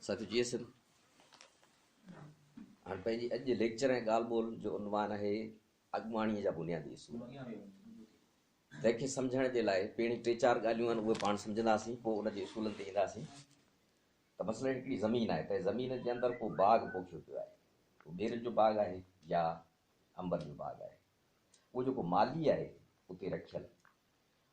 साथियों जी हाणे पंहिंजी अॼु जे लेक्चर ऐं ॻाल्हि ॿोल जो उनवान आहे अॻुवाणीअ जा बुनियादी उसूल। तंहिंखे सम्झण जे लाइ पहिरीं 3-4 ॻाल्हियूं आहिनि उहे पाण सम्झंदासीं, पोइ उनजे उसूलनि ते ईंदासीं। त मसइलो हिकिड़ी ज़मीन आहे, त ज़मीन जे अंदरि को बाग़ पोखियो पियो आहे, को ॿेरनि जो बाग़ आहे या अंबनि जो बाग़ आहे। उहो जेको माली आहे उते रखियल,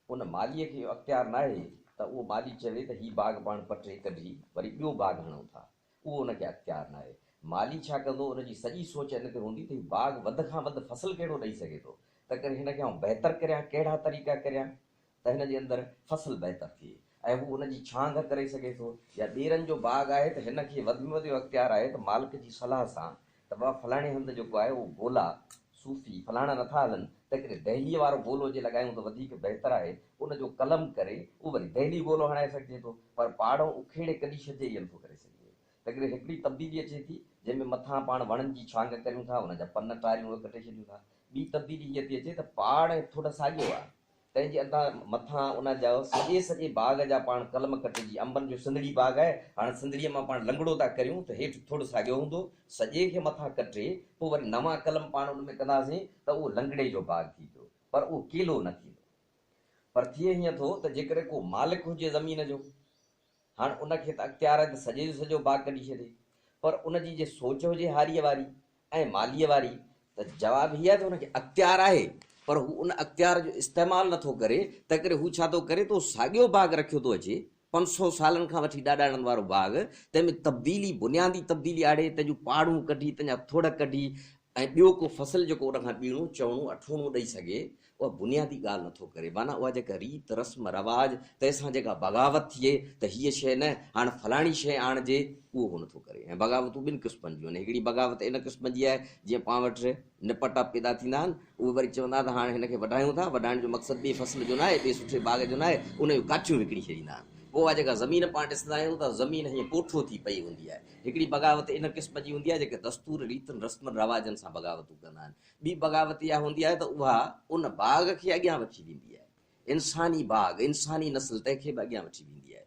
उन मालीअ खे अख़्तियार न आहे त उहो माली चवे त हीउ बाग़ पाण पटे कढी वरी ॿियो बाग़ हणूं था, उहो उनखे अख़्तियार न आहे। माली छा कंदो, उनजी सॼी सोच इन ते हूंदी त हीउ बाग़ वधि खां वधि फसल कहिड़ो ॾेई सघे थो, त करे हिनखे आउं बहितर करियां, कहिड़ा तरीक़ा करियां त हिन जे अंदरि फसल बहितर थिए ऐं हू उनजी छांग करे सघे थो। या ॿेरनि जो बाग़ आहे त हिनखे वधि में वधि अख़्तियार आहे त मालिक जी सलाह सां त बाबा फलाणे हंधि जेको आहे उहो गोला सूफ़ी फलाणा नथा हलनि, त करे दहलीअ वारो गोलो जे लॻायूं त वधीक बहितर आहे। उनजो कलम करे उहो वरी दहली गोलो हणाए सघिजे थो, पर पाड़ो उखेड़े कढी छॾिजे इहो नथो करे सघिजे। त करे हिकिड़ी तब्दीली अचे थी जंहिंमें मथां पाण वणनि जी छांग करियूं था, उनजा पन टारियूं कटे छॾियूं था। ॿी तब्दीली हीअ थी अचे त पाड़ थोड़ा साॻियो आहे, तंहिंजे अंदरि मथां उनजा सॼे बाग़ जा पाण कलम कटिजी, अंबनि जो सिंधड़ी बाग़ आहे, हाणे सिंधड़ीअ मां पाण लंगड़ो था करियूं त हेठि थोरो साॻियो हूंदो, सॼे खे मथां कटे पोइ वरी नवां कलम पाण उन में कंदासीं त उहो लंगड़े जो बाग़ थी पियो, पर उहो केलो न थींदो। पर थिए हीअं थो त जेकॾहिं को मालिक हुजे ज़मीन जो, हाणे उनखे त अख़्तियार आहे त सॼे जो सॼो बाग़ कढी छॾे, पर उनजी जे सोच हुजे हारीअ वारी ऐं मालीअ वारी, त जवाबु हीअ आहे त हुनखे अख़्तियार आहे पर हू उन अख़्तियार जो इस्तेमालु नथो करे, त करे हू छा थो करे तो साॻियो बाग़ रखियो थो अचे 500 सालनि खां वठी ॾाॾाणनि वारो बाग़, तंहिंमें तब्दीली बुनियादी तब्दीली आड़े तंहिंजूं पाड़ूं कढी तंहिंजा थोड़ कढी ऐं ॿियो को फसल जेको उन खां ॿीणो चवणो अठूणो ॾेई सघे, उहा बुनियादी ॻाल्हि नथो करे। माना उहा जेका रीत रस्म रवाज तंहिंसां जेका बग़ावत थिए त हीअ शइ न हाणे फलाणी शइ आणिजे, उहो उहो नथो करे। ऐं बग़ावतूं ॿिनि क़िस्मनि जूं आहिनि। हिकिड़ी बग़ावत इन क़िस्म जी आहे जीअं पाण वटि निपटा पैदा थींदा आहिनि, उहे वरी चवंदा त हाणे हिनखे वढायूं था, वढाइण जो मक़सदु ॿिए फसल जो न आहे, ॿिए सुठे बाग़ जो न आहे, उन जूं काठियूं विकिणी छॾींदा आहिनि। पोइ उहा जेका ज़मीन पाण ॾिसंदा आहियूं त ज़मीन हीअं कोठो थी पई हूंदी आहे। हिकिड़ी बग़ावत इन क़िस्म जी हूंदी आहे जेके दस्तूर रीतनि रस्मनि रवाजनि सां बग़ावतूं कंदा आहिनि। ॿी बग़ावत इहा हूंदी आहे त उहा उन बाग़ खे अॻियां वठी वेंदी आहे, इंसानी बाग़ इंसानी नस्ल तंहिंखे बि अॻियां वठी वेंदी आहे।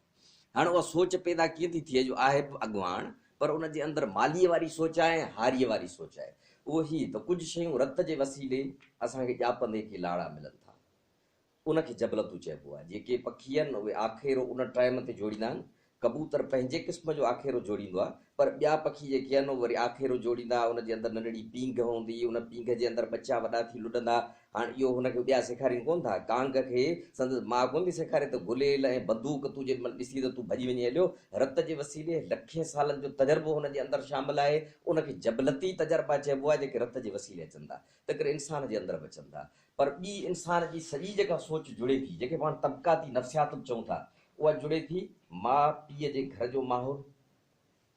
हाणे उहा सोच पैदा कीअं थी थिए, जो आहे अॻुवाण पर उनजे अंदरि मालीअ वारी सोच आहे ऐं हारीअ वारी सोच आहे। उहो ही त कुझु शयूं रत जे वसीले असांखे ॼापंदे खे लाड़ा मिलनि था, उनखे जबलतूं चइबो आहे। जेके पखी आहिनि उहे आखेरो उन टाइम ते जोड़ींदा आहिनि, कबूतर पंहिंजे क़िस्म जो आखेरो जोड़ींदो आहे, पर ॿिया पखी जेके आहिनि उहे वरी आखेरो जोड़ींदा, उनजे अंदरि नंढड़ी पींघ हूंदी, उन पींघ जे अंदरि बच्चा वॾा थी लुॾंदा। हाणे इहो हुनखे ॿिया सेखारीनि कोन था, कांग खे संदसि माउ कोन थी सेखारे त गुलेल ऐं बंदूक तूं जेॾीमहिल ॾिसी त तूं भॼी वञी हलियो। रत जे वसीले लखे सालनि जो तजर्बो हुनजे अंदरि शामिल आहे, उनखे जबलती तजर्बा चइबो आहे, जेके रत जे वसीले अचनि था, त करे इंसान जे अंदरि बि अचनि था। पर ॿी इंसान जी सॼी जेका सोच जुड़े थी, जेके पाण तबक़ाती नफ़्सियात चऊं था, उहा जुड़े थी माउ पीउ जे घर जो माहौल,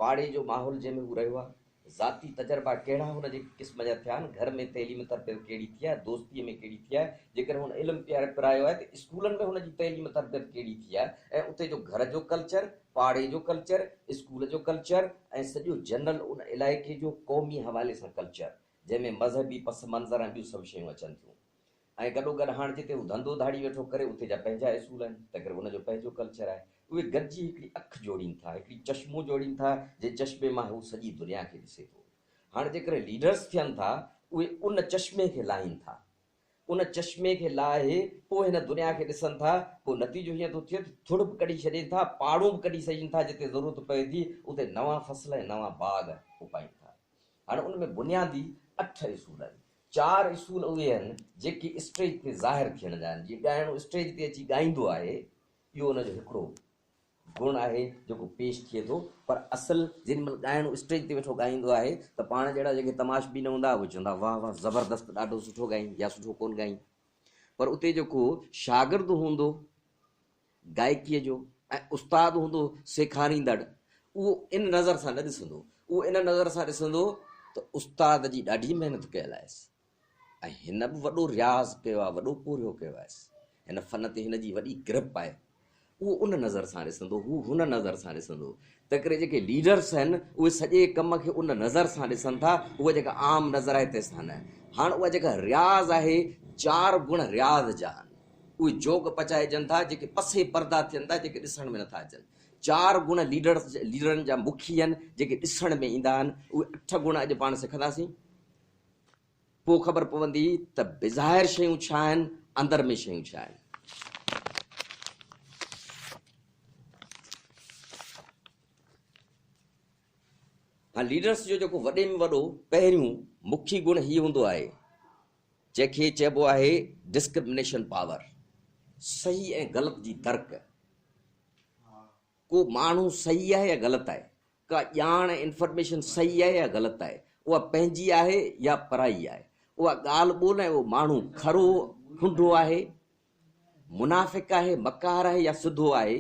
पाड़े जो माहौल जंहिंमें हू रहियो आहे, ज़ाती तजर्बा कहिड़ा हुनजे क़िस्म जा थिया आहिनि, घर में तइलीम तरबियत कहिड़ी थी आहे, दोस्तीअ में कहिड़ी थी आहे, जेकर हुन इल्मु पिरायो आहे त स्कूलनि में हुनजी तइलीम तरबियत कहिड़ी थी आहे, ऐं उते जो घर जो कल्चर, पाड़े जो कल्चर, स्कूल जो कल्चर ऐं सॼो जनरल उन इलाइक़े जो क़ौमी हवाले सां कल्चर, जंहिंमें मज़हबी पस मंज़र ऐं ॿियूं सभु शयूं अचनि थियूं। ऐं गॾोगॾु हाणे जिते हू धंधो धाड़ी वेठो करे उते जा पंहिंजा इसूल आहिनि, त करे उनजो पंहिंजो कल्चर आहे। उहे गॾिजी हिकिड़ी अखि जोड़ीनि था, हिकिड़ी चश्मो जोड़ीनि था, जे चश्मे मां हू सॼी दुनिया खे ॾिसे थो। हाणे जेकॾहिं लीडर्स थियनि था, उहे उन चश्मे खे लाहिनि था, उन चश्मे खे लाहे पोइ हिन दुनिया खे ॾिसनि था। पोइ नतीजो हीअं थो थिए त थुड़ बि कढी छॾनि था, पाड़ूं बि कढी सघनि था, जिते ज़रूरत पए थी उते नवां फसल ऐं नवां बाग़ उपाइनि था। हाणे उन में बुनियादी 8 इसूल आहिनि। 4 इसूल उहे आहिनि जेके स्टेज ते ज़ाहिर थियण जा आहिनि। जीअं ॻाइणो स्टेज ते अची ॻाईंदो आहे, इहो उनजो हिकिड़ो गुण आहे जेको पेश थिए थो, पर असुलु जेॾीमहिल ॻाइणो स्टेज ते वेठो ॻाईंदो आहे त पाण जहिड़ा जेके तमाशबीन हूंदा उहे चवंदा वाह वाह ज़बरदस्त, ॾाढो सुठो ॻाईं या सुठो कोन ॻाईं। पर उते जेको शागिर्दु हूंदो गायकीअ जो ऐं उस्तादु हूंदो सेखारींदड़, उहो इन नज़र सां न ॾिसंदो, उहो इन नज़र सां ॾिसंदो त उस्ताद जी ॾाढी महिनत कयल आहेसि ऐं हिन बि वॾो रियाज़ कयो आहे, वॾो पूरो कयो आहेसि, हिन फन ते हिन जी वॾी ग्रिप आहे, उहो उन नज़र सां ॾिसंदो, हू हुन नज़र सां ॾिसंदो। त करे जेके लीडर्स आहिनि उहे सॼे कम खे उन नज़र सां ॾिसनि था, उहा जेका आम नज़र आहे तंहिंसां न। हाणे उहा जेका रियाज़ आहे, 4 गुण रियाज़ जा आहिनि, उहे जोग पचाइजनि था, जेके पसे परदा थियनि था, जेके ॾिसण में नथा अचनि। 4 गुण लीडरनि जा मुखी आहिनि जेके ॾिसण में ईंदा आहिनि, उहे 8 गुण अॼु पाण सिखंदासीं। पोइ ख़बर पवंदी त बिज़ाहिर शयूं छा आहिनि, अंदर में शयूं छा आहिनि। हाँ, लीडर्स जो जेको वॾे में वॾो पहिरियों मुखी गुण हीअ हूंदो आहे जंहिंखे चइबो आहे डिस्क्रिमिनेशन पावर, सही ऐं ग़लति जी तर्क। को माण्हू सही आहे या ग़लति आहे, का ॼाण इंफॉर्मेशन सही आहे या ग़लति आहे, उहा पंहिंजी आहे या पराई आहे, उहा ॻाल्हि ॿोल ऐं उहो माण्हू खरो खुंडो आहे, मुनाफ़िक़ आहे, मकार आहे या सिधो आहे,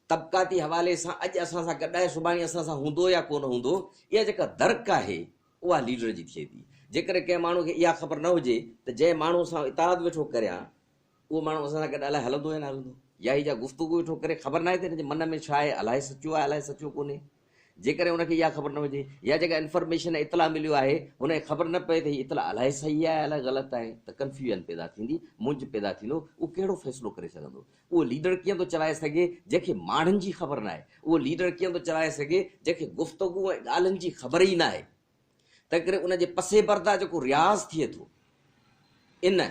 तबक़ाती हवाले सां अॼु असां सां गॾु आहे, सुभाणे असां सां हूंदो या कोन हूंदो, इहा जेका दर्क आहे उहा लीडर जी थिए थी। जेकर कंहिं माण्हू खे इहा ख़बर न हुजे त जंहिं माण्हू सां इताद वेठो करियां उहो माण्हू असां सां गॾु अलाए हलंदो या न हलंदो, या हीअ गुफ़्तगू वेठो करे, ख़बर न आहे त हिनजे मन में छा आहे, अलाए सचो आहे अलाए सचो कोन्हे। जेकॾहिं हुनखे इहा ख़बर न हुजे या जेका इंफॉर्मेशन इतला मिलियो आहे हुनखे ख़बर न पए त हीअ इतला अलाए सही आहे अलाए ग़लति आहे, त कंफ्यूजन पैदा थींदी, मुंझ पैदा थींदो। उहो कहिड़ो फ़ैसिलो करे सघंदो? उहो लीडर कीअं थो चलाए सघे जंहिंखे माण्हुनि जी ख़बर न आहे? उहो लीडर कीअं थो चलाए सघे जंहिंखे गुफ़्तगू ऐं ॻाल्हियुनि जी ख़बर ई न आहे? तंहिं करे उनजे पसे पर्दा जेको रियाज़ थिए थो, इन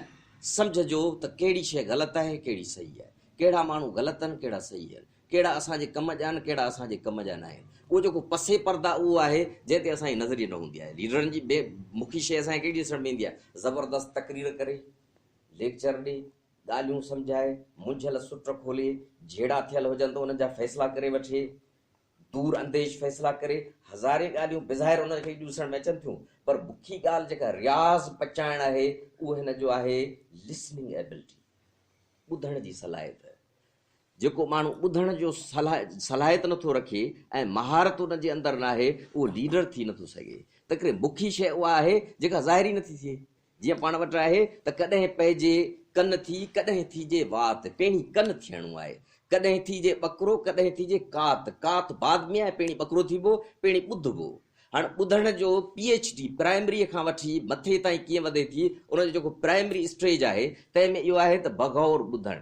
सम्झ जो त कहिड़ी शइ ग़लति आहे कहिड़ी सही आहे, कहिड़ा माण्हू ग़लति आहिनि कहिड़ा सही आहिनि, कहिड़ा असांजे कम जा आहिनि कहिड़ा असांजे कम जा न आहिनि। उहो जेको पसे पर्दा उहो आहे जंहिं ते असांजी नज़रिया न हूंदी आहे। लीडरनि जी मुखी शइ असांखे कहिड़ी ॾिसण में ईंदी आहे? ज़बरदस्त तकरीर करे, लेक्चर ॾे, ॻाल्हियूं सम्झाए, मुंझियल सुट खोले, जहिड़ा थियल हुजनि त उन्हनि जा फ़ैसिला करे वठे, दूर अंदेश फ़ैसिला करे, हज़ारे ॻाल्हियूं बिज़ाहिर उनखे ॾिसण में अचनि थियूं, पर मुखी ॻाल्हि जेका रियाज़ पचाइण आहे उहो हिन जो आहे लिसनिंग एबिलिटी, ॿुधण जी सलाहियत। जेको माण्हू ॿुधण जो सलाहियत नथो रखे ऐं महारत उनजे अंदरि न आहे उहो लीडर थी नथो सघे। त करे मुखी शइ उहा आहे जेका ज़ाहिरी नथी थिए। जीअं पाण वटि आहे त कॾहिं पइजे कन थी, कॾहिं थीजे वात, पहिरीं कन थियणो आहे, कॾहिं थीजे ॿकरो, कॾहिं थीजे कात, कात बाद में आहे, पहिरीं ॿकरो थीबो, पहिरीं ॿुधबो। हाणे ॿुधण जो PhD प्राइमरीअ खां वठी मथे ताईं कीअं वधे थी, उनजो जेको प्राइमरी स्टेज आहे तंहिंमें इहो आहे त बग़ौर ॿुधणु।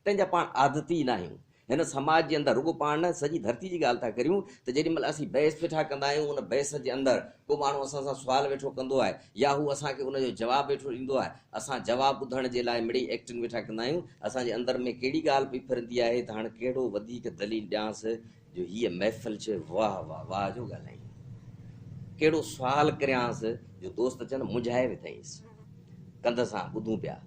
तंहिंजा पाण आदती न आहियूं हिन समाज जे अंदरि, रुगो पाण न सॼी धरती जी ॻाल्हि था करियूं त जेॾी महिल असीं बहस वेठा कंदा आहियूं, उन बहस जे अंदरि को माण्हू असां सां सुवाल वेठो कंदो आहे या हू असांखे उनजो जवाबु वेठो ॾींदो आहे, असां जवाबु ॿुधण जे लाइ मिड़ी एक्टिंग वेठा कंदा आहियूं। असांजे अंदरि में कहिड़ी ॻाल्हि पई फिरंदी आहे त हाणे कहिड़ो वधीक दलील ॾियांसि जो हीअ महफ़िल चए वाह वाह वाह जो ॻाल्हायूं, कहिड़ो सुवाल करियांसि जो दोस्त चवनि मुंझाए विथईंसि, कंध सां ॿुधूं पिया,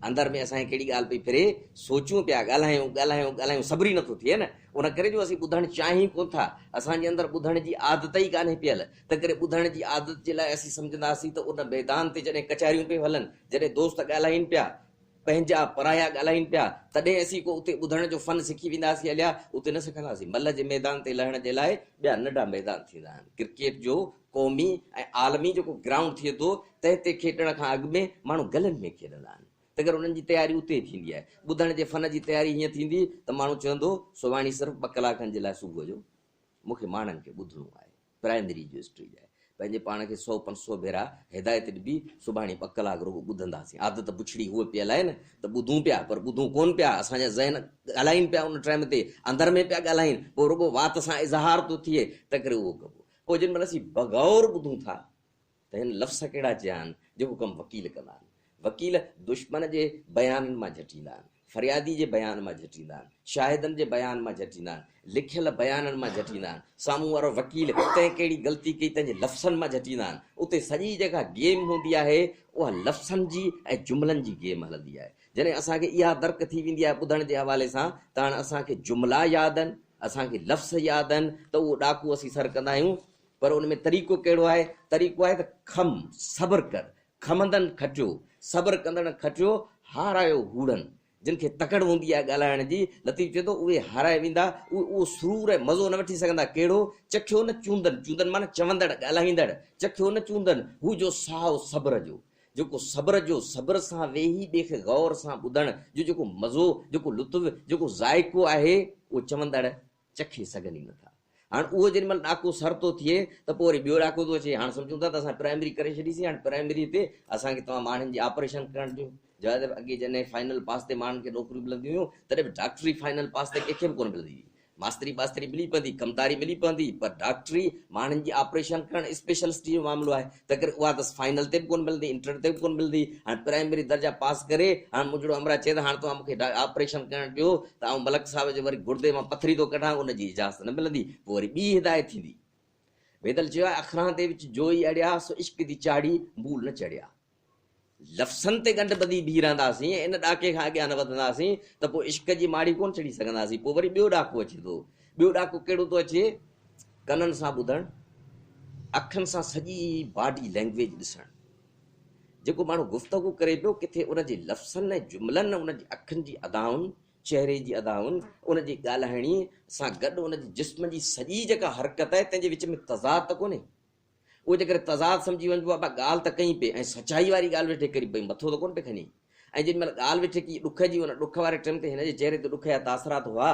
अंदरि में असांखे कहिड़ी ॻाल्हि पई फिरे, सोचूं पिया, ॻाल्हायूं ॻाल्हायूं ॻाल्हायूं, सब्र ई नथो थिए न। उन करे जो असीं ॿुधणु चाहियूं कोन था, असांजे अंदरि ॿुधण जी आदत ई कान्हे पियल। त करे ॿुधण जी आदत जे लाइ असीं सम्झंदासीं त उन मैदान ते जॾहिं कचहरियूं पियूं हलनि, जॾहिं दोस्त ॻाल्हाइनि पिया, पंहिंजा पराया ॻाल्हाइनि पिया, तॾहिं असीं को उते ॿुधण जो फन सिखी वेंदासीं, हलिया उते न सिखंदासीं। मल जे मैदान ते लहण जे लाइ ॿिया नंढा मैदान थींदा आहिनि। क्रिकेट जो क़ौमी ऐं आलमी जेको ग्राउंड थिए थो, तंहिं ते खेॾण खां अॻु में माण्हू गलनि में खेॾंदा आहिनि। त अगरि उन्हनि जी तयारी उते थींदी आहे। ॿुधण जे फन जी तयारी हीअं थींदी त माण्हू चवंदो सुभाणे सिर्फ़ु 2 कलाकनि जे लाइ सुबुह जो मूंखे माण्हुनि खे ॿुधणो आहे, प्राइमरी जो स्टेज आहे, पंहिंजे पाण खे 100-500 भेरा हिदायत ॾिबी, सुभाणे 2 कलाक रुगो ॿुधंदासीं। आदत पुछड़ी उहे पियल आहे न, त ॿुधूं पिया पर ॿुधूं कोन पिया, असांजा ज़हन ॻाल्हाइनि पिया उन टाइम ते, अंदरि में पिया ॻाल्हाइनि, पोइ रुगो वात सां इज़हार थो थिए, त करे उहो कबो। पोइ जेॾी महिल असीं बग़ौर ॿुधूं था त हिन लफ़्ज़ कहिड़ा चया आहिनि जेको कमु वकील कंदा आहिनि। वकील दुश्मन जे बयाननि मां झटींदा आहिनि, फरियादी जे बयान मां झटींदा आहिनि, शाहिदनि जे बयान मां झटींदा आहिनि, लिखियल बयाननि मां झटींदा आहिनि। साम्हूं वारो वकील तंहिं कहिड़ी ग़लती कई तंहिंजे लफ़्ज़नि मां झटींदा आहिनि। उते सॼी जेका गेम हूंदी आहे उहा लफ़्ज़नि जी ऐं जुमिलनि जी गेम हलंदी आहे। जॾहिं असांखे इहा दर्क थी वेंदी आहे ॿुधण जे हवाले सां, त हाणे असांखे जुमिला यादि आहिनि, असांखे लफ़्ज़ यादि आहिनि, त उहो ॾाकू असीं सर कंदा आहियूं। पर उन में तरीक़ो कहिड़ो आहे? तरीक़ो आहे त खम, सब्र कर, खमंदनि खटियो, सब्र कंदड़ खटियो, हारायो हूड़नि। जिन खे तकड़ हूंदी आहे ॻाल्हाइण जी, लतीफ़ चए थो उहे हाराए वेंदा, उहो सुरूर ऐं मज़ो न वठी सघंदा। कहिड़ो? चखियो न चूंदनि, चूंदनि माना चवंदड़ ॻाल्हाईंदड़, चखियो न चूंदनि, हू जो साओ सब्र जो, जेको सब्र जो, सब्र सां वेही ॿिए खे गौर सां ॿुधण जो जेको मज़ो, जेको लुत्फ़, जेको ज़ाइको आहे, उहो चवंदड़ चखे सघनि ई नथा। हाणे उहो जेॾी महिल ॾाको सर थो थिए त पोइ वरी ॿियो ॾाको थो अचे। हाणे सम्झूं था त असां प्राइमरी करे छॾीसीं, हाणे प्राइमरी ते असांखे तव्हां माण्हुनि जी ऑपरेशन करण ॾियो। जवाब अॻे जॾहिं फाइनल पास ते माण्हुनि खे नौकरियूं मिलंदियूं हुयूं, तॾहिं बि डॉक्टरी फाइनल पास ते कंहिंखे बि कोन मिलंदी हुई। मास्तरी बास्तरी मिली पवंदी, कमदारी मिली पवंदी, पर डॉक्टरी माण्हुनि जी ऑपरेशन करणु स्पेशलिस्ट जो मामिलो आहे, त करे उहा त फाइनल ते बि कोन मिलंदी, इंटर ते बि कोन मिलंदी। हाणे प्राइमरी दर्जा पास करे हाणे मुंहिंजो अमरा चए त हाणे तव्हां मूंखे ऑपरेशन करणु ॾियो त आउं मलक साहिब जे वरी गुर्दे मां पथरी थो कढां, उनजी इजाज़त न मिलंदी। पोइ वरी ॿी हिदायत थींदी। वेदल चयो आहे अखरां ते विच जोई अड़िया सो इश्क दी चाढ़ी मूल न चढ़िया। लफ़्ज़नि ते गंढ ॿधी बीह रहंदासीं, इन ॾाके खां अॻियां न वधंदासीं त पोइ इश्क जी माड़ी कोन चढ़ी सघंदासीं। पोइ वरी ॿियो ॾाको अचे थो। ॿियो ॾाको कहिड़ो थो अचे? कननि सां ॿुधणु, अखियुनि सां सॼी बॉडी लैंग्वेज ॾिसणु। जेको माण्हू गुफ़्तगू करे पियो, किथे उनजे लफ़्ज़नि ऐं जुमलनि, उनजी अखियुनि जी अदाउनि, चहिरे जी अदाउनि, उनजी ॻाल्हाइणी सां गॾु उनजी जिस्म जी सॼी जेका हरकत आहे, तंहिंजे विच में तज़ाद त कोन्हे। उहो जेकर तज़ाद सम्झी वञिबो आहे, ॻाल्हि त कई पे ऐं सचाई वारी ॻाल्हि वेठे करी पई, मथो त कोन पे खणी। ऐं जेॾीमहिल ॻाल्हि वेठे की ॾुख जी, उन ॾुख वारे टाइम ते हिन जे चहिरे ते ॾुख जा तासरात हुआ।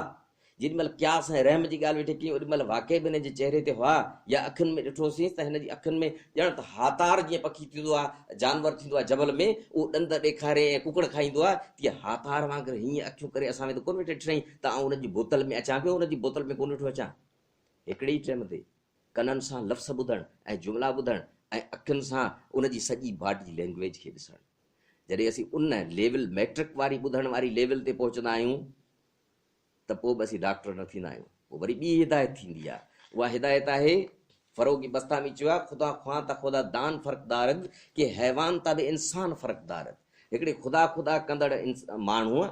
जेॾीमहिल क्यास ऐं रहम जी ॻाल्हि वेठे कई, ओॾीमहिल वाक़ई बि हिन जे चहिरे ते हुआ। या अखियुनि में ॾिठोसीं त हिन जी अखियुनि में ॼण त हातार जीअं पखी थींदो आहे, जानवर थींदो आहे जबल में, उहो ॾंद ॾेखारे ऐं कुकड़ खाईंदो आहे, तीअं हातार वांगुरु हीअं अखियूं करे असां में त कोन वेठे ॾिठई त आउं उनजी बोतल में अचां पियो, उनजी बोतल में कोन वेठो अचां। हिकिड़े ई टाइम ते कननि सां लफ़्ज़ ॿुधणु ऐं जुमिला ॿुधणु ऐं अखियुनि सां उनजी सॼी बॉडी लैंग्वेज खे ॾिसणु। जॾहिं असीं उन लेवल मैट्रिक वारी ॿुधण वारी लेवल ते पहुचंदा आहियूं त पोइ बि असीं डॉक्टर न थींदा आहियूं। पोइ वरी ॿी हिदायत थींदी आहे। उहा हिदायत आहे, फरोगी बस्तामी चयो आहे, ख़ुदा ख्वां त ख़ुदा दान फ़र्क़दारत के हैवान त बि इंसान फ़र्क़दारत। हिकिड़े ख़ुदा ख़ुदा कंदड़ माण्हूअ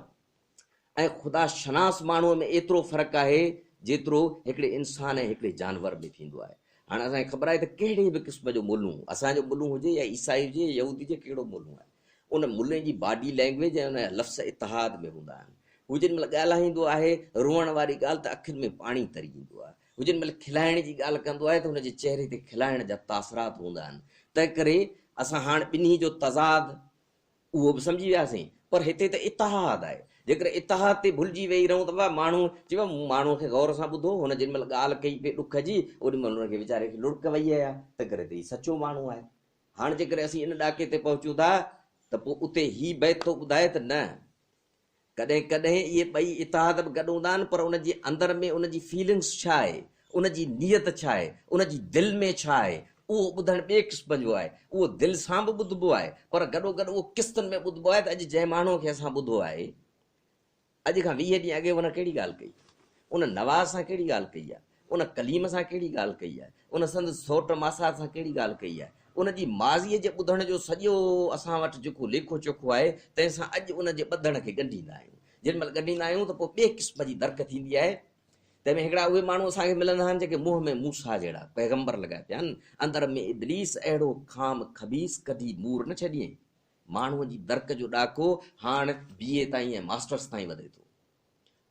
ऐं ख़ुदा शनास माण्हूअ में एतिरो फ़र्क़ु आहे जेतिरो हिकिड़े इंसान ऐं हिकिड़े जानवर में थींदो आहे। हाणे असांखे ख़बर आहे त कहिड़े बि क़िस्म जो मुल्हूं, असांजो मुल्हूं हुजे या ईसाई हुजे या यहूदी हुजे, कहिड़ो मुल्हूं आहे, उन मुल्हे जी बॉडी लैंग्वेज ऐं उन लफ़्ज़ इतिहाद में हूंदा आहिनि। हू जेॾीमहिल ॻाल्हाईंदो आहे रुअण वारी ॻाल्हि त अखियुनि में पाणी तरी ईंदो आहे। हू जेॾीमहिल खिलाइण जी ॻाल्हि कंदो आहे त हुनजे चहिरे ते खिलाइण जा तासरात हूंदा आहिनि। तंहिं करे असां हाणे ॿिन्ही जो तज़ाद उहो बि सम्झी वियासीं, पर हिते त इतिहाद आहे। जेकर इतिहाद ते भुलिजी वेही रहूं त माण्हू चइबो माण्हूअ खे गौर सां ॿुधो, हुन जेॾीमहिल ॻाल्हि कई पे ॾुख जी, ओॾीमहिल हुनखे वीचारे खे लुड़क वई आहे, त करे त हीउ सचो माण्हू आहे। हाणे जेकर असीं इन ॾाके ते पहुचूं था त पोइ उते ही बैत थो ॿुधाए त न, कॾहिं कॾहिं इहे ॿई इतिहाद बि गॾु हूंदा आहिनि, पर उनजे अंदर में उनजी फीलिंग्स छा आहे, उनजी नियत छा आहे, उनजी दिलि में छा आहे, उहो ॿुधणु ॿिए क़िस्म जो आहे। उहो दिलि सां बि ॿुधबो आहे, पर गॾोगॾु उहो किस्तनि में ॿुधबो आहे। त अॼु जंहिं माण्हूअ खे असां ॿुधो आहे, अॼु खां 20 ॾींहं अॻे उन कहिड़ी ॻाल्हि कई, उन नवाज़ सां कहिड़ी ॻाल्हि कई आहे, उन कलीम सां कहिड़ी ॻाल्हि कई आहे, उन संदसि सौट मासा सां कहिड़ी ॻाल्हि कई आहे। उनजी माज़ीअ जे ॿुधण जो सॼो असां वटि जेको लेखो चोखो आहे, तंहिंसां अॼु उनजे ॿधण खे ॻंढींदा आहियूं। जेॾीमहिल ॻंढींदा आहियूं त पोइ ॿिए क़िस्म जी दरक थींदी आहे। तंहिंमें हिकिड़ा उहे माण्हू असांखे मिलंदा आहिनि जेके मुंहं में मूसा जहिड़ा पैगंबर लॻाए पिया आहिनि, अंदर में इब्लीस अहिड़ो खाम खबीस कढी मूर न छॾियईं। माण्हूअ जी दरक जो ॾाको हाणे BA ताईं ऐं मास्टर्स ताईं वधे थो।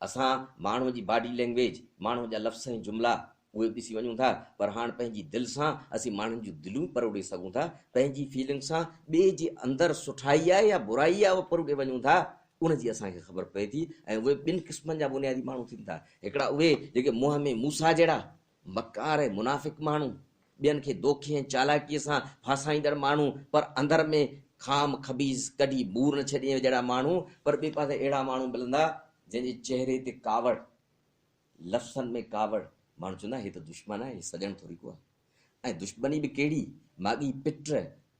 असां माण्हूअ जी बॉडी लैंग्वेज, माण्हूअ जा लफ़्ज़ ऐं जुमिला उहे ॾिसी वञूं था, पर हाणे पंहिंजी दिलि सां असीं माण्हुनि जूं दिलियूं परोड़े सघूं था। पंहिंजी फीलिंग सां ॿिए जे अंदरि सुठाई आहे या बुराई आहे उहो परोड़े वञूं था, उनजी असांखे ख़बर पए थी। ऐं उहे ॿिनि क़िस्मनि जा बुनियादी माण्हू थीनि था। हिकिड़ा उहे जेके मुंहं में मूसा जहिड़ा मकार ऐं मुनाफ़िक माण्हू, ॿियनि खे दोखे ऐं चालाकीअ सां फासाईंदड़ माण्हू, पर अंदर में खाम खबीस कढी मूर न छॾे जहिड़ा माण्हू। पर ॿिए पासे अहिड़ा माण्हू मिलंदा जंहिंजे चहिरे ते कावड़, लफ़्ज़नि में कावड़, माण्हू चवंदा हे त दुश्मन आहे, हे सॼण थोरी को आहे। ऐं दुश्मनी बि कहिड़ी, माॻी पिट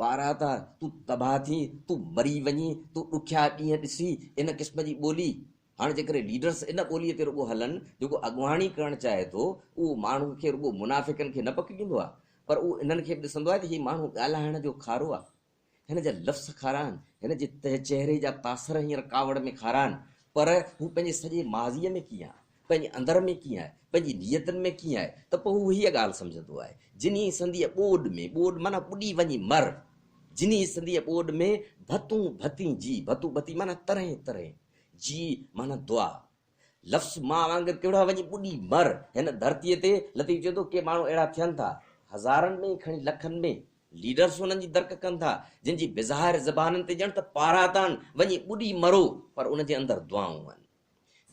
पारा था, तूं तबाह थी, तूं मरी वञी, तूं ॾुखिया ॾींहं ॾिसी, इन क़िस्म जी ॿोली। हाणे जेकर लीडर्स इन ॿोलीअ ते रुॻो हलनि, जेको अॻुवाणी करणु चाहे थो, उहो माण्हू खे रुॻो मुनाफ़िकनि खे न पकड़ींदो आहे, पर उहो इन्हनि खे बि ॾिसंदो आहे त हीउ माण्हू ॻाल्हाइण जो खारो आहे, हिन जा लफ़्ज़ खारा आहिनि, हिन जे चहिरे जा तासर हींअर कावड़ में खारा आहिनि। पर हू पंहिंजे सॼे माज़ीअ में कीअं आहे, पंहिंजे अंदर में कीअं आहे, पंहिंजी नियतनि में कीअं आहे, त पोइ हू हीअ ॻाल्हि सम्झंदो आहे। जिनी संधीअ ॿोॾ में, ॿोॾ माना ॿुॾी वञी मर, जिनी संधीअ ॿोॾ में भतूं भती जी, भतूं भती माना तरह तरह जी माना दुआ, लफ़्ज़ मां वांगुरु कहिड़ा वञी ॿुॾी मर। हिन धरतीअ ते लतीफ़ चए थो के माण्हू अहिड़ा थियनि था, हज़ारनि में खणी लखनि में लीडर्स हुननि जी दरक कनि था, जिन जी बिज़ाहिर ज़बाननि ते ॼण त पारा तान वञी ॿुॾी मरो, पर उनजे अंदरि दुआऊं आहिनि।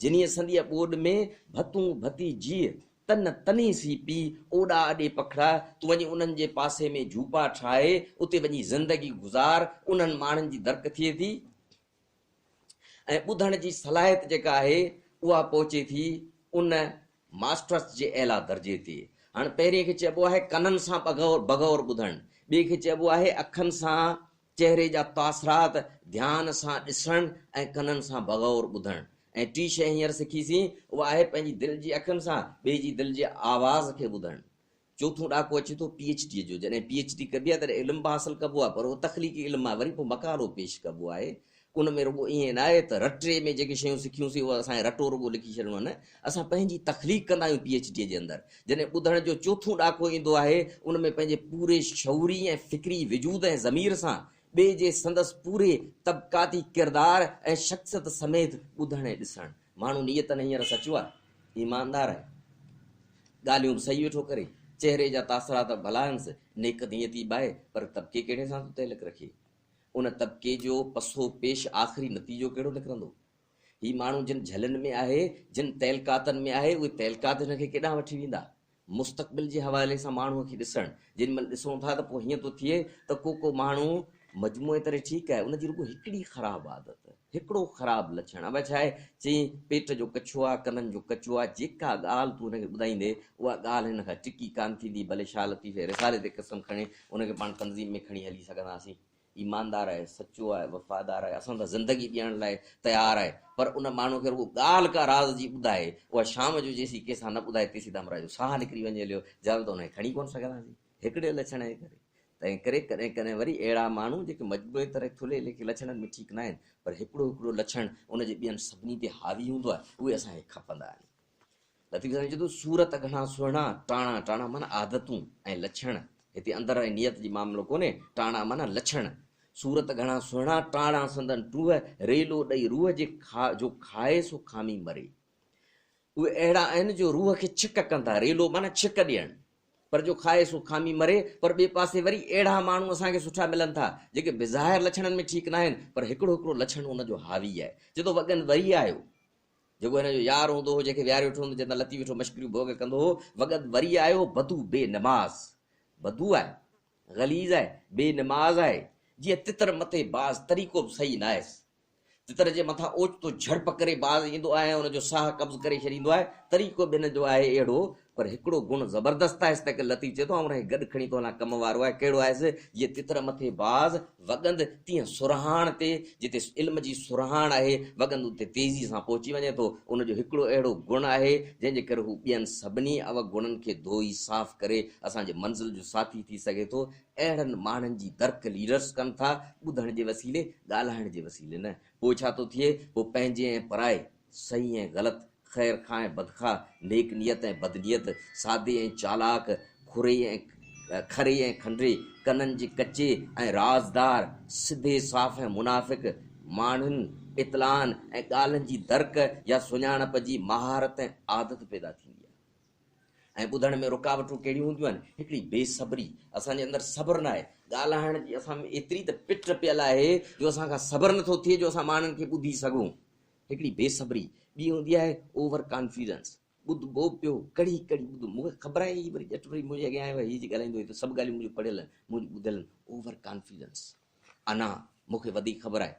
जिनीअ संधीअ ॿोॾ में भतूं भती जीअ, तन तनी सी पी, ओॾा अॾे पखड़ा, तूं वञी उन्हनि जे पासे में झूपा ठाहे, उते वञी ज़िंदगी गुज़ार, उन्हनि माण्हुनि जी दरक थिए थी। ऐं ॿुधण जी सलाहियत जेका आहे उहा पहुचे थी उन मास्टर्स जे एला दर्जे ते। हाणे पहिरीं खे चइबो आहे कननि सां बग़ौर ॿुधणु, ॿिए खे चइबो आहे अखनि सां चहिरे जा तासरात ध्यान सां ॾिसणु ऐं कननि सां बग़ौर ॿुधणु। ऐं टी शइ हींअर सिखीसीं, उहा आहे पंहिंजी दिलि जी अखियुनि सां ॿिए जी दिलि जे आवाज़ खे ॿुधणु। चोथों ॾाको अचे थो PhD जो। जॾहिं PhD कबी आहे तॾहिं इल्मु बि हासिलु कबो आहे, पर उहो तख़लीक़ी इल्मु आहे, वरी पोइ मक़ालो पेश कबो आहे। उन में रुॻो ईअं न आहे त रटे में जेके शयूं सिखियूंसीं उहा असांखे रटो रुॻो लिखी छॾिणो आहे, न, असां पंहिंजी तख़लीक़ कंदा आहियूं PhD जे अंदरि। जॾहिं ॿुधण जो चोथों ॾाको ईंदो आहे, उन में पंहिंजे पूरे शौरी ऐं फ़िक्री वजूद ऐं ज़मीर सां ॿिए जे संदसि पूरे तबक़ाती किरदार ऐं शख़्सियत समेत ॿुधणु ऐं ॾिसणु। माण्हू नियत न हींअर सचो आहे, ईमानदार आहे, ॻाल्हियूं बि सही वेठो करे, चहिरे जा तासरात भला आहिनि, नेक नियती बाहे, पर तबिके कहिड़े सां थो तइलुक़ रखे, उन तबिके जो पसो पेश आख़िरी नतीजो कहिड़ो निकिरंदो। ही माण्हू जिन झलनि में आहे, जिन तहलकातनि में आहे, उहे तहलकात हिनखे केॾांहुं वठी वेंदा। मुस्तक़बिल जे हवाले सां माण्हूअ खे ॾिसणु, जेॾी महिल ॾिसूं था त पोइ हीअं थो थिए त को माण्हू मजमूए तरह ठीकु आहे, उनजी रुॻो हिकिड़ी ख़राबु आदत, हिकिड़ो ख़राबु लक्षण। अब छा आहे, चई पेट जो कचो आहे, कननि जो कचो आहे, जेका ॻाल्हि तूं हुनखे ॿुधाईंदे उहा ॻाल्हि हिन खां टिकी कान थींदी, भले छा लतीफ़े रिसाले ते क़सम खणे उनखे पाण तंज़ीम में खणी हली सघंदासीं। ईमानदार आहे, सचो आहे, वफ़ादार आहे, असां त ज़िंदगी ॾियण लाइ तयारु आहे, पर उन माण्हू खे रुॻो ॻाल्हि का राज़ जी ॿुधाए, उहा शाम जो जेसीं कंहिंसां न ॿुधाए तेसीं त हमरा जो साह निकिरी वञे हलियो, जवाब त हुनखे खणी कोन सघंदासीं हिकिड़े लक्षण जे करे। तंहिं करे कॾहिं कॾहिं वरी अहिड़ा माण्हू जेके मजबूरी तरह थुले लेके लक्षणनि में ठीकु न आहिनि, पर हिकिड़ो लक्षण उनजे ॿियनि सभिनी ते हावी हूंदो आहे, उहे असांखे खपंदा आहिनि। लतीफ़ साईं चए थो सूरत घणा सुहिणा, टाणा टाणा माना आदतूं ऐं लक्षण। हिते अंदरि ऐं नियत जी मामिलो कोन्हे, टाणा माना लक्षण। सूरत घणा सुहिणा, टाणा संदन टूह, रेलो ॾेई रूह जो खाए सो खामी मरे। उहे अहिड़ा आहिनि जो रूह खे छिक कनि था, रेलो माना छिक ॾियणु, पर जो खाए सो खामी मरे। पर ॿिए पासे वरी अहिड़ा माण्हू असांखे सुठा मिलनि था जेके बेज़ाहिर लक्षणनि में ठीकु न आहिनि, पर हिकिड़ो लक्षण उनजो हावी आहे। जेतो वॻनि वरी आयो, जेको हिनजो यार हूंदो हो, जंहिंखे विहारे वेठो हूंदो, जंहिं महिल लती वेठो मश्करियूं भोग कंदो हो, वॻनि वरी आयो, बदू बेनमाज़, बदू आहे, गलीज़ आहे, बेनमाज़ आहे, जीअं तितर मथे बाज़, तरीक़ो बि सही न आहे। तितर जे मथां ओचितो झड़प करे बाज़ ईंदो आहे, हुनजो साह कब्ज़ करे छॾींदो आहे, तरीक़ो बि हिन जो आहे अहिड़ो। पर हिकिड़ो गुण ज़बरदस्त आहे, त लतीफ़ चए थो हुनखे गॾु खणी थो हलां कम वारो आहे। कहिड़ो आहे? जीअं तितर मथे बाज़ वॻंदि, तीअं सुरहाण ते जिते इल्म जी सुरहाण आहे, वॻंदि उते तेज़ी सां पहुची वञे थो। उनजो हिकिड़ो अहिड़ो गुण आहे जंहिंजे करे हू ॿियनि सभिनी अवगुणनि खे धोई साफ़ करे असांजे मंज़िल जो साथी थी सघे थो। अहिड़नि माण्हुनि जी दरक लीडर्स कनि था, ॿुधण जे वसीले, ॻाल्हाइण जे वसीले न। पोइ छा थो थिए? पोइ पंहिंजे ऐं पराए, सही ऐं ग़लति, ख़ैर खां ऐं बदखा, नेक नियत ऐं बदनियत, सादे ऐं चालाक, खरे ऐं खंडे, कननि जे कचे ऐं राज़दार, सिधे साफ़ ऐं मुनाफ़िक, माण्हुनि इतलान ऐं ॻाल्हियुनि जी दरक या सुञाणप जी महारत ऐं आदत पैदा थींदी आहे। ऐं ॿुधण में रुकावटूं कहिड़ियूं हूंदियूं आहिनि? हिकिड़ी बेसब्री, असांजे अंदरि सब्र न आहे। ॻाल्हाइण जी असां में एतिरी त पिट पियल आहे जो असांखां सब्र नथो थिए जो असां माण्हुनि खे ॿुधी सघूं। हिकिड़ी बेसब्री। ॿी हूंदी आहे ओवर कॉन्फिडेंस, ॿुधबो पियो कड़ी ॿुध, मूंखे ख़बर आहे हीअ वरी ॼट वरी मुंहिंजे अॻियां आयो आहे, हीअ ॻाल्हाईंदो त सभु ॻाल्हियूं मुंहिंजूं पढ़ियल आहिनि, मुंहिंजी ॿुधियल आहिनि। ओवर कॉन्फिडेंस, अञा मूंखे वधीक ख़बर आहे।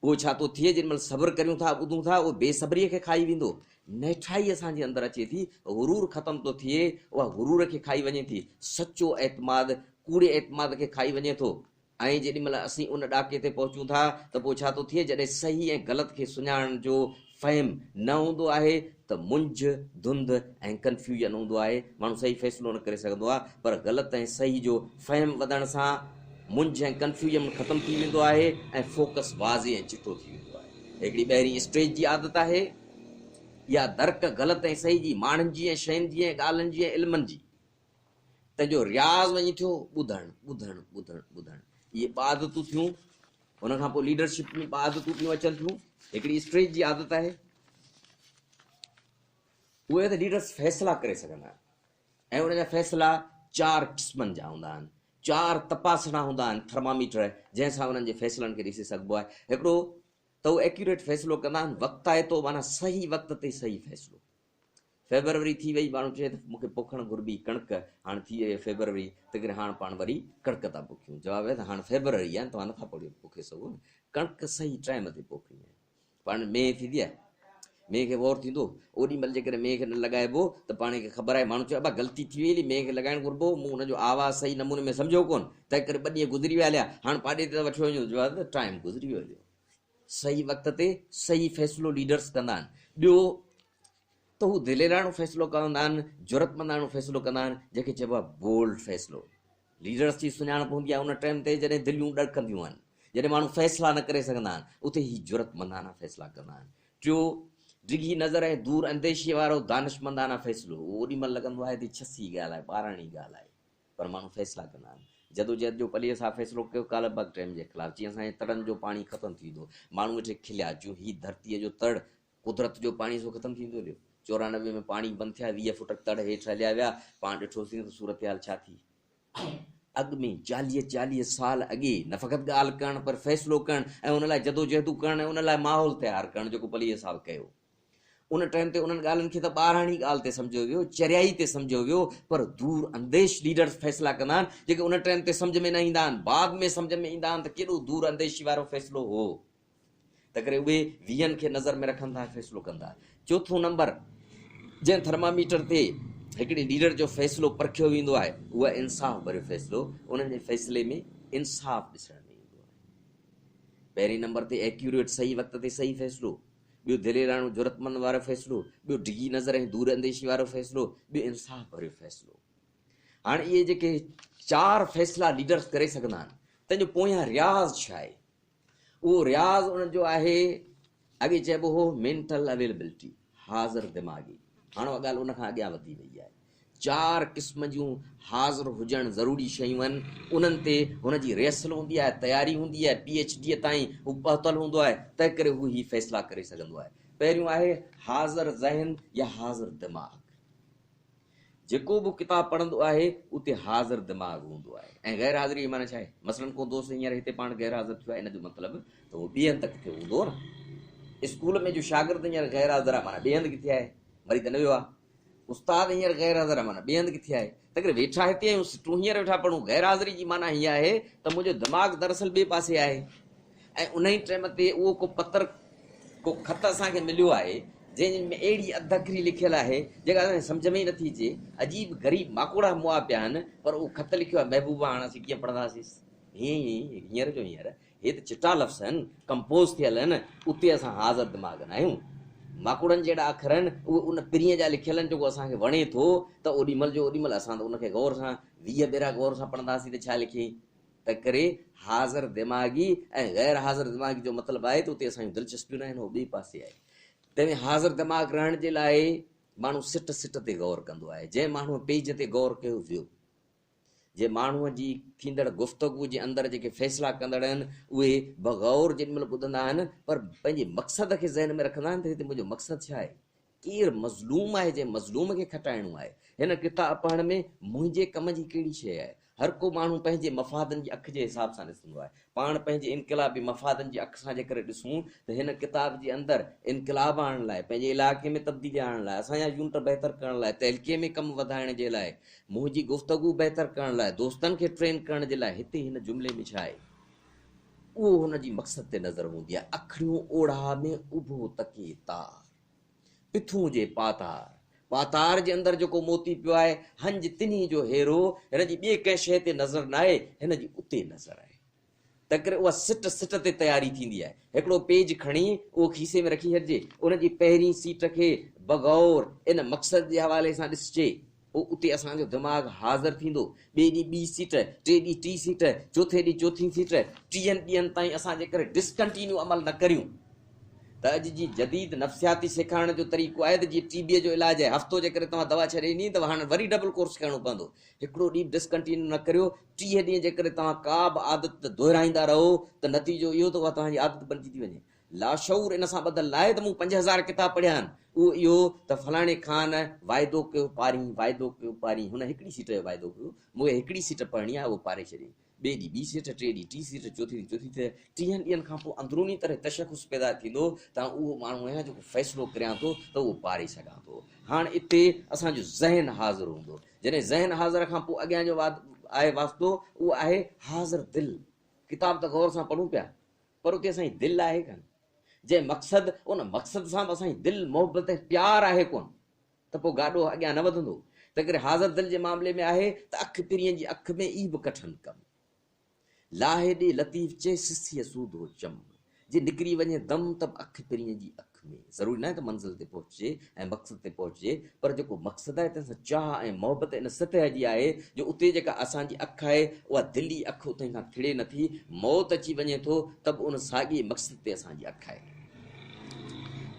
पोइ छा थो थिए? जेॾी महिल सब्र करियूं था, ॿुधूं था, उहो बेसब्रीअ खे खाई वेंदो। नेठाई असांजे अंदरि अचे थी, गुरूर ख़तमु थो थिए, उहा गुरूर खे खाई वञे थी। सचो एतमाद कूड़े एतमाद खे खाई वञे थो। ऐं जेॾी महिल असीं उन ॾाके ते पहुचूं था त पोइ छा थो थिए? जॾहिं सही ऐं ग़लति खे सुञाणण जो फ़हम न हूंदो आहे त मुंझ, धुंध ऐं कंफ्यूजन हूंदो आहे। माण्हू सही फ़ैसिलो न करे सघंदो आहे, पर ग़लति ऐं सही जो फ़हम वधण सां मुंझ ऐं कंफ्यूजन ख़तमु थी वेंदो आहे ऐं फोकस वाज़े ऐं चिटो थी वेंदो आहे। हिकिड़ी ॿाहिरीं स्टेज जी आदत आहे, या दरक ग़लति ऐं सही जी, माण्हुनि जी ऐं शयुनि जी ऐं ॻाल्हियुनि जी ऐं इल्मनि जी। तंहिंजो रियाज़ वञी थियो ॿुधणु ॿुधणु ॿुधणु ॿुधणु। इहे ॿ आदतूं थियूं। हुन खां पोइ लीडरशिप में ॿ आदतूं ॿियूं अचनि थियूं। हिकिड़ी स्ट्रेज जी आदत आहे, उहे त लीडर्स फ़ैसिला करे सघंदा आहिनि, ऐं उनजा फ़ैसिला 4 क़िस्मनि जा हूंदा आहिनि, 4 तपासणा हूंदा आहिनि, थर्मामीटर, जंहिंसां उन्हनि जे फ़ैसिलनि खे ॾिसी सघिबो आहे। हिकिड़ो त उहे एक्यूरेट फ़ैसिलो कंदा आहिनि, वक़्तु आहे तो माना सही वक़्त ते सही फ़ैसिलो। फेबरवरी थी वई, माण्हू चए त मूंखे पोखणु घुरबी कणिक, हाणे थी वई फेबरवरी, त करे हाणे पाण वरी कणिक था पोखियूं। जवाबु आहे त हाणे फेबरवरी आहे, तव्हां नथा पोखे सघो न, कणिक सही टाइम ते पोखणी आहे। पाण में थींदी आहे, मेह खे गौर थींदो ओॾी महिल जेकॾहिं मेह खे न लॻाइबो त पाण खे ख़बर आहे माण्हू चयो अबा ग़लती थी वई मेह खे लॻाइणु घुरिबो मूं हुनजो आवाज़ु सही नमूने में सम्झो कोन तंहिं करे 2 ॾींहं गुज़री विया हलिया हाणे पाॾे ते वठी वञो जवाब टाइम गुज़री वियो हलियो सही वक़्त ते सही फ़ैसिलो लीडर्स कंदा आहिनि ॿियो त हू दिलेराणो फ़ैसिलो कंदा आहिनि ज़रूरतमंदाणो फ़ैसिलो कंदा आहिनि जंहिंखे चइबो आहे बोल्ड फ़ैसिलो लीडर्स जी सुञाणप हूंदी आहे उन टाइम ते जॾहिं दिलियूं ॾड़कंदियूं आहिनि जॾहिं माण्हू फ़ैसिला न करे सघंदा आहिनि उते ही ज़रूरतमंदाना फ़ैसिला कंदा आहिनि टियों डिघी नज़र ऐं दूर अंदेशी वारो दानिशमंदाना फ़ैसिलो ओॾी महिल लॻंदो आहे त छसी ॻाल्हि आहे ॿाराणी ॻाल्हि आहे पर माण्हू फ़ैसिला कंदा आहिनि जदोजहद जो पलीअ सां फ़ैसिलो कयो कालाबाग डैम जे ख़िलाफ़ जीअं असांजे तड़नि जो पाणी ख़तमु थी वेंदो माण्हू वेठे खिलिया जो ही धरतीअ जो तड़ कुदरत जो पाणी सो ख़तमु थींदो हलियो 94 में पाणी बंदि थिया 20 फुट तड़ हेठि हलिया विया पाण ॾिठोसीं त सूरत हाल छा थी अॻु में 40 साल अॻे न फ़क़ति ॻाल्हि करणु पर फ़ैसिलो करणु ऐं उन लाइ जदोजहदूं करणु ऐं उन लाइ माहौल तयारु करणु जेको 20 साल कयो उन टाइम ते उन्हनि ॻाल्हियुनि खे त ॿारहाणी ॻाल्हि ते सम्झो वियो चरियाई ते सम्झो वियो पर दूर अंदेश लीडर्स फ़ैसिला कंदा आहिनि जेके उन टाइम ते सम्झ में न ईंदा आहिनि बाद में सम्झ में ईंदा आहिनि त केॾो दूर अंदेशी वारो फ़ैसिलो हो त करे उहे 20 खे नज़र में रखंदा फ़ैसिलो कंदा चोथों नंबर जंहिं थर्मामीटर ते हिकिड़े लीडर जो फ़ैसिलो परखियो वेंदो आहे उहा इंसाफ़ भरियो फ़ैसिलो उन्हनि जे फ़ैसिले में इंसाफ़ ॾिसण में ईंदो आहे पहिरीं नंबर ते एक्यूरेट सही वक़्त ते सही फ़ैसिलो ॿियो दिलेराणो ज़रूरतमंद वारो फ़ैसिलो ॿियो डिघी नज़र ऐं दूर अंदेशी वारो फ़ैसिलो ॿियो इंसाफ़ भरियो फ़ैसिलो हाणे इहे जेके 4 फ़ैसिला लीडर्स करे सघंदा आहिनि तंहिंजो पोयां रियाज़ छा आहे उहो रियाज़ उनजो आहे अॻे चइबो हो मेंटल अवेलेबिलिटी हाज़िर दिमाग़ी हाणे उहा ॻाल्हि उनखां अॻियां वधी वई आहे 4 क़िस्म जूं हाज़िर हुजणु ज़रूरी शयूं आहिनि उन्हनि ते हुनजी रिहर्सल हूंदी आहे तयारी हूंदी आहे PhD ताईं हू पहुतल हूंदो आहे तंहिं करे हू ही फ़ैसिला करे सघंदो आहे पहिरियों आहे हाज़िर ज़हन या हाज़िर दिमाग़ जेको बि किताबु पढ़ंदो आहे उते हाज़िर दिमाग़ हूंदो आहे ऐं गैर हाज़िरी माना छा आहे मसलन को दोस्त हींअर हिते पाण गैर हाज़िर थियो आहे इन जो मतिलबु त उहो ॿिए हंधि किथे हूंदो न स्कूल में जो शागिर्द हींअर गैर हाज़िर आहे माना ॿिए हंधि किथे आहे वरी त न वियो आहे उस्ताद हींअर गैर हाज़िर आहे माना ॿिए हंधि किथे आहे त करे वेठा हिते आहियूं तूं हींअर वेठा पढ़ूं गैर हाज़िरी जी माना हीअ आहे त मुंहिंजो दिमाग़ दरअसल ॿिए पासे आहे ऐं उन ई टाइम ते उहो को पत्र को ख़त असांखे मिलियो आहे जंहिंमें अहिड़ी अधखरी लिखियल आहे जेका असांखे सम्झ में ई नथी अचे अजीब ग़रीब माकूड़ा मुआ पिया आहिनि पर उहो ख़त लिखियो आहे महबूबा हाणे असीं कीअं पढ़ंदासीं हींअर जो हींअर हे त चिटा लफ़्ज़ आहिनि कंपोज़ थियल आहिनि उते असां हाज़िर दिमाग़ न आहियूं माकूड़नि जहिड़ा अखर आहिनि उहे उन पिरीअ जा लिखियल आहिनि जेको असांखे वणे थो त ओॾी महिल जो ओॾी महिल असां त उनखे गौर सां 20 भेरा गौर सां पढ़ंदासीं त छा लिखी त करे हाज़िर दिमाग़ी ऐं गैर हाज़िर दिमाग़ी जो मतिलबु आहे त उते असांजूं दिलचस्पियूं न आहिनि उहो ॿिए पासे आहे तंहिंमें हाज़िर दिमाग़ रहण जे लाइ माण्हू सिट ते गौर कंदो आहे जंहिं माण्हूअ पेज ते गौर कयो वियो जे माण्हूअ जी थींदड़ गुफ़्तगू जे अंदरि जेके फ़ैसिला कंदड़ आहिनि उहे बग़ौर जेॾीमहिल ॿुधंदा आहिनि पर पंहिंजे मक़सद खे ज़हन में रखंदा आहिनि त हिते मुंहिंजो मक़सदु छा आहे केरु मज़लूम आहे जंहिं मज़लूम खे खटाइणो आहे हिन किताब पढ़ण में मुंहिंजे कम जी कहिड़ी शइ आहे हर को माण्हू पंहिंजे मफ़ादनि जी अखि जे हिसाब सां ॾिसंदो आहे पाण पंहिंजे इनक़िलाबी मफ़ादनि जी अखि सां जेकर ॾिसूं त हिन किताब जे अंदरि इनक़िलाब आणण लाइ पंहिंजे इलाइक़े में तब्दीली आणण लाइ असांजा यूनिट बहितर करण लाइ तहलके में कमु वधाइण जे लाइ मुंहिंजी गुफ़्तगू बहितर करण लाइ दोस्तनि खे ट्रेन करण जे लाइ हिते हिन जुमिले में छा आहे उहो हुनजी मक़सद ते नज़र हूंदी आहे अखियूं ओढ़ा में उभो तके तार पिथूं जे पातार जे अंदरि जेको मोती पियो आहे हंज तिन्ही जो हेरो हिन जी ॿिए कंहिं शइ ते नज़र न आहे हिन जी उते नज़र आहे त करे उहा सिट ते तयारी थींदी आहे हिकिड़ो पेज खणी उहो खीसे में रखी छॾिजे उनजी पहिरीं सीट खे बग़ौर इन मक़सद जे हवाले सां ॾिसजे पोइ उते असांजो दिमाग़ हाज़िर थींदो ॿिए ॾींहुं ॿी सीट टे ॾींहुं टी सीट चोथे ॾींहुं चोथी सीट 30 ॾींहंनि ताईं असां जेकर डिसकंटिन्यू अमल न करियूं त अॼु जी जदीद नफ़्सियाती सेखारण जो तरीक़ो आहे त जीअं TB जो इलाजु आहे हफ़्तो जेकर तव्हां दवा छॾे ॾिनी त हाणे वरी डबल कोर्स करिणो पवंदो हिकिड़ो ॾींहुं डिसकंटिन्यू न करियो 30 ॾींहं जेकर तव्हां का बि आदत दोहिराईंदा रहो त नतीजो इहो त उहा तव्हांजी आदत बणिजी थी वञे लाशऊर इन सां ॿधल आहे त मूं 5000 किताब पढ़िया आहिनि उहो इहो त फलाणे खान वाइदो कयो पारी हुन हिकिड़ी सीट जो वाइदो कयो मूंखे हिकिड़ी सीट पढ़णी आहे उहो पारे छॾी ॿिए ॾींहुं ॿी सीट टे ॾींहुं टी सीट चोथी सीट 30 ॾींहंनि खां पोइ अंदरूनी तरह तशख़ुस पैदा थींदो त उहो माण्हू आहे जेको फ़ैसिलो करियां थो त उहो पारे सघां थो हाणे इते असांजो ज़हन हाज़िर हूंदो जॾहिं ज़हन हाज़िर खां पोइ अॻियां जो आहे वास्तो उहो आहे हाज़िर दिलि किताब त गौर सां पढ़ूं पिया पर उते असांजी दिलि आहे कान जे मक़सद उन मक़सद सां असांजी दिलि मोहबत प्यार आहे कोन त पोइ गाॾो अॻियां न वधंदो। त करे हाज़िर दिलि जे मामले में आहे त अखि पिरीअ जी अखि में ई बि कठनि कमु, लाहे ॾे लतीफ़ चए सिसीअ सूधो चम, जे निकिरी वञे दम त अखि पिरीअ जी अखि में। ज़रूरी न आहे त मंज़िल ते पहुचे ऐं मक़सद ते पहुचे, पर जेको मक़सदु आहे तंहिंसां चाह ऐं मोहबत इन सतह जी आहे जो उते जेका असांजी अखि आहे उहा दिली अखि उते खां खिड़े नथी, मौत अची वञे थो त बि उन साॻिए मक़सद ते असांजी अखि आहे।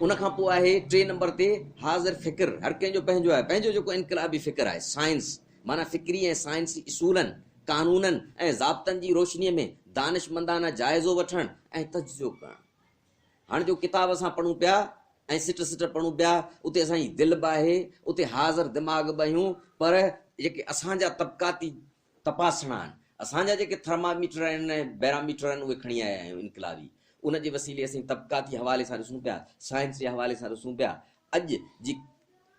उनखां पोइ आहे 3 नंबर ते हाज़िर फ़िक्र। हर कंहिंजो पंहिंजो आहे, पंहिंजो जेको इनक़िलाबी फ़िक्र आहे, साइंस माना फ़िक्री ऐं साइंसी इसूलनि कानूननि ऐं ज़ाब्तनि जी रोशनीअ में दानिशमंदाना जाइज़ो वठणु ऐं तजज़ियो करणु। हाणे जो किताब असां पढ़ूं पिया ऐं सिट पढ़ूं पिया, उते असांजी दिलि बि आहे, उते हाज़िर दिमाग़ बि आहियूं, पर जेके असांजा तबक़ाती तपासणा आहिनि, असांजा जेके थर्मामीटर आहिनि बैरामीटर आहिनि, उहे खणी आया आहियूं इनक़िलाबी। उन जे वसीले असीं तबक़ाती हवाले सां ॾिसूं पिया, साइंस जे हवाले सां ॾिसूं पिया, अॼु जी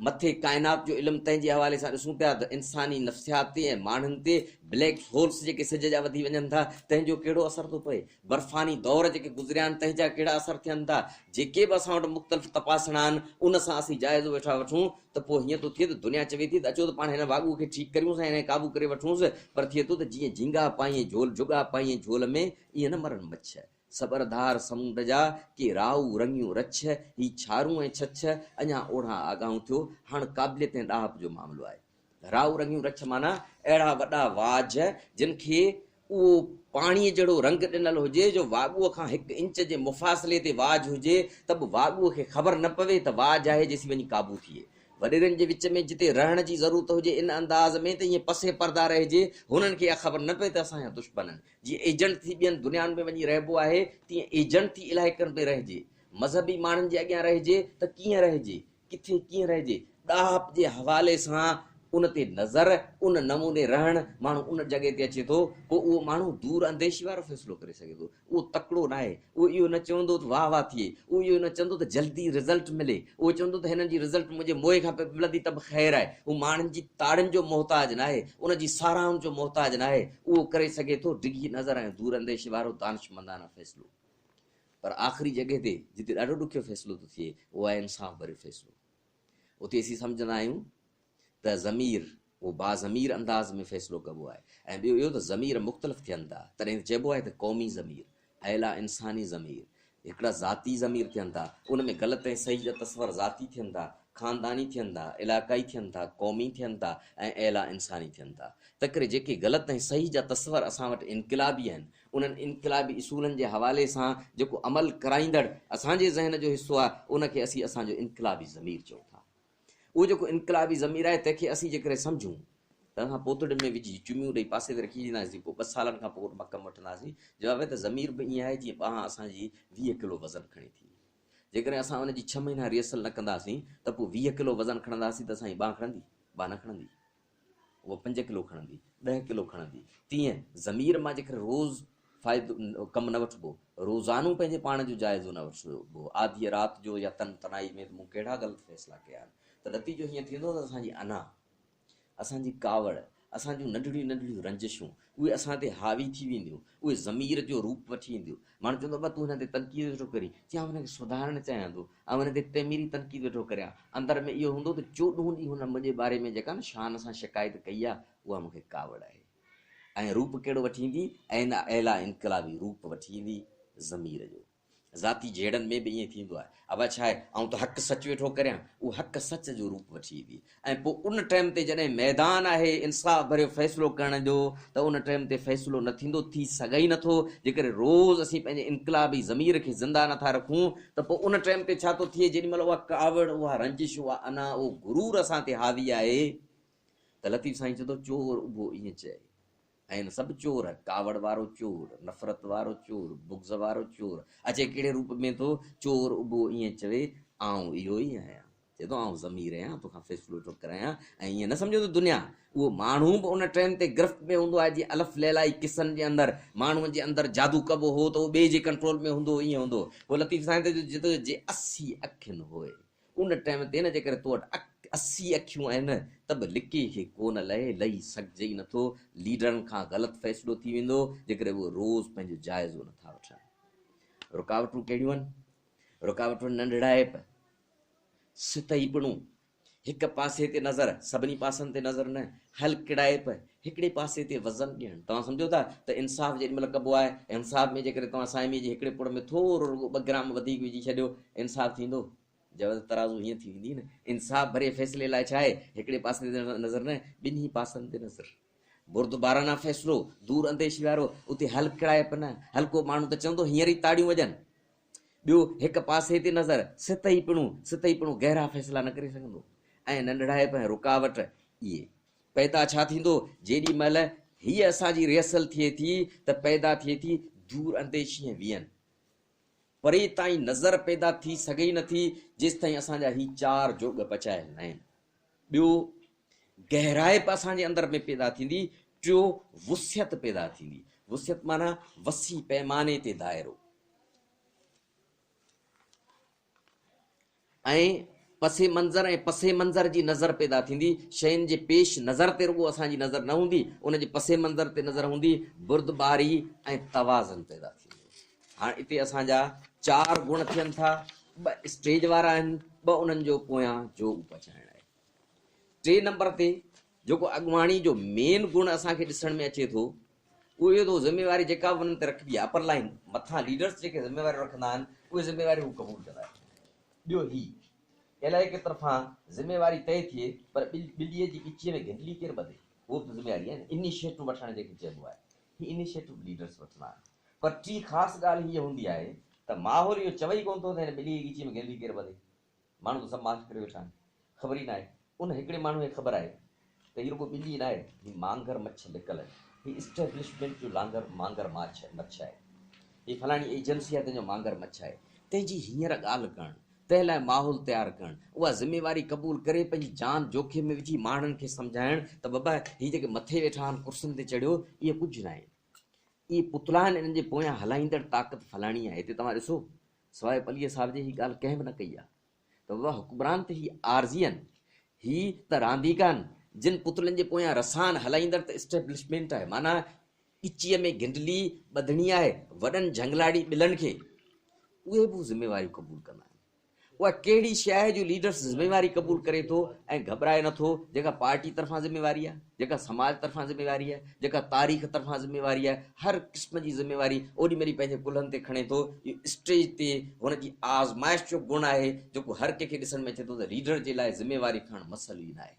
मथे काइनात जो इल्मु तंहिंजे हवाले सां ॾिसूं पिया त इंसानी नफ़्सियात ते ऐं माण्हुनि ते ब्लैक होल्स जेके सिज जा वधी वञनि था तंहिंजो कहिड़ो असरु थो पए, बर्फ़ानी दौर जेके गुज़रिया आहिनि तंहिंजा कहिड़ा असर थियनि था। जेके बि असां वटि मुख़्तलिफ़ तपासणा आहिनि उन सां असीं जाइज़ो वेठा वठूं त पोइ हीअं थो थिए त दुनिया चवे थी त अचो त पाण हिन वाॻू खे ठीकु करियूंसि ऐं हिन क़ाबू करे वठूंसि, पर थिए थो त जीअं झींगा पाईं झोल जुगा पाईं झोल में, ईअं न मरनि मच्छर। सबरदार समुंड जा के राऊ रंगियूं रछ, ही छारूं ऐं छछ अञा ओढ़ा आगाऊं थियो। हाणे क़ाबिलियत ऐं ॾाहप जो मामिलो आहे। राऊ रंगियूं रछ माना अहिड़ा वॾा वाज जिन खे उहो पाणीअ जहिड़ो रंग ॾिनल हुजे, जो वाॻूअ खां 1 इंच जे मुफ़ासिले ते वाज हुजे त बि वाॻूअ खे ख़बर न पवे त वाज आहे, जेसी वञी क़ाबू थिए। वॾेरनि जे विच में जिते रहण जी ज़रूरत हुजे इन अंदाज़ में त ईअं पसे पर्दा रहिजे, हुननि खे इहा ख़बर न पए त असांजा दुश्मन जीअं एजेंट थी ॿियनि दुनियाउनि में वञी रहिबो आहे, तीअं एजेंट थी इलाइक़नि में रहिजे। मज़हबी माण्हुनि जे अॻियां रहिजे त कीअं रहिजे, किथे कीअं रहिजे, ॾाहप जे हवाले सां उन ते नज़र, उन नमूने रहण, माण्हू उन जॻह ते अचे थो, पोइ उहो माण्हू दूर अंदेशी वारो फ़ैसिलो करे सघे थो। उहो तकिड़ो न आहे, उहो इहो न चवंदो त वाह वाह थिए, उहो इहो न चवंदो त जल्दी रिज़ल्ट मिले, उहो चवंदो त हिननि जी रिज़ल्ट मुंहिंजे मोए खां मिलंदी त बि ख़ैरु आहे। उहो माण्हुनि जी ताड़ियुनि जो मोहताज न आहे, उन जी साराहुनि जो मोहताज न आहे, उहो करे सघे थो डिघी नज़र ऐं दूर अंदेशी वारो दानिशमंदाना फ़ैसिलो। पर आख़िरी जॻह ते जिते ॾाढो ॾुखियो फ़ैसिलो थो थिए उहो आहे इंसाफ़ भरियो फ़ैसिलो। उते असीं सम्झंदा आहियूं त ज़मीर उहो बाज़मीर अंदाज़ में फ़ैसिलो कबो आहे, ऐं ॿियो इहो त ज़मीर मुख़्तलिफ़ थियनि था, तॾहिं चइबो आहे त क़ौमी ज़मीर, अहिला इंसानी ज़मीर, हिकिड़ा ज़ाती ज़मीर थियनि था, उन में ग़लति ऐं सही जा तस्वर ज़ाती थियनि था, ख़ानदानी थियनि था, इलाक़ाई थियनि था, क़ौमी थियनि था ऐं अहिला इंसानी थियनि था। त करे जेके ग़लति ऐं सही जा तस्वर असां वटि इनक़िलाबी आहिनि, उन्हनि इनक़िलाबी इसूलनि जे हवाले सां जेको अमल कराईंदड़ असांजे ज़हन जो हिसो आहे, उनखे असीं असांजो इनक़िलाबी ज़मीर चऊं था। उहो जेको इनक़िलाबी ज़मीर आहे तंहिंखे असीं जेकॾहिं सम्झूं त असां पोतड़ियुनि में विझी चुमियूं ॾेई पासे ते रखी ॾींदासीं, पोइ 2 सालनि खां पोइ मां कमु वठंदासीं। जवाब आहे त ज़मीर बि ईअं आहे जीअं ॿांह असांजी 20 किलो वज़न खणे थी। जेकॾहिं असां हुनजी 6 महीना रिहर्सल न कंदासीं त पोइ 20 किलो वज़न खणंदासीं त असांजी ॿांह खणंदी, ॿांह न खणंदी, उहा 5 किलो खणंदी, 10 किलो खणंदी। तीअं ज़मीर मां जेकर रोज़ फ़ाइदो कमु न वठिबो, रोज़ानो पंहिंजे पाण जो जाइज़ो न वठिबो, आधी राति जो या तनाई में मूं कहिड़ा ग़लति फ़ैसिला कया आहिनि, त नतीजो हीअं थींदो त असांजी अना, असांजी कावड़, असांजूं नंढड़ियूं नंढड़ियूं रंजिशूं उहे असां ते हावी थी वेंदियूं, उहे ज़मीर जो रूप वठी ईंदियूं। माण्हू चवंदो आहे तूं हिन ते तनक़ीद वेठो करी, चयां हुनखे सुधारणु चाहियां थो, ऐं हुन ते तैमीरी तनक़ीद वेठो करियां। अंदर में इहो हूंदो त 14 ॾींहं हुन मुंहिंजे बारे में जेका न शान सां शिकायत कई आहे, उहा मूंखे कावड़ आहे। ऐं रूप कहिड़ो वठी ईंदी, ऐं अहिला इनक़िलाबी रूप वठी ईंदी ज़मीर जो। ज़ाती जहिड़नि में बि ईअं थींदो आहे। अब छा आहे, ऐं त हक़ सच वेठो करियां, उहो हक़ सच जो रूप वठी ईंदी। ऐं पोइ उन टाइम ते जॾहिं मैदान आहे इंसाफ़ भरियो फ़ैसिलो करण जो, त उन टाइम ते फ़ैसिलो न थींदो, थी सघे ई नथो। जेकर रोज़ असीं पंहिंजे इनक़िलाबी ज़मीर खे ज़िंदा नथा रखूं त पोइ उन टाइम ते छा थो थिए, जेॾीमहिल उहा कावड़, उहा रंजिश, उहा अना, उहो गुरूर असां ते हावी आहे, त लतीफ़ साईं चवंदो चोर उभो ईअं चए। ऐं सभु चोर, कावड़ वारो चोर, नफ़रत वारो चोर, बुग़्ज़ वारो चोर, अचे कहिड़े रूप में थो, चोर उभो ईअं चवे, आऊं इहो ई आहियां, चए थो आऊं ज़मीर आहियां, तोखां फ़ैसिलो थो करायां। ऐं ईअं न सम्झो त दुनिया, उहो माण्हू बि उन टाइम ते गिरफ़्त में हूंदो आहे, जीअं अलफ़ लैलाई किसनि जे अंदरि माण्हूअ जे अंदरि जादू कबो हो त उहो ॿिए जे कंट्रोल में हूंदो, ईअं हूंदो। पोइ लतीफ़ साईं ते जे 80 अखियुनि होए, उन टाइम ते न जेकर तो वटि 80 अखियूं आहिनि त बि लिके खे कोन लही सघिजे ई नथो। लीडरनि खां ग़लति फ़ैसिलो थी वेंदो जेकर उहो रोज़ पंहिंजो जाइज़ो नथा वठनि। रुकावटूं कहिड़ियूं आहिनि? रुकावट नंढड़ाइप, सितईपणू, हिक पासे ते नज़र, सभिनी पासनि ते नज़र न, हल किड़ाइप, हिकिड़े पासे ते वज़न ॾियणु। तव्हां सम्झो था त इंसाफ़ जेॾी महिल कबो आहे, इंसाफ़ में जेकॾहिं तव्हां साइमी जे हिकिड़े पुड़ में थोरो रुगो 2 ग्राम वधीक विझी छॾियो, इंसाफ़ थींदो? जब तराज़ू हीअं थी वेंदी न। इंसाफ़ भरे फ़ैसिले लाइ छा आहे? हिकिड़े पासे ते नज़र न, ॿिन्ही पासनि ते नज़र। बुर्दबाराना फ़ैसिलो, दूर अंदेशी वारो, उते हल किड़ाइप न। हल्को माण्हू त चवंदो हींअर ई ताड़ियूं वॼनि। ॿियो हिक पासे ते नज़र, सितईपणू गहरा फ़ैसिला न करे सघंदो। ऐं नंढड़ाइप ऐं रुकावट, इहे पैदा छा थींदो? जेॾी महिल हीअ असांजी रिहर्सल थिए थी त पैदा थिए थी दूर अंदेशीअ वियनि, परे ताईं नज़र पैदा थी सघे ई नथी जेसि ताईं असांजा ही 4 जोग पचायल न आहिनि। ॿियो गहराइप असांजे अंदर में पैदा थींदी। टियों वुसियत पैदा थींदी। वुसियत माना वसी पैमाने ते दायरो। ऐं पसे मंज़र जी नज़र पैदा थींदी। शयुनि जे पेश नज़र ते रुगो असांजी नज़र न हूंदी, उन जे पसे मंज़र ते नज़र हूंदी। बुर्दबारी ऐं तवाज़न पैदा थींदो। हाणे हिते असांजा 4 गुण थियनि था। 2 स्टेज वारा आहिनि, 2 उन्हनि जो पोयां जोग पचाइण आहे। 3 नंबर ते जेको अॻुवाणी जो मेन गुण असांखे ॾिसण में अचे थो, उहो इहो थो ज़िमेवारी जेका उन्हनि ते रखबी आहे, अपर लाइन मथां लीडर्स जेके ज़िमेवारी रखंदा आहिनि, उहे ज़िमेवारी हू क़बूल कंदा आहिनि। ॿियो ही अलाए के तरफ़ां ज़िमेवारी तय थिए, पर ॿिलीअ जी ॻिचीअ में गिंडली केरु ॿधे, उहो बि ज़िमेवारी आहे न। इनिशिएटिव वठणु जेके चइबो आहे, ही इनिशिएटिव लीडर्स वठंदा आहिनि। पर टी ख़ासि ॻाल्हि हीअ हूंदी आहे त माहौल इहो चवई कोन थो त हिन ॿिलीअ जी ॻिचीअ में गिंडली केरु ॿधे। माण्हू त सभु माफ़ करे वेठा आहिनि, ख़बर ई न आहे। उन हिकिड़े माण्हूअ खे ख़बर आहे त हीअ रुगो ॿिली न आहे, हीअ मांगर मच्छ लिकल आहे, हीअ इस्टेब्लिशमेंट जो मांगर मच्छ आहे, हीअ फलाणी एजेंसी आहे तंहिंजो मांगर मच्छ आहे। तंहिंजी हींअर ॻाल्हि करणु, तंहिं लाइ माहौल तयारु करणु, उहा ज़िमेवारी क़बूल करे पंहिंजी जान जोखिम में विझी माण्हुनि खे सम्झाइणु त बाबा हीअ जेके मथे वेठा आहिनि कुर्सियुनि ते चढ़ियो, इहे कुझु न आहे, इहे पुतला आहिनि, इन्हनि जे पोयां हलाईंदड़ ताक़त फलाणी आहे। हिते तव्हां ॾिसो, सवाइ पलीअ साहिब जी हीअ ॻाल्हि कंहिं बि न कई आहे त बाबा हुकुमरान त हीअ आरज़ी आहिनि, ही त रांदीका आहिनि, जिन पुतलनि जे पोयां रसान हलाईंदड़ त इस्टेब्लिशमेंट आहे। माना ॻिचीअ में गिंडली ॿधणी आहे वॾनि झंगलाड़ी ॿिलनि खे, उहे बि ज़िमेवारी क़बूल कंदा आहिनि। उहा कहिड़ी शइ जो लीडर्स ज़िमेवारी क़बूल करे थो ऐं घबराए नथो, जेका पार्टी तरफ़ां ज़िमेवारी आहे, जेका समाज तरफ़ां ज़िमेवारी आहे, जेका तारीख़ तरफ़ां ज़िमेवारी आहे, हर क़िस्म जी ज़िमेवारी ओॾी महिल पंहिंजे कुल्हनि ते खणे थो। इहो स्टेज ते हुनजी आज़माइश जो गुण आहे जेको हर कंहिंखे ॾिसण में अचे थो त लीडर जे लाइ ज़िमेवारी खणणु मसइलो ई न आहे।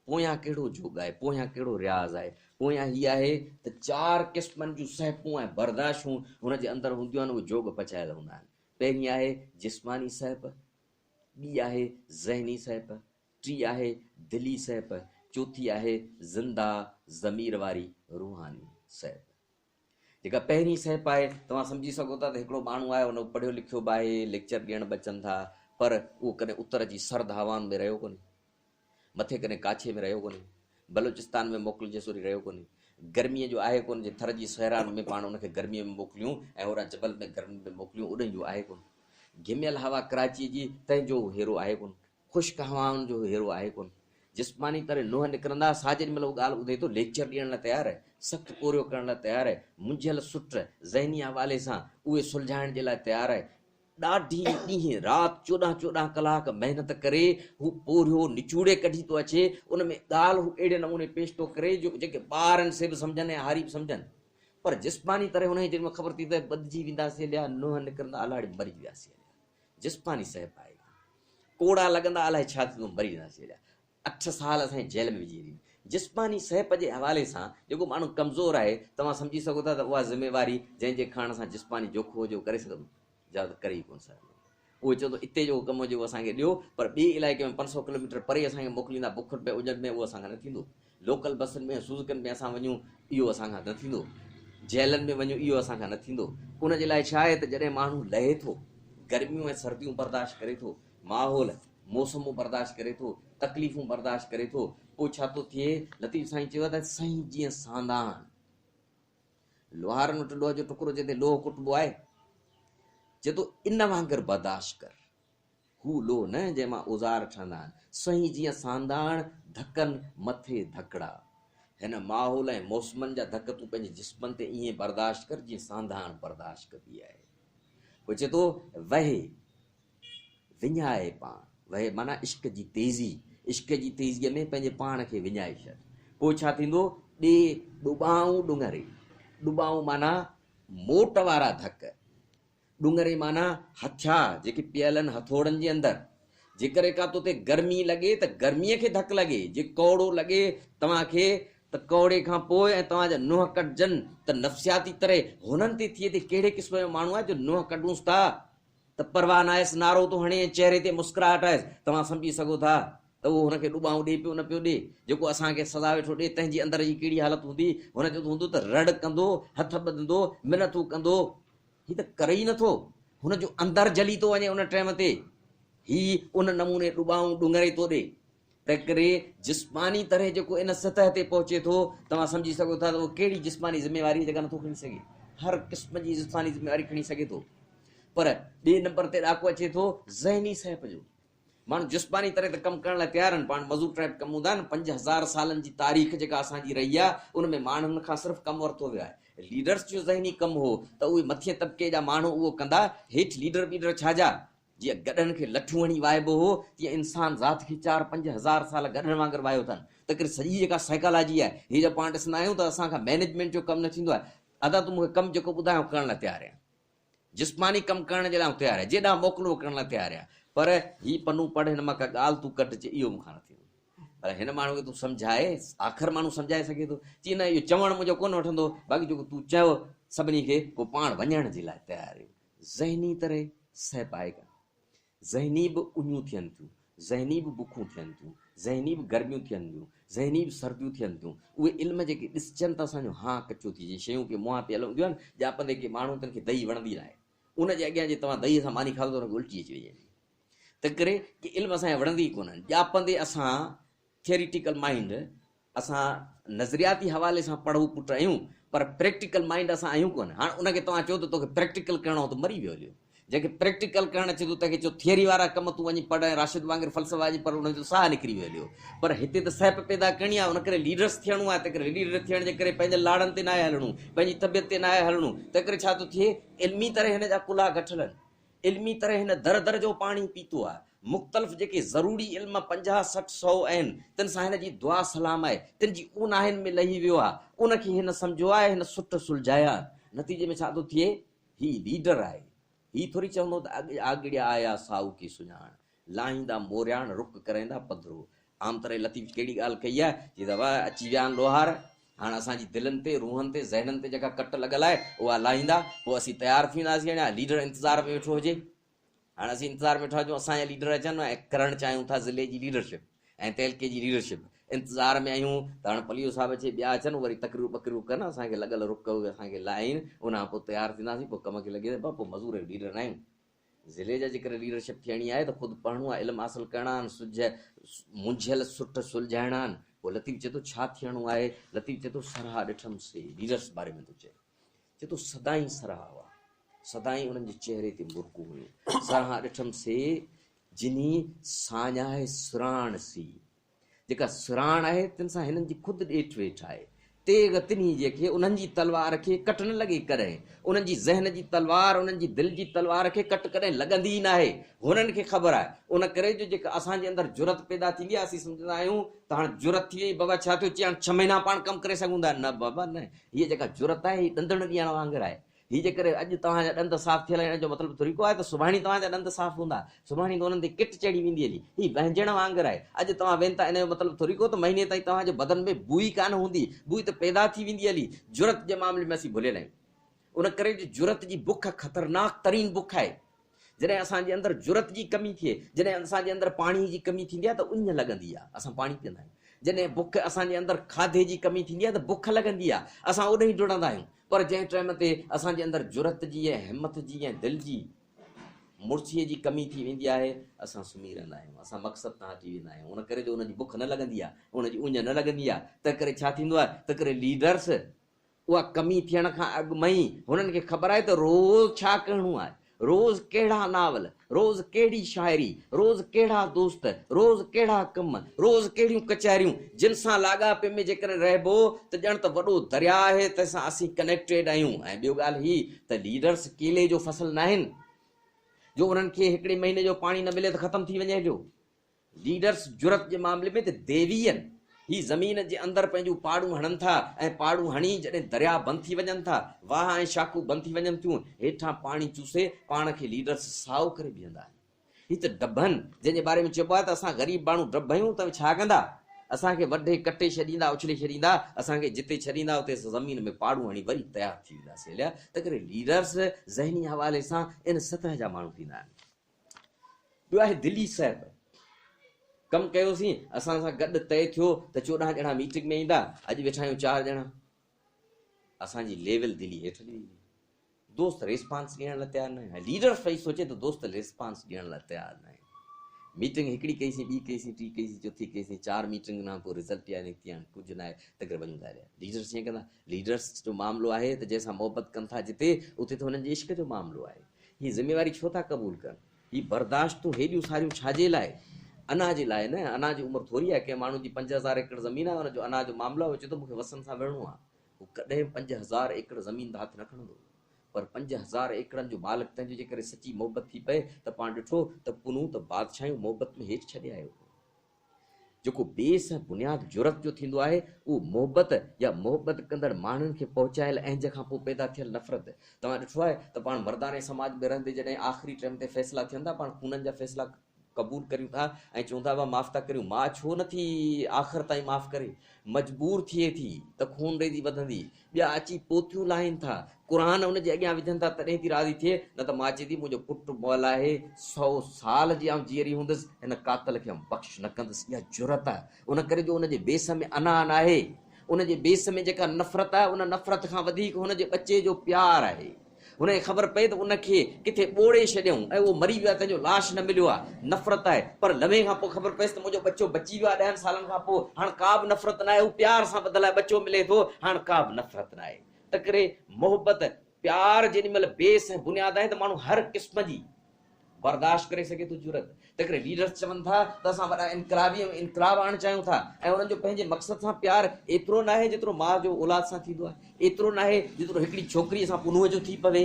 पोयां कहिड़ो जोग आहे, पोयां कहिड़ो रियाज़ आहे, पोयां हीअ आहे त 4 क़िस्मनि जूं सहपूं ऐं बर्दाश्तूं हुनजे अंदरि हूंदियूं आहिनि, उहे जोग पचायल हूंदा आहिनि। पहिरीं आहे जिस्मानी सहप, ॿी आहे ज़हनी सहप, टी आहे दिली सहप, चौथी आहे ज़िंदा ज़मीर वारी रूहानी सहप। जेका पहिरीं सहप आहे, तव्हां सम्झी सघो था त हिकिड़ो माण्हू आहे, हुन पढ़ियो लिखियो बि आहे, लेक्चर ॾियण बि अचनि था, पर उहो कॾहिं उत्तर जी सर्द हवाउनि में रहियो कोन्हे, मथे कॾहिं काछे में रहियो कोन्हे, बलूचिस्तान में मोकिलिजे सोरी रहियो कोन्हे, गर्मीअ जो आहे कोन जे थर जी सहरान में पाण उनखे गर्मीअ में मोकिलियूं ऐं होॾां जबल में गर्मी में मोकिलियूं, उॾनि जो आहे कोन। घिमियल हवा कराचीअ जी तंहिंजो हेरो आहे कोन, ख़ुश्क हवाउनि जो हेरो आहे कोन। जिस्मानी तरह नुंहं निकिरंदा, साजिद महिल उहा ॻाल्हि ॿुधे थो, लेक्चर ॾियण लाइ तयारु आहे, सख़्तु कोरियो करण लाइ तयारु आहे, मुंझियल सुट ज़हनी हवाले सां उहे सुलझाइण जे लाइ तयारु आहे। ॾाढी ॾींहं राति 14 कलाक महिनत करे हू पोरियो निचूड़े कढी थो अचे, उन में ॻाल्हि हू अहिड़े नमूने पेश थो करे जो जेके ॿारनि से बि सम्झनि ऐं हारी बि सम्झनि। पर जिस्मानी तरह हुनजी जेॾीमहिल ख़बर थी त ॿधिजी वेंदासीं हलिया, नुंहं निकिरंदा अलाए मरी वियासीं हलिया, जिस्मानी सहप आहे। कोड़ा लॻंदा अलाए छा थींदो, मरी वेंदासीं हलिया, 8 साल असांजे जेल में विझी ॾिनी। जिस्मानी सहप जे हवाले सां जेको माण्हू कमज़ोर आहे, तव्हां सम्झी सघो था त उहा ज़िमेवारी जंहिंजे खणण सां जिस्मानी जोखो हुजे करे सघंदो, जा त करे ई कोन सघंदो। उहो चवंदो हिते जो कमु हुजे उहो असांखे ॾियो, पर ॿिए इलाइक़े में 500 किलोमीटर परे असांखे मोकिलींदा, बुख रुपए उजनि में, उहो असांखां न थींदो। लोकल बसनि में सुज़ुकनि में असां वञूं, इहो असांखां न थींदो। जेलनि में वञूं, इहो असांखां न थींदो। उनजे लाइ छा आहे त जॾहिं माण्हू लहे थो, गर्मियूं ऐं सर्दियूं बर्दाश्त करे थो, माहौल मौसमूं बर्दाश्त करे थो, तकलीफ़ूं बर्दाश्त करे थो, पोइ छा थो थिए, लतीफ़ साईं चयो त साईं जीअं सांदान लोहारनि वटि लोह जो टुकड़ो जिते लोह कुटबो आहे, चए थो इन वांगुरु बर्दाश्त कर, हू लोह न जंहिंमां औज़ार ठहंदा आहिनि, साईं जीअं सांदाण धकनि मथे धकड़ा। हिन माहौल ऐं मौसमनि जा धक तूं पंहिंजे जिस्मनि ते ईअं बर्दाश्त कर जीअं सांदाण बर्दाश्त कबी आहे। पोइ चए थो वहे विञाए पाण, वहे माना इश्क जी तेज़ी, इश्क जी तेज़ीअ में पंहिंजे पाण खे विञाए छॾ। पोइ छा थींदो, ॾे ॾुबाऊं ॾुंगरे, ॾुबाऊं माना मोट वारा धक, ॾुंगरे माना हथियार जेके पियल आहिनि हथोड़नि जे अंदरि। जेकरे का तोते गर्मी लॻे त गर्मीअ खे धकु लॻे, जे कौड़ो लॻे तव्हांखे त कौड़े खां पोइ ऐं तव्हांजा नुंहं कटजनि त नफ़्सियाती तरह हुननि ते थिए त कहिड़े क़िस्म जो माण्हू आहे जो नुंहं कढूंसि था त परवाह न आहेसि, नारो थो हणे चेहरे ते मुस्कुराहट आहे, तव्हां सम्झी सघो था त उहो हुनखे ॾुबाऊं ॾे पियो न पियो ॾे। जेको असांखे सदा वेठो ॾे तंहिंजी अंदर जी कहिड़ी हालत हूंदी, हुनजो हूंदो त रड़ कंदो, हथ ॿधंदो, मिनतूं कंदो, हीअ त करे ई नथो, हुनजो अंदरि जली थो वञे उन टाइम ते, ही उन नमूने ॾुबाऊं ॾुंगरे थो ॾे। तंहिं करे जिस्मानी तरह जेको इन सतह ते पहुचे थो, तव्हां सम्झी सघो था त उहो कहिड़ी जिस्मानी ज़िम्मेवारी जेका नथो खणी सघे, हर क़िस्म जी जिस्मानी ज़िम्मेवारी खणी सघे थो। पर ॿिए नंबर ते ॾाको अचे थो ज़हनी सहप जो। माण्हू जिस्मानी तरह त कमु करण लाइ तयारु आहिनि, पाण मज़ूर टाइप कमु हूंदा आहिनि, 5000 सालनि जी तारीख़ जेका असांजी रही आहे उन में माण्हुनि खां सिर्फ़ु कमु वरितो वियो आहे। लीडर्स जो ज़हनी कमु हो त उहे मथे तबिके जा माण्हू उहो कंदा, हेठि लीडर वीडर छाजा, जीअं गॾनि खे लठूं हणी वाइबो हो तीअं इंसान ज़ात खे 4-5 हज़ार साल गॾनि वांगुरु वायो अथनि। त करे सॼी जेका साइकोलॉजी आहे, हीअ जो पाण ॾिसंदा आहियूं त असांखां मैनेजमेंट जो कमु न थींदो आहे। अदा तूं मूंखे कमु जेको ॿुधायो करण लाइ तयारु आहियां, जिस्मानी कमु करण जे लाइ तयारु आहे, जेॾां मोकिलियो करण लाइ तयारु आहियां, पर ही पन्नू पढ़ हिन मां का ॻाल्हि तूं कढ, इहो मूंखां न थींदो। पर हिन माण्हू खे तूं सम्झाए, आख़िर माण्हू सम्झाए सघे थो, चई न इहो चवणु मुंहिंजो कोन वठंदो, बाक़ी जेको तूं चयो सभिनी खे पोइ पाण वञण जे लाइ तयारु आहियो। ज़हनी तरह सह पाए कर, ज़हनी बि उञूं थियनि थियूं, ज़हनी बि बुखूं थियनि थियूं, ज़हनी बि गर्मियूं थियनि थियूं, ज़हनी बि सर्दियूं थियनि थियूं। उहे इल्म जेके ॾिसजनि त असांजो हा कचो थी, जीअं शयूं के मुंहं पियल हूंदियूं आहिनि, ॼापंदे के माण्हू तिन खे दही वणंदी न आहे, उनजे अॻियां जे तव्हां दही सां मानी खाधो त उल्टी अची वई। त करे की इल्म असांखे वणंदी ई कोन्हनि, ॼापंदे असां थियरिटिकल माइंड, असां नज़रियाती हवाले सां पढ़ूं पुट आहियूं, पर प्रैक्टिकल माइंड असां आहियूं कोन। हाणे उनखे तव्हां चओ त तोखे प्रैक्टिकल करिणो त मरी वियो हलियो, जंहिंखे प्रैक्टिकल करणु अचे थो तंहिंखे चओ थियरी वारा कम तूं वञी पढ़, राशिद वांगुरु फ़लसफ़ा जी पर उनजो साह निकिरी वियो हलियो। पर हिते त सहप पैदा करणी आहे, उन करे लीडर्स थियणो आहे। तंहिं करे लीडर थियण जे करे पंहिंजे लाड़नि ते न आहे हलणो, पंहिंजी तबियत ते न आहे हलणो। तंहिं करे छा थो थिए, इल्मी तरह हिन जा कुल्हा घटल आहिनि, इल्मी तरह हिन दर दर जो पाणी पीतो आहे। मुख़्तलिफ़ जेके ज़रूरी इल्म 50-60-100 आहिनि, तिन सां हिन जी दुआ सलाम आहे, तिन जी ऊन आहिनि में लही वियो आहे, उनखे हिन सम्झो आहे, हिन सुट सुलझाया। नतीजे में छा थो थिए, ही लीडर आहे, ही थोरी चवंदो त आॻिड़िया आया साऊ की सुञाण, लाहींदा मोरियाण रुक कराईंदा पधरो। आम तरह लतीफ़ कहिड़ी ॻाल्हि कई आहे, चई त वाह अची विया आहिनि लोहार, हाणे असांजी दिलनि ते, रूहनि ते, ज़हननि ते जेका कट लॻल आहे उहा लाहींदा, पोइ असीं तयारु थींदासीं। हाणे लीडर इंतज़ार में वेठो हुजे, हाणे असीं इंतज़ार में वेठा हुजूं, असांजा लीडर अचनि ऐं करणु चाहियूं था ज़िले जी लीडरशिप ऐं तहलके जी लीडरशिप, इंतज़ार में आहियूं त हाणे पलियो साहिब अचे, ॿिया अचनि, वरी तकरियूं ॿकरियूं कनि, असांखे लॻल रुक असांखे लाइन, उनखां पोइ तयारु थींदासीं। पोइ कम खे लॻे त पोइ मज़ूर लीडर न आहियूं। ज़िले जा जेकर लीडरशिप थियणी आहे त ख़ुदि पढ़णो आहे, इल्मु हासिलु करणा आहिनि, मुंझियल सुट सुलझाइणा आहिनि। पोइ लतीफ़ चए थो छा थियणो आहे, लतीफ़ चए थो सराह ॾिठमि से, लीडर्स बारे में थो चए थो सदाई सराह हुआ, सदाई उन्हनि जे चेहरे ते मुर्कू हुयो। सराह ॾिठमि से जिनी साञाए सुराण सी, जेका सुराण आहे तिन सां हिननि जी ख़ुदि ॾेठ वेठ आहे। तेग तिनी जेके उन्हनि जी तलवार खे कट न लॻे कॾहिं, उन्हनि जी ज़हन जी तलवार, उन्हनि जी दिलि जी तलवार खे कट कॾहिं लॻंदी ई न आहे, हुननि खे ख़बर आहे। उन करे जो जेका असांजे अंदरि जुरत पैदा थींदी आहे, असीं सम्झंदा आहियूं त हाणे जुरत थी वई, बाबा छा थियो, चई हाणे 6 महीना पाण कमु करे सघूं था। न बाबा न, हीअ जेका जुरत आहे हीअ ॾंदण ॾियण वांगुरु आहे। हीअ जेकर अॼु तव्हांजा ॾंद साफ़ थियल आहिनि, जो मतिलबु तरीक़ो आहे त सुभाणे तव्हांजा ॾंद साफ़ हूंदा, सुभाणे त उन्हनि ते किट चढ़ी वेंदी हली। हीअ वहिंजण वांगुरु आहे। अॼु तव्हां वेनि था, इन जो मतिलबु तरीक़ो त महीने ताईं तव्हांजे बदन में बुई कान हूंदी, बुई त पैदा थी वेंदी हली। जुरत जे मामले में असीं भुलियल आहियूं। उन करे जुरत जी बुख ख़तरनाक तरीन बुख आहे। जॾहिं असांजे अंदरि जुरत जी कमी थिए, जॾहिं असांजे अंदरि पाणी जी कमी थींदी आहे त उञ लॻंदी आहे, असां पाणी पीअंदा आहियूं। जॾहिं बुख असांजे अंदरि खाधे जी कमी थींदी आहे त बुख लॻंदी आहे, असां ओॾे ई डुड़ंदा आहियूं। पर जंहिं टाइम ते असांजे अंदरि जुरत जी ऐं हिमत जी ऐं दिलि जी मुर्सीअ जी कमी थी वेंदी आहे, असां सुम्ही रहंदा आहियूं, असां मक़सद तां हटी वेंदा आहियूं। उन करे जो उनजी बुख न लॻंदी आहे, उनजी उञ न लॻंदी आहे। त करे छा थींदो आहे, त करे लीडर्स उहा कमी थियण खां अॻु में ई हुननि खे ख़बर आहे त रोज़ छा करिणो आहे, रोज़ कहिड़ा नावल, रोज़ कहिड़ी शाइरी, रोज़ कहिड़ा दोस्त, रोज़ कहिड़ा कम, रोज़ कहिड़ियूं कचहरियूं, जिन सां लाॻापे में जेकर रहिबो त ॼण त वॾो दरिया आहे, तंहिंसां असीं कनेक्टेड आहियूं। ऐं ॿियो ॻाल्हि ही त लीडर्स केले जो फसल न आहिनि, जो उन्हनि खे हिकिड़े महीने जो पाणी न मिले त ख़तम थी वञे जो। लीडर्स जुरत जे मामले में त देवी आहिनि। ही ज़मीन जे अंदरि पंहिंजूं पाड़ूं हणनि था ऐं पाड़ूं हणी जॾहिं दरिया बंदि थी वञनि था, वाह ऐं शाखूं बंदि थी वञनि थियूं, हेठां पाणी चूसे पाण खे लीडर्स साओ करे बीहंदा आहिनि। ही त डबनि जंहिंजे बारे में चइबो आहे त असां ग़रीब माण्हू डब आहियूं त छा कंदा, असांखे वढे कटे छॾींदा, उछले छॾींदा, असांखे जिते छॾींदा उते ज़मीन में पाड़ूं हणी वरी तयारु थी वेंदासीं। हलिया त करे लीडर्स ज़हनी हवाले सां इन सतह जा माण्हू थींदा आहिनि। ॿियो आहे दिल्ली साहिब। कमु कयोसीं, असां सां गॾु तय थियो त 14 ॼणा मीटिंग में ईंदा, अॼु वेठा आहियूं 4 ॼणा, असांजी लेवल दिल्ली हेठि हली वेंदी। दोस्त रिस्पॉन्स ॾियण लाइ तयारु न आहे। लीडर पई सोचे त दोस्त रिस्पॉन्स ॾियण लाइ तयारु न आहे। मीटिंग हिकिड़ी कईसीं, ॿी कईसीं, टी कईसीं, चौथी कईसीं, 4 मीटिंग खां पोइ रिज़ल्ट या निकिती आहिनि, कुझु न आहे, त करे वञूं था। लीडर्स ईअं कंदा। लीडर्स जो मामिलो आहे त जंहिंसां मोहबत कनि था जिते, उते त हुननि जे इश्क जो मामिलो आहे। हीअ ज़िमेवारी छो था क़बूल कनि? हीअ बर्दाश्तूं हेॾियूं सारियूं छाजे लाइ? अना जे लाइ न। अना जी उमिरि थोरी आहे। कंहिं माण्हू जी 5000 एकड़ ज़मीन आहे, हुनजो अना जो मामिलो आहे, चए थो मूंखे वसनि सां विढ़णो आहे। हू कॾहिं 5000 एकड़ ज़मीन त हथु न खणंदो, पर 5000 एकड़नि जो मालिक तंहिंजे जे करे सची मोहबत थी पए त पाण ॾिठो त पुनू त बादशाहियूं मोहबत में हेठि छॾे आयो। जेको बेस ऐं बुनियाद जुरत जो थींदो आहे, उहो मोहबत या मोहबत कंदड़ माण्हुनि खे पहुचायल ऐं खां पोइ पैदा थियल नफ़रत। तव्हां ॾिठो आहे त पाण मर्दाने समाज में रहंदे जॾहिं आख़िरी टाइम ते फ़ैसिला थियनि था, पाण खूननि जा फ़ैसिला क़बूल करियूं था ऐं चऊं था माफ़ था करियूं। मां छो नथी आख़िर ताईं माफ़ करे? मजबूर थिए थी त खून रेज़ी वधंदी, ॿिया अची पोथियूं लाहिनि था, क़ुर उनजे अॻियां विझनि था, तॾहिं थी राज़ी थिए। न त मां चए थी मुंहिंजो पुटु मौल आहे, 100 साल जी आउं जीअरी हूंदुसि, हिन कातल खे बख़्श न कंदुसि। इहा जुरत आहे। उन करे जो उनजे बेस में अना न आहे, उनजे बेस में जेका नफ़रत आहे, उन नफ़रत खां वधीक हुनजे बचे जो प्यारु आहे। हुनखे ख़बर पए त उनखे किथे ॿोड़े छॾियऊं ऐं उहो मरी वियो आहे, तंहिंजो लाश न मिलियो आहे, नफ़रत आहे। पर लम्हे खां पोइ ख़बर पएसि त मुंहिंजो बच्चो बची वियो आहे 10 सालनि खां पोइ, हाणे का बि नफ़रत न आहे, उहो प्यार सां बदिल आहे, बच्चो मिले थो, हाणे का बि नफ़रत न आहे। त करे मोहबत प्यार जेॾी महिल बेस ऐं बुनियाद आहे त माण्हू हर क़िस्म जी बर्दाश्त करे सघे थो जुरत। त करे लीडर्स चवनि था त असां वॾा इनकलाब आणणु चाहियूं था, ऐं उन्हनि जो पंहिंजे मक़सद सां प्यार एतिरो न आहे जेतिरो माउ जो औलाद सां थींदो आहे, एतिरो न आहे जेतिरो हिकिड़ी छोकिरीअ सां पुनूअ जो थी पवे।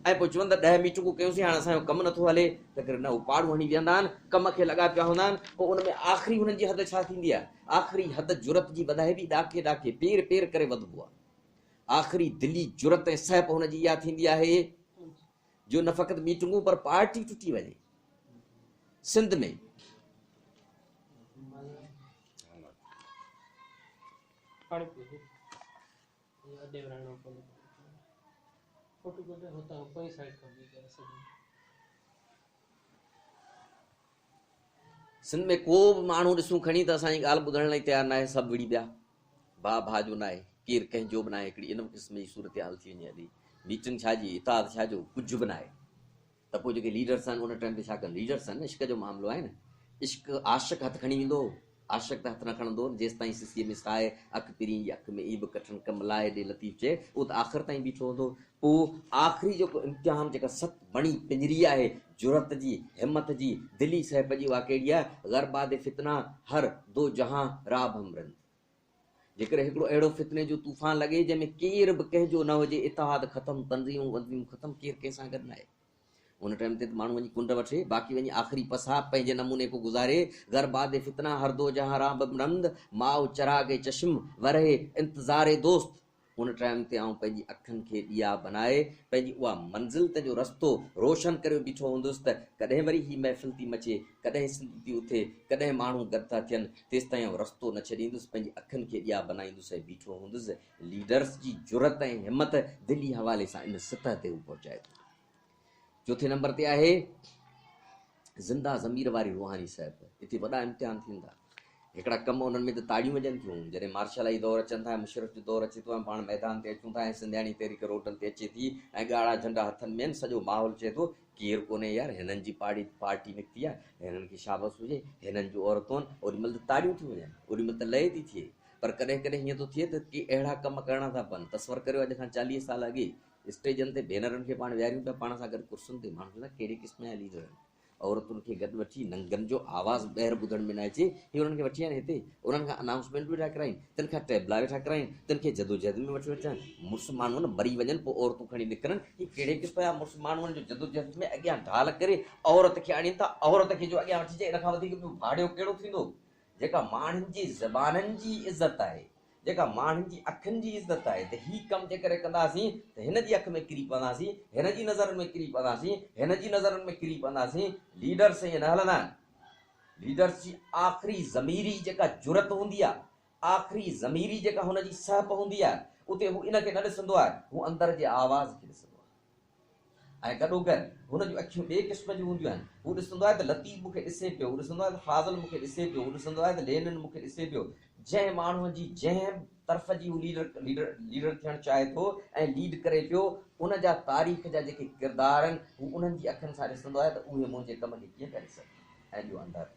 ऐं पोइ चवंदा 10 मीटिंगूं कयोसीं, हाणे असांजो कमु नथो हले। त करे न उहे पाड़ूं हणी वेहंदा आहिनि, कम खे लॻा पिया हूंदा आहिनि। पोइ उन में आख़िरी हुननि जी हद छा थींदी आहे? आख़िरी हद जुरत जी वधाइबी ॾाके ॾाके पेर पेर करे वधबो आहे। आख़िरी दिली जुरत ऐं सहप हुनजी इहा थींदी आहे जो न फ़क़ति मीटिंगूं पर पार्टी टुटी वञे। सिंध में सिंध में को बि माण्हू ॾिसूं खणी त असांजी ॻाल्हि ॿुधण लाइ तयारु न आहे। सभु विड़ी पिया, भाउ जो न आहे, केरु कंहिंजो बि न आहे। हिकिड़ी इन क़िस्म जी सूरत हाल थी वञे हली। मीटिंग छाजी, इताद छाजो, कुझु बि न आहे। त पोइ जेके लीडर्स आहिनि उन टाइम ते छा कनि? लीडर्स आहिनि न, इश्क जो मामिलो आहे न। इश्क आशिक़ हथु खणी वेंदो, आशिक़ त हथु न खणंदो। जेसि ताईं सिसीअ में साए, अखि पिरी अखि में ई बि कठनि कम लाए ॾे लतीफ़ चए, उहो त आख़िर ताईं बीठो हूंदो। पोइ आख़िरी जेको इम्तिहान, जेका सत बणी पिंजरी आहे जुरत जी, हिमत जी, दिली सहब जी, उहा कहिड़ी आहे? ग़रबाद फितना हर दो जहां राब हमरन। जेकॾहिं हिकिड़ो अहिड़ो फितने जो तूफ़ान लॻे जंहिंमें केर बि कंहिंजो न हुजे, इतिहाद ख़तमु, तंज़ीमूं वंज़ीमूं ख़तमु, केरु कंहिंसां गॾु न आहे। उन टाइम ते माण्हू वञी कुंड वठे, बाक़ी वञी आख़िरी पसाब पंहिंजे नमूने को गुज़ारे। ग़रबाद फितना हर दो जहां राब हमरंद, माओ चरागे चश्म वरहे इंतज़ारे दोस्त। उन टाइम ते आउं पंहिंजी अखियुनि खे ॾिया बनाए पंहिंजी उहा मंज़िल ते जो रस्तो रोशन करे बीठो हूंदुसि त कॾहिं वरी ही महफ़िल थी मचे, कॾहिं सिंध थी उथे, कॾहिं माण्हू गॾु था थियनि, तेसि ताईं आउं रस्तो न छॾींदुसि, पंहिंजी अखियुनि खे ॾिया बनाईंदुसि ऐं बीठो हूंदुसि। लीडर्स जी जुरत ऐं हिमत दिली हवाले सां इन सतह ते उहो पहुचाए थो। चौथे नंबर ते आहे ज़िंदा ज़मीर वारी रूहानी साहिब। हिते वॾा इम्तिहान थींदा। हिकिड़ा कम उन्हनि में त ताड़ियूं वॼनि थियूं। जॾहिं मार्शल दौर अचनि था, मुशरफ जो दौर अचे थो, ऐं पाण मैदान ते अचूं था ऐं सिंधियाणी तहरीक रोडनि ते अचे थी ऐं ॻाढ़ा झंडा हथनि में आहिनि, सॼो माहौल चए थो केरु कोन्हे यार, हिननि जी पार्टी निकिती आहे, हिननि खे शाबाश हुजे, हिननि जूं औरतूं आहिनि। ओॾी महिल त ताड़ियूं थियूं वञनि, ओॾी महिल त लय थी थिए। पर कॾहिं कॾहिं हीअं थो थिए त के अहिड़ा कम करणा था पवनि। तस्वर करियो, अॼु खां 40 साल अॻे स्टेजनि ते भेनरुनि खे पाण विहारियूं पिया पाण सां गॾु कुर्सियुनि ते, माण्हू चवंदा कहिड़े क़िस्म जा लीडर आहिनि। औरतुनि खे गॾु वठी नंगनि जो आवाज़ ॿाहिरि ॿुधण में न अचे, हीअ उन्हनि खे वठी आहिनि हिते, उन्हनि खां अनाउंसमेंट बि वेठा कराइनि, तिन खां टेबला वेठा कराइनि, तिन खे जदोजहद में वठी अचनि, मुड़ुसु माण्हू न मरी वञनि पोइ औरतूं खणी निकिरनि, हीअ कहिड़े क़िस्म जा मुड़ुसु माण्हुनि जो जदोजहद में अॻियां ढाल करे औरत खे आणीनि था, औरत खे जो अॻियां वठी अचे, इन खां वधीक ॿियो भाड़ियो कहिड़ो थींदो। जेका माण्हुनि जी ज़बाननि जी इज़त आहे, जेका माण्हुनि जी अखियुनि जी इज़त आहे, त हीउ कमु जेकॾहिं कंदासीं त हिन जी अखि में किरी पवंदासीं, हिन जी नज़रनि में किरी पवंदासीं, हिन जी नज़रनि में किरी पवंदासीं। लीडर्स ईअं न हलंदा आहिनि। लीडर्स जी आख़िरी ज़मीरी जेका जुरत हूंदी आहे, आख़िरी ज़मीरी जेका हुनजी सहप हूंदी आहे, उते हू इन खे न ॾिसंदो आहे, हू अंदरि जे आवाज़ खे ॾिसंदो आहे। ऐं गॾोगॾु हुन जूं अखियूं ॿिए क़िस्म जूं हूंदियूं आहिनि। हू ॾिसंदो आहे त लतीफ़ मूंखे ॾिसे पियो, हू ॾिसंदो आहे त फाज़ल मूंखे ॾिसे पियो, हू ॾिसंदो आहे त लेनिन मूंखे ॾिसे पियो। जंहिं माण्हूअ जी जंहिं तरफ़ जी हू लीडर थियणु चाहे थो ऐं लीड करे पियो, उन जा तारीख़ जा जेके किरदार आहिनि, हू उन्हनि जी अखियुनि सां ॾिसंदो आहे त उहे मुंहिंजे कम खे कीअं करे सघनि। ऐं ॿियो अंदरि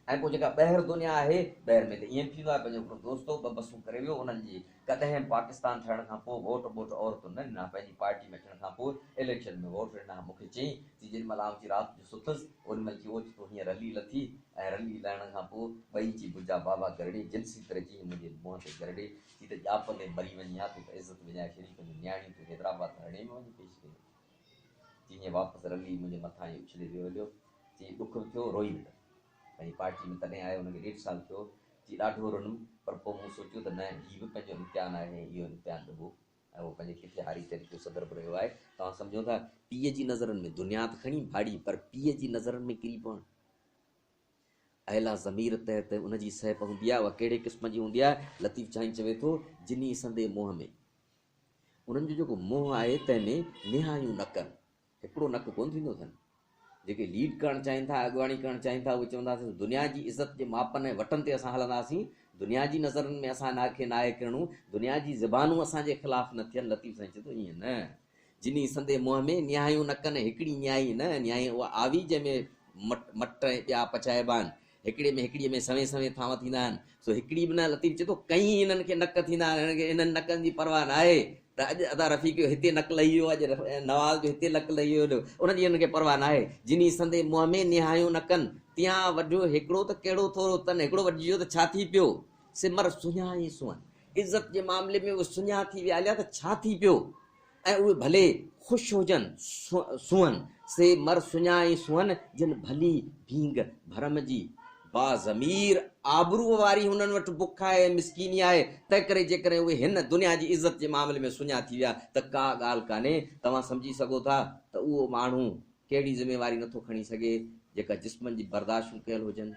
ऐं पोइ जेका ॿाहिरि दुनिया आहे, ॿाहिरि में त ईअं थींदो आहे, पंहिंजो हिकिड़ो दोस्तो ॿ बसूं करे वियो, उन्हनि जी कॾहिं पाकिस्तान ठहण खां पोइ वोट औरतुनि न ॾिना, पंहिंजी पार्टी में थियण खां पोइ इलेक्शन में वोट ॾिना। मूंखे चई जेॾी महिल आउं राति जो सुतुसि, ओॾी महिल की ओचितो हीअं रली लथी, ऐं रली लहण खां पोइ ॿई जी बुजा बाबा गरड़े जिनसी तरह जी मुंहिंजे मुंहं ते गरड़े थी त ॼाप ते मरी वञी आहे, तूं त इज़त विञाए छॾी, पंहिंजी न्याणी तूं हैदराबाद हणे में वञी पेश कई। तीअं वापसि रली मुंहिंजे मथां ई उछले वियो हलियो। चई ॾुख थियो, रोई वियो। पंहिंजी पार्टी में तॾहिं आयो, हुनखे 1.5 साल थियो। चई ॾाढो रुनमि, पर पोइ मूं सोचियो त न, हीउ बि पंहिंजो इम्तिहान आहे, इहो इम्तिहान ॾिबो, ऐं उहो पंहिंजे किथे हारी तरीक़े सदर बि रहियो आहे। तव्हां सम्झो था, पीउ जी नज़रनि में दुनिया त खणी भाड़ी, पर पीउ जी नज़रनि में किरी पवणु। अहिला ज़मीर तहत उनजी सहप हूंदी आहे, उहा कहिड़े क़िस्म जी हूंदी आहे। लतीफ़ चाहीं चवे थो, जिनी संदे मोह में, उन्हनि जो जेको मोह आहे तंहिंमें निहायूं नकनि, हिकिड़ो नक कोन थींदो अथनि। जेके लीड करणु चाहिनि था, अॻुवाणी करणु चाहिनि था, उहे चवंदासीं दुनिया जी इज़त जे मापन ऐं वटनि ते असां हलंदासीं, दुनिया जी नज़रनि में असां नाखे नाहे किरणूं, दुनिया जी ज़बानूं असांजे ख़िलाफ़ु न थियनि। लतीफ़ साईं चए थो ईअं न, जिनी संदे मोह में निहायूं नकनि, हिकिड़ी न्याई न, न्याई उहा आवी जंहिंमें मट ऐं ॿिया पचाइबा आहिनि, हिकिड़े में हिकिड़ीअ में सवे सवे थांव थींदा आहिनि। सो हिकिड़ी बि न, लतीफ़ चए थो कई हिननि खे नक थींदा आहिनि, हिननि नकनि जी परवाह न आहे। त अॼु अदा रफ़ीक जो हिते नक लही वियो, अॼु नवाज़ जो हिते नक लही वियो, उनजी हिनखे परवाह न आहे। जिनी संदे मुंहं में निहायूं नकनि, तियां वॾो हिकिड़ो त कहिड़ो थोरो तन, हिकिड़ो वॾिजो त छा थी पियो, सिमर सुञाई सुअन, इज़त जे मामले में उहे सुञा थी विया हलिया त छा थी पियो। ऐं उहे भले ख़ुशि हुजनि, सुअन से मर सुञाई सुअन, जिन भली भींग भरम जी बाज़मीर आबरूअ वारी हुननि वटि बुख आहे, मिसकीनी आहे। तंहिं करे जेकॾहिं उहे हिन दुनिया जी इज़त जे मामले में सुञा थी विया त का ॻाल्हि कान्हे। तव्हां सम्झी सघो था त उहो माण्हू कहिड़ी ज़िमेवारी नथो खणी सघे, जेका जिस्मनि जी बर्दाश्तूं कयल हुजनि,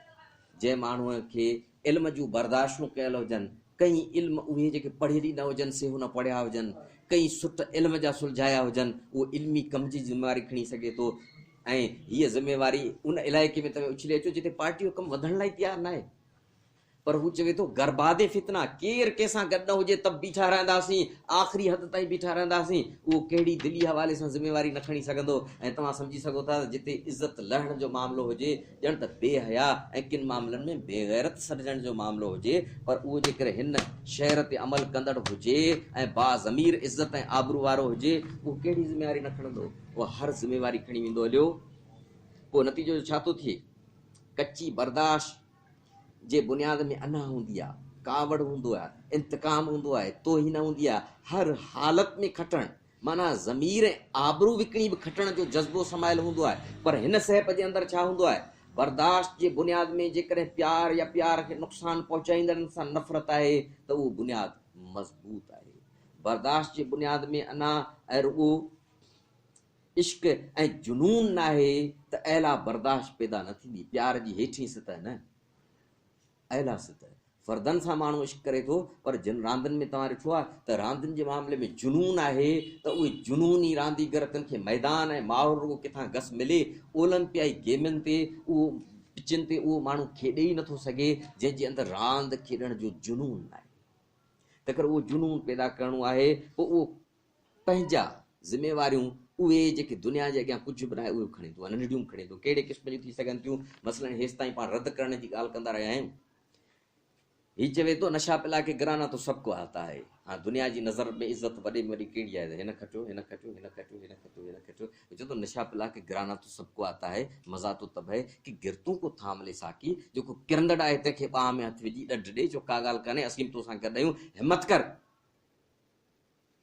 जंहिं माण्हूअ खे इल्म जूं बर्दाश्तूं कयल हुजनि। कई इल्म उहे जेके पढ़ियल ई न हुजनि से हुन पढ़िया हुजनि, कई सुट इल्म जा सुलझाया हुजनि, उहो इल्मी कम जी ज़िमेवारी खणी सघे थो। ऐं हीअ ज़िमेवारी उन इलाइक़े में तव्हां उछले अचो जिते पार्टी जो कमु वधण लाइ तयारु न आहे। पर हू चवे थो गरबादे फितना, केरु कंहिंसां गॾु न हुजे त बीठा रहंदासीं, आख़िरी हद ताईं बीठा रहंदासीं। उहो कहिड़ी दिली हवाले सां ज़िमेवारी न खणी सघंदो। ऐं तव्हां सम्झी सघो था जिते इज़त लहण जो मामिलो हुजे, ॼण त बेहया ऐं किन मामलनि में बेग़ैरत सॾजण जो मामिलो हुजे, पर उहो जेकर हिन शहर ते अमल कंदड़ हुजे ऐं बाज़मीर इज़त ऐं आबरू वारो हुजे, उहो कहिड़ी ज़िमेवारी न खणंदो, उहो हर ज़िमेवारी खणी वेंदो हलियो। पोइ नतीजो छा थो थिए, कची बर्दाश्त जे बुनियाद में अना हूंदी आहे, कावड़ हूंदो आहे, इंतकाम हूंदो आहे, तोहीन हूंदी आहे, हर हालत में खटणु, माना ज़मीर ऐं आबरू विकिणी बि खटण जो जज़्बो समायल हूंदो आहे। पर हिन सहप जे अंदरि छा हूंदो आहे, बर्दाश्त जे बुनियाद में जेकॾहिं प्यार या प्यार खे नुक़सानु पहुचाईंदड़नि सां नफ़रत आहे त उहो बुनियाद मज़बूत आहे। बर्दाश्त जे बुनियाद में अना ऐं रुॻो इश्क ऐं जुनून न आहे त अहिला बर्दाश्त पैदा न थींदी। प्यार जी हेठि सतह न, अहिला सतह। फर्दनि सां माण्हू इश्क करे थो, पर जिन रांदियुनि में तव्हां ॾिठो आहे त रांदियुनि जे मामले में जुनून आहे त उहे जुनूनी रांदीगर खे मैदान ऐं माहौल रुॻो किथां घस मिले, ओलंपियाई गेमनि ते उहो पिचनि ते उहो माण्हू खेॾे ई नथो सघे जंहिंजे अंदरि रांदि खेॾण जो जुनून आहे। तंहिं करे उहो जुनून पैदा करिणो आहे। पोइ उहो पंहिंजा ज़िमेवारियूं उहे जेके दुनिया जे अॻियां कुझु बि न आहे उहे खणींदो आहे, नंढियूं खणींदो। कहिड़े क़िस्म जूं थी सघनि थियूं, मसइलनि हेसि ताईं पाण रद्द करण जी ॻाल्हि कंदा रहिया आहियूं। ही चवे तो नशा पिला के गिराना तो सबको आता है। हाँ, दुनिया जी नज़र में इज्जत वॾे में वॾी कहिड़ी आहे? हिन खटियो, हिन खटियो, हिन खटियो, हिन खटियो, हिन खटियो। चवे तो नशा पिला के गिराना तो सबको आता है, मज़ा तो तब है कि गिरतूं को थाम ले साकी। जेको किरंदड़ आहे तंहिंखे ॿाह में हथ विझी ॾंढ ॾे, जो का ॻाल्हि कान्हे, असीं बि तोसां गॾु आहियूं, हिमत कर।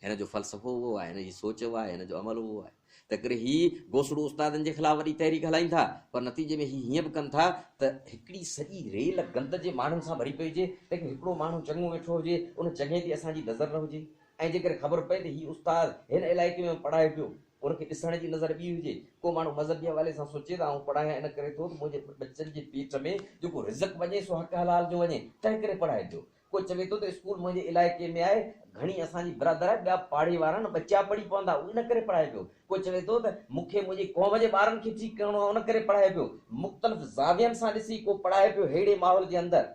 हिन जो फ़लसफ़ो उहो आहे, हिन जी सोच उहा आहे, हिन जो अमल उहो आहे। त करे ही गोसड़ो उस्तादनि जे ख़िलाफ़ वॾी तहरीक हलाइनि था, पर नतीजे में ही हीअं बि कनि था त हिकिड़ी सॼी रेल गंद जे माण्हुनि सां भरी पई हुजे, तंहिंखे हिकिड़ो माण्हू चङो वेठो हुजे, उन चङे ते असांजी नज़र न हुजे, ऐं जेकर ख़बर पए त ही उस्ताद हिन इलाइक़े में पढ़ाए पियो, उनखे ॾिसण जी नज़र ॿी हुजे। को माण्हू मज़हबी हवाले सां सोचे त आउं पढ़ायां इन करे थो त मुंहिंजे बच्चनि जे पेट में जेको रिज़क वञे सो हक़ हलाल जो वञे, तंहिं करे पढ़ाए पियो। को चवे थो त स्कूल मुंहिंजे इलाइक़े में आहे, घणी असांजी बरादर आहे, ॿिया पाड़े वारा न बचा पढ़ी पवंदा, इन करे पढ़ाए पियो। को चवे थो त मूंखे मुंहिंजी क़ौम जे ॿारनि खे ठीकु करिणो आहे, उन करे पढ़ाए पियो। मुख़्तलिफ़ ज़ावियनि सां ॾिसी को पढ़ाए पियो अहिड़े माहौल जे अंदरि।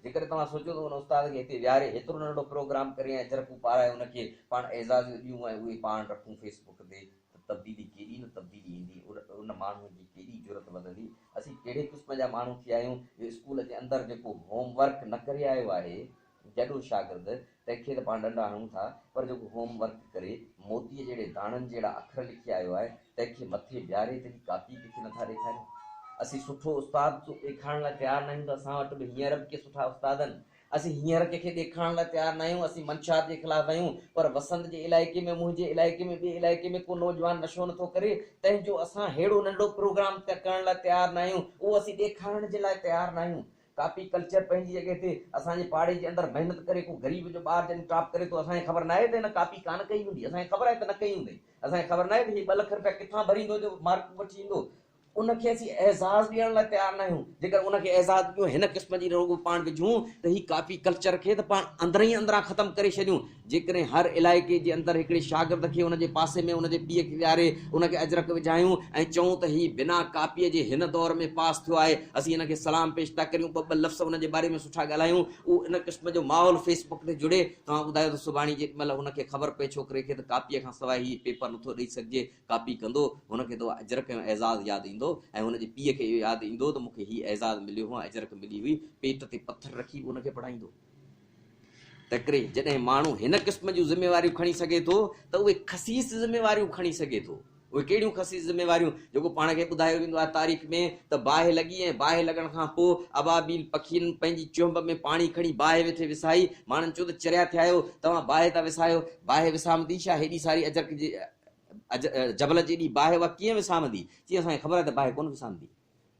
जेकर तव्हां सोचो त उन उस्ताद खे हिते विहारे हेतिरो नंढो प्रोग्राम करे ऐं अजरकूं पाराए उनखे पाण एज़ाज़ ॾियूं ऐं उहे पाण रखूं फेसबुक ते, त तब्दीली केॾी न तब्दीली ईंदी, उन माण्हू जी केॾी ज़रूरत वधंदी। असीं कहिड़े क़िस्म जा माण्हू थी आहियूं जो स्कूल जे अंदरि जेको होमवर्क न करे आयो आहे, जॾो शागिर्द, तंहिंखे त पाण ॾंडा हणूं था, पर जेको होमवर्क करे मोतीअ जहिड़े दाणनि जहिड़ा अखर लिखी आयो आहे, तंहिंखे मथे बीहारे त कापी कंहिंखे नथा ॾेखारियूं। असीं सुठो उस्ताद ॾेखारण लाइ तयारु न आहियूं त असां वटि बि हींअर बि के सुठा उस्ताद आहिनि। असीं हींअर कंहिंखे ॾेखारण लाइ तयारु न आहियूं, असीं मंशात जे ख़िलाफ़ आहियूं, पर वसंत जे इलाइक़े में, मुंहिंजे इलाइक़े में, ॿिए इलाइक़े में को नौजवान नशो नथो करे, तंहिंजो असां अहिड़ो नंढो प्रोग्राम करण लाइ तयारु न आहियूं, उहो असीं ॾेखारण जे लाइ तयारु न आहियूं। कापी कल्चर पंहिंजी जॻह ते, असांजे पाड़े जे अंदरि महिनत करे को ग़रीब जो ॿार जॾहिं टॉप करे थो, असांखे ख़बर न आहे त हिन कापी कान कई हूंदी, असांखे ख़बर आहे त न कई हूंदी, असांखे ख़बर न आहे त हीउ 2 लख रुपया किथां भरींदो जो मार्क वठी ईंदो। उनखे असीं एज़ाज़ ॾियण लाइ तयारु न आहियूं। जेकर उनखे एज़ाज़ ॾियूं, हिन क़िस्म जी रुॻो पाण विझूं त ही कापी कल्चर खे त पाण अंदरि ई अंदरां ख़तमु करे छॾियूं। जेकॾहिं हर इलाइक़े जे अंदरि हिकिड़े शागिर्द खे उनजे पासे में उनजे पीउ खे विहारे उनखे अजरक विझायूं ऐं चऊं त ही बिना कापीअ जे हिन दौर में पास थियो आहे, असीं हिनखे सलाम पेश था करियूं, ॿ लफ़्ज़ उनजे बारे में सुठा ॻाल्हायूं, उहो इन क़िस्म जो माहौल फेसबुक ते जुड़े, तव्हां ॿुधायो त सुभाणे जेॾीमहिल हुनखे ख़बर पए छोकिरे खे त कापीअ खां सवाइ हीउ पेपर नथो ॾेई सघिजे, कापी कंदो, हुनखे त अजरक जो एज़ाज़ यादि ईंदो ऐं हुनजे पीउ खे इहो यादि ईंदो त मूंखे हीउ एज़ाज़ मिलियो हुओ, अजरक मिली हुई, पेट ते पथर रखी उनखे पढ़ाईंदो। त करे जॾहिं माण्हू हिन क़िस्म जूं ज़िमेवारियूं खणी सघे थो त उहे ख़सीस ज़िमेवारियूं खणी सघे थो। उहे कहिड़ियूं ख़सीस ज़िमेवारियूं? जेको पाण खे ॿुधायो वेंदो आहे तारीख़ में त बाहि लॻी ऐं बाहि लॻण खां पोइ अबाबील पखियुनि पंहिंजी चुंभ में पाणी खणी बाहि वेठे विसाई, माण्हुनि चयो त चरिया थिया आहियो, तव्हां बाहि था विसायो, बाहि विसामंदी छा? हेॾी सारी अजरक जी जबल जी एॾी बाहि उहा कीअं विसामंदी? चई असांखे ख़बर आहे त बाहि कोन विसामंदी,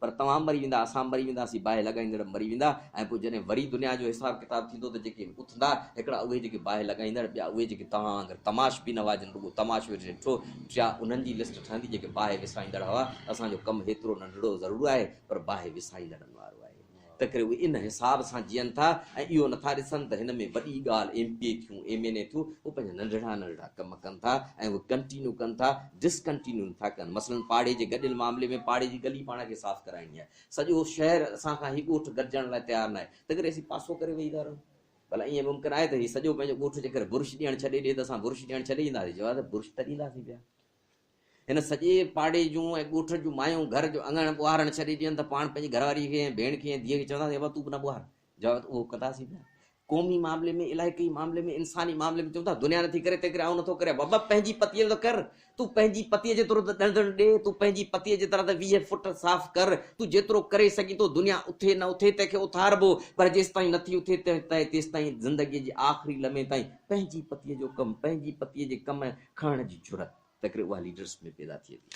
पर तव्हां मरी वेंदा, असां मरी वेंदासीं, बाहि लॻाईंदड़ मरी वेंदा, ऐं पोइ जॾहिं वरी दुनिया जो हिसाब किताब थींदो त जेके उथंदा हिकिड़ा उहे जेके बाहि लॻाईंदड़, ॿिया उहे जेके तव्हां अगरि तमाश बि न वाजनि, रुॻो तमाशो ॾिठो, ॿिया उन्हनि जी लिस्ट ठहंदी जेके बाहि विसाईंदड़ हुआ। असांजो कमु हेतिरो नंढिड़ो ज़रूरु आहे, पर बाहि विसाईंदड़नि वारो आहे। त करे उहे इन हिसाब सां जीअनि था ऐं इहो नथा ॾिसनि त हिन में वॾी ॻाल्हि MPA थियूं, MNA थियूं, उहे पंहिंजा नंढड़ा नंढड़ा कम कनि था ऐं उहे कंटिन्यू कनि था, डिसकंटिन्यू नथा कनि। मसलन पाड़े जे गॾियल मामले में पाड़े जी गली पाण खे साफ़ कराइणी आहे, सॼो शहर असांखां ही ॻोठ गॾिजण लाइ तयारु न आहे, त करे असीं पासो करे वेही था रहूं। भला ईअं मुमकिन आहे त हीउ सॼो पंहिंजो ॻोठ जेकर बुर्श ॾियणु छॾे ॾिए त असां बुर्श ॾियणु छॾे ईंदासीं? जवाब त बुर्श त ॾींदासीं पिया। हिन सॼे पाड़े जूं ऐं ॻोठ जूं मायूं घर जो अङण ॿुहारणु छॾे ॾियनि त पाण पंहिंजी घरवारी खे ऐं भेण खे ऐं धीअ खे चवंदासीं बाबा तूं बि न ॿुहार? जवाब उहो कंदासीं पिया। क़ौमी मामले में, इलाइक़ी मामले में, इंसानी मामले में चऊं था दुनिया नथी करे, तंहिं करे आउं नथो करे। बाबा पंहिंजी पतीअ जो कर, तूं पंहिंजी पतीअ जेतिरो त ॾंडण ॾे, तूं पंहिंजी पतीअ जेतिरा त 20 फुट साफ़ कर, तूं जेतिरो करे सघीं थो। दुनिया उथे न उथे तंहिंखे उथारबो, पर जेसि ताईं नथी उथे तेसि ताईं ज़िंदगीअ जे आख़िरी लम्हे ताईं पंहिंजी पतीअ जो कमु, पंहिंजी पतीअ जे कम खणण जी जुरत, तंहिं करे उहा लीडर्स में पैदा थिए थी।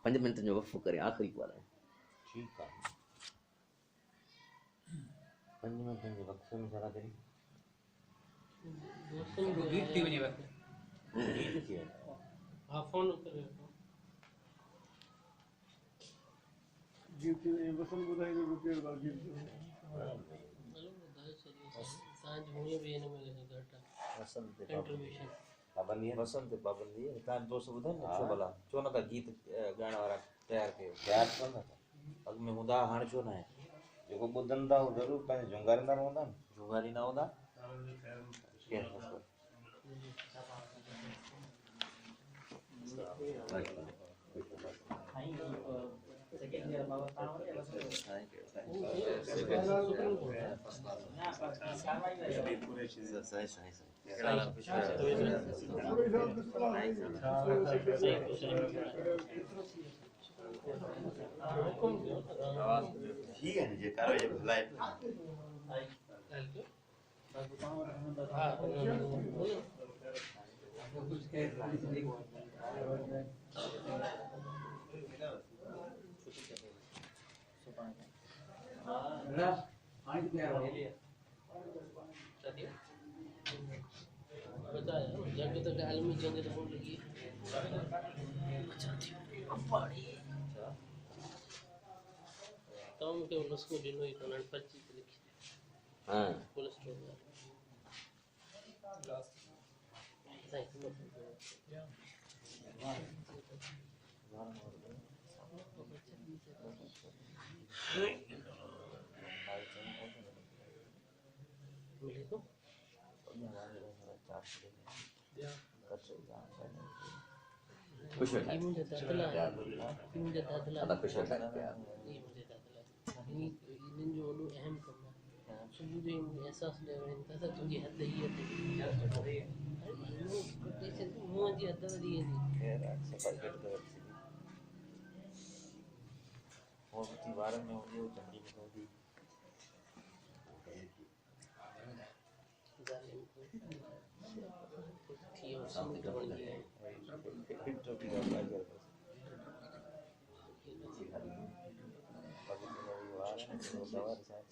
5 मिंटनि जो वक़्फ़ो करे आख़िरी ॻाल्हि ठीकु आहे। 5 मिंटनि जे वक़्फ़े में छा करी गीत थी वञे वक़्तु गीत थी वञे। हा फोन करे गीत वसंत ॿुधाई जो केर बार गीत सांझ हुए भी इन में घटा वसंत कंट्रीब्यूशन पाबंदी है, वसंत पाबंदी है। तव्हां दोस्त ॿुधायो न छो भला छो नथा गीत ॻाइण वारा तयारु कयो? तयारु कोन था, अॻु में हूंदा, हाणे छो न आहे? जेको ॿुधनि था उहो ज़रूरु पंहिंजे जुंगारींदा न हूंदा, जुंगारींदा हूंदा। सेकेंड ईयर ठीक है जे करो ये भलाई जब तक आलमी चेंज तो होने लगी तो हम के उसको दिनो ही तो 25 लिखी हां कोलेस्ट्रॉल मिले तो खुश ये मुझे दादला ada खुश है ये मुझे दादला ये इन जो लो अहम करना सुबह जो मुझे एहसास ले रहे हैं था तुझे हद ही है अरे कैसे मुझे हद दी है और की बार में वो चंडी में होगी थी और सब बन गया तो भी अप्लाई कर दवा रिसर्च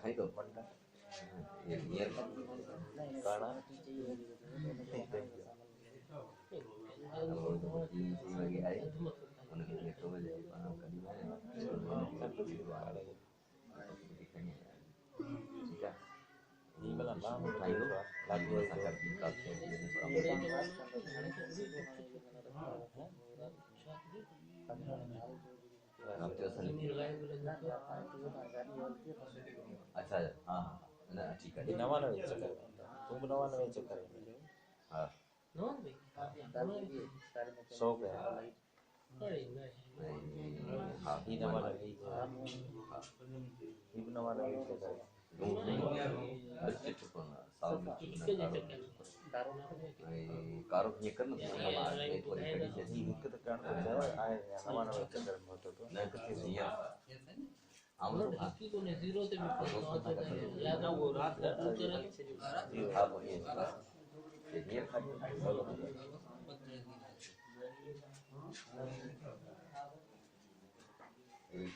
खाई तो ये नियर गाना lagi ay udah gitu aja panam jika ini malah lama itu lagi masakan kita अच्छा हाँ ना ठीक है नवा नवे चक्कर तुम नवा नवे चक्कर हाँ नो भाई शौक है अरे नहीं हाँ ये नवा नवे ये नवा नवे चक्कर कारो ये करना दिक्कत कारण आए नवा नवे चक्कर में होता तो नहीं करते ये हम और इसकी को ने जीरो से भी पहुंचा लगा वो रात का हाँ बोलिए ये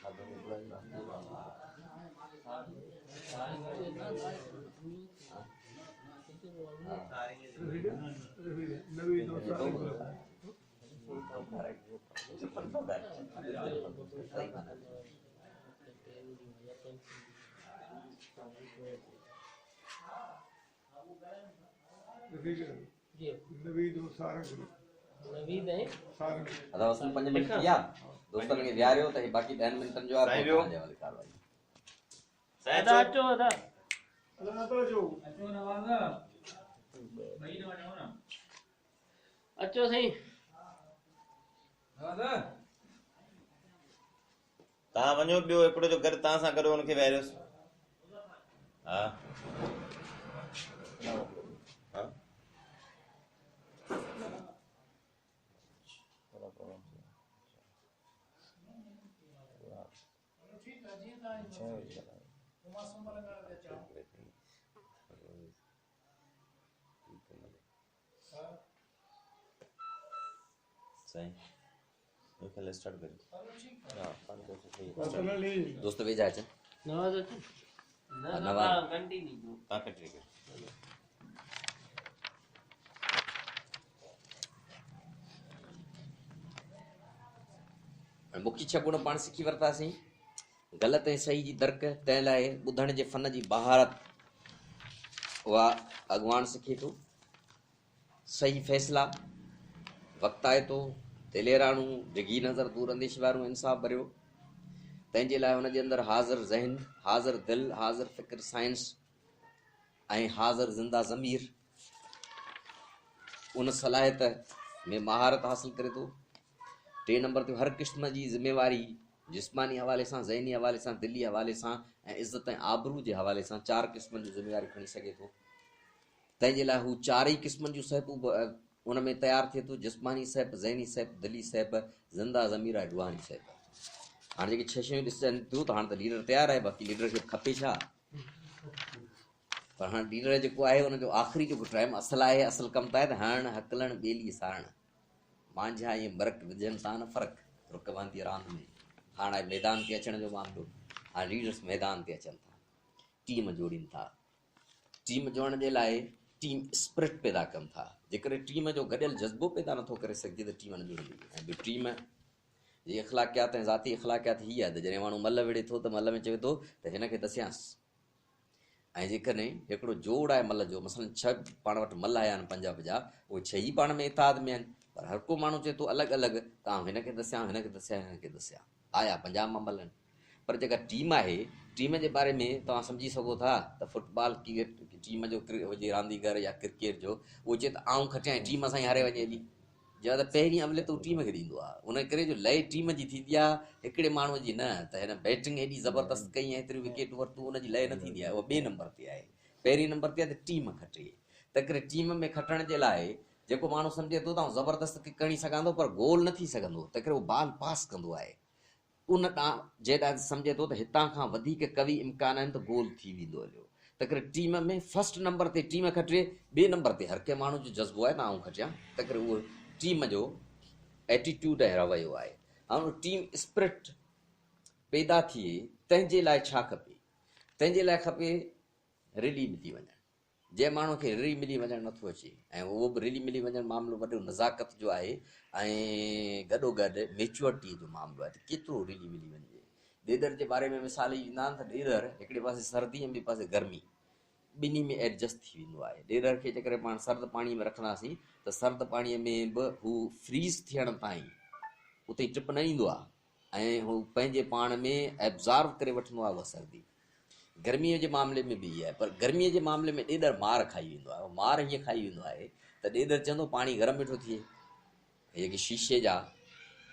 खाते में नवी दोस्त नवी दोस्त सारंग नवीद है सारंग अदा वसन 5 मिनट किया दोस्तन खे विहारियो त बाक़ी 10 मिनटनि जो आहे पोइ तव्हांजे वाली कारवाई अदा अचो अदा अल्लाह ना तो जो अचो सही तव्हां वञो ॿियो हिकिड़ो जो घर तव्हां सां गॾु हुनखे विहारियोसि हा हा सही ओके स्टार्ट करिए हां 5 से पर्सनली दोस्त भेजा है नवाज अचो नवाज कंटिन्यू ताकत ठीक है मुख्य 6 गुण पाण सिखी वरतासीं ग़लत ऐं सही जी दर्क तंहिं लाइ ॿुधण जे फन जी बहारत उहा अॻवान सिखे थो सही फ़ैसिला वक़्तु आहे तो दिलेराणू डिघी नज़र दूर अंदेश वारूं इंसाफ़ भरियो तंहिंजे लाइ हुनजे अंदरि हाज़िर ज़हन हाज़िर दिलि हाज़िर फ़िक्र साइंस ऐं हाज़िर ज़िंदा ज़मीर उन सलाहियत में महारत हासिल करे थो। 3 नंबर ते हर क़िस्म जी ज़िम्मेवारी जिस्मानी हवाले सां ज़हनी हवाले सां दिली हवाले सां ऐं इज़त ऐं आबरू जे हवाले सां 4 क़िस्मनि जूं ज़िम्मेवारी खणी सघे थो। तंहिंजे लाइ हू 4 क़िस्मनि जूं सहतूं उन में तयारु थिए थो जिस्मानी सहब ज़हनी सहब दिली सहब ज़िंदा ज़मीर ऐं रूहानी सहब। हाणे जेके 6 शयूं ॾिसनि थियूं त हाणे त लीडर तयारु आहे बाक़ी लीडर खे खपे छा पर हाणे लीडर जेको आहे हुनजो आख़िरी जेको टाइम असुलु आहे असुलु कमु त आहे त हणणु हकलणु ॿेली सारण मुंहिंजा ईअं बरक विझनि था न फ़र्क़ु रुकबंदी रांदि में। हाणे मैदान ते अचण जो मामिलो हाणे लीडर्स मैदान ते अचनि था टीम जोड़ीनि था टीम जोड़ण जे लाइ टीम स्पिरिट पैदा कनि था जेकॾहिं टीम जो गॾियल जज़्बो पैदा नथो करे सघिजे त टीम न जुड़ंदी ऐं ॿियो टीम जी इख़लाक़ियात ऐं ज़ाती इख़लाक़ियात हीअ आहे त जॾहिं माण्हू मल विढ़े थो त मल में चवे थो त हिन खे दसियांसि ऐं जेकॾहिं हिकिड़ो जोड़ आहे मल जो मसलन 6 पाण वटि मल आया आहिनि 50 उहे 6 ई पाण में इताद में आहिनि पर हर को माण्हू चए थो अलॻि अलॻि तव्हां हिन खे दसिया हिन खे दसिया हिन खे दसिया आया 50 मां मल आहिनि पर जेका टीम आहे टीम जे बारे में तव्हां सम्झी सघो था त फुटबॉल टीम जो हुजे रांदीगर या क्रिकेट जो उहो चए त आऊं खटियां टीम सां ई हारे वञे हली या त पहिरीं अवले त उहो टीम खे ॾींदो आहे उन करे जो लय टीम जी थींदी आहे हिकिड़े माण्हूअ जी न त हिन बैटिंग एॾी ज़बरदस्त कई ऐं हेतिरियूं विकेट वरितूं उनजी लय न थींदी आहे उहा 2 नंबर ते आहे। पहिरीं नंबर ते आहे त टीम खटे त करे टीम में खटण जे लाइ जेको माण्हू सम्झे थो त ज़बरदस्त खणी सघंदो पर गोल न थी सघंदो त करे उहो बॉल पास कंदो आहे उन ॾांहुं जेॾा सम्झे थो त हितां खां वधीक कवि इम्कान आहिनि त गोल थी वेंदो हलियो त करे टीम में फर्स्ट नंबर ते टीम खटे 2 नंबर ते हर कंहिं माण्हू जो जज़्बो आहे त आऊं खटियां त करे उहो टीम जो एटीट्यूड ऐं रवैयो आहे। हाणे टीम स्पिरिट पैदा थिए तंहिंजे लाइ छा खपे तंहिंजे लाइ खपे रिली मिली वञणु जंहिं माण्हू खे रिली मिली वञणु नथो अचे ऐं उहो बि रिली मिली वञणु मामिलो वॾो नज़ाकत जो आहे ऐं गॾोगॾु मेच्योरिटीअ जो मामिलो आहे त केतिरो रिली मिली वञे। ॾेॾर जे बारे में मिसाल ई ॾींदा आहिनि त ॾेॾर हिकिड़े पासे सर्दी ऐं ॿिए पासे गर्मी ॿिन्ही में एडजस्ट थी वेंदो आहे। ॾेॾर खे जेकॾहिं पाण सर्द पाणीअ में रखंदासीं त सर्द पाणीअ में बि हू फ्रीज़ थियण ताईं उते टिप न ईंदो आहे ऐं हू पंहिंजे पाण में एब्ज़ॉर्व करे वठंदो आहे उहा सर्दी। गर्मीअ जे मामले में बि इहा आहे पर गर्मीअ जे मामले में ॾेॾर मार खाई वेंदो आहे मार हीअं खाई वेंदो आहे त ॾेॾर चवंदो पाणी गरम वेठो थिए जेके शीशे जा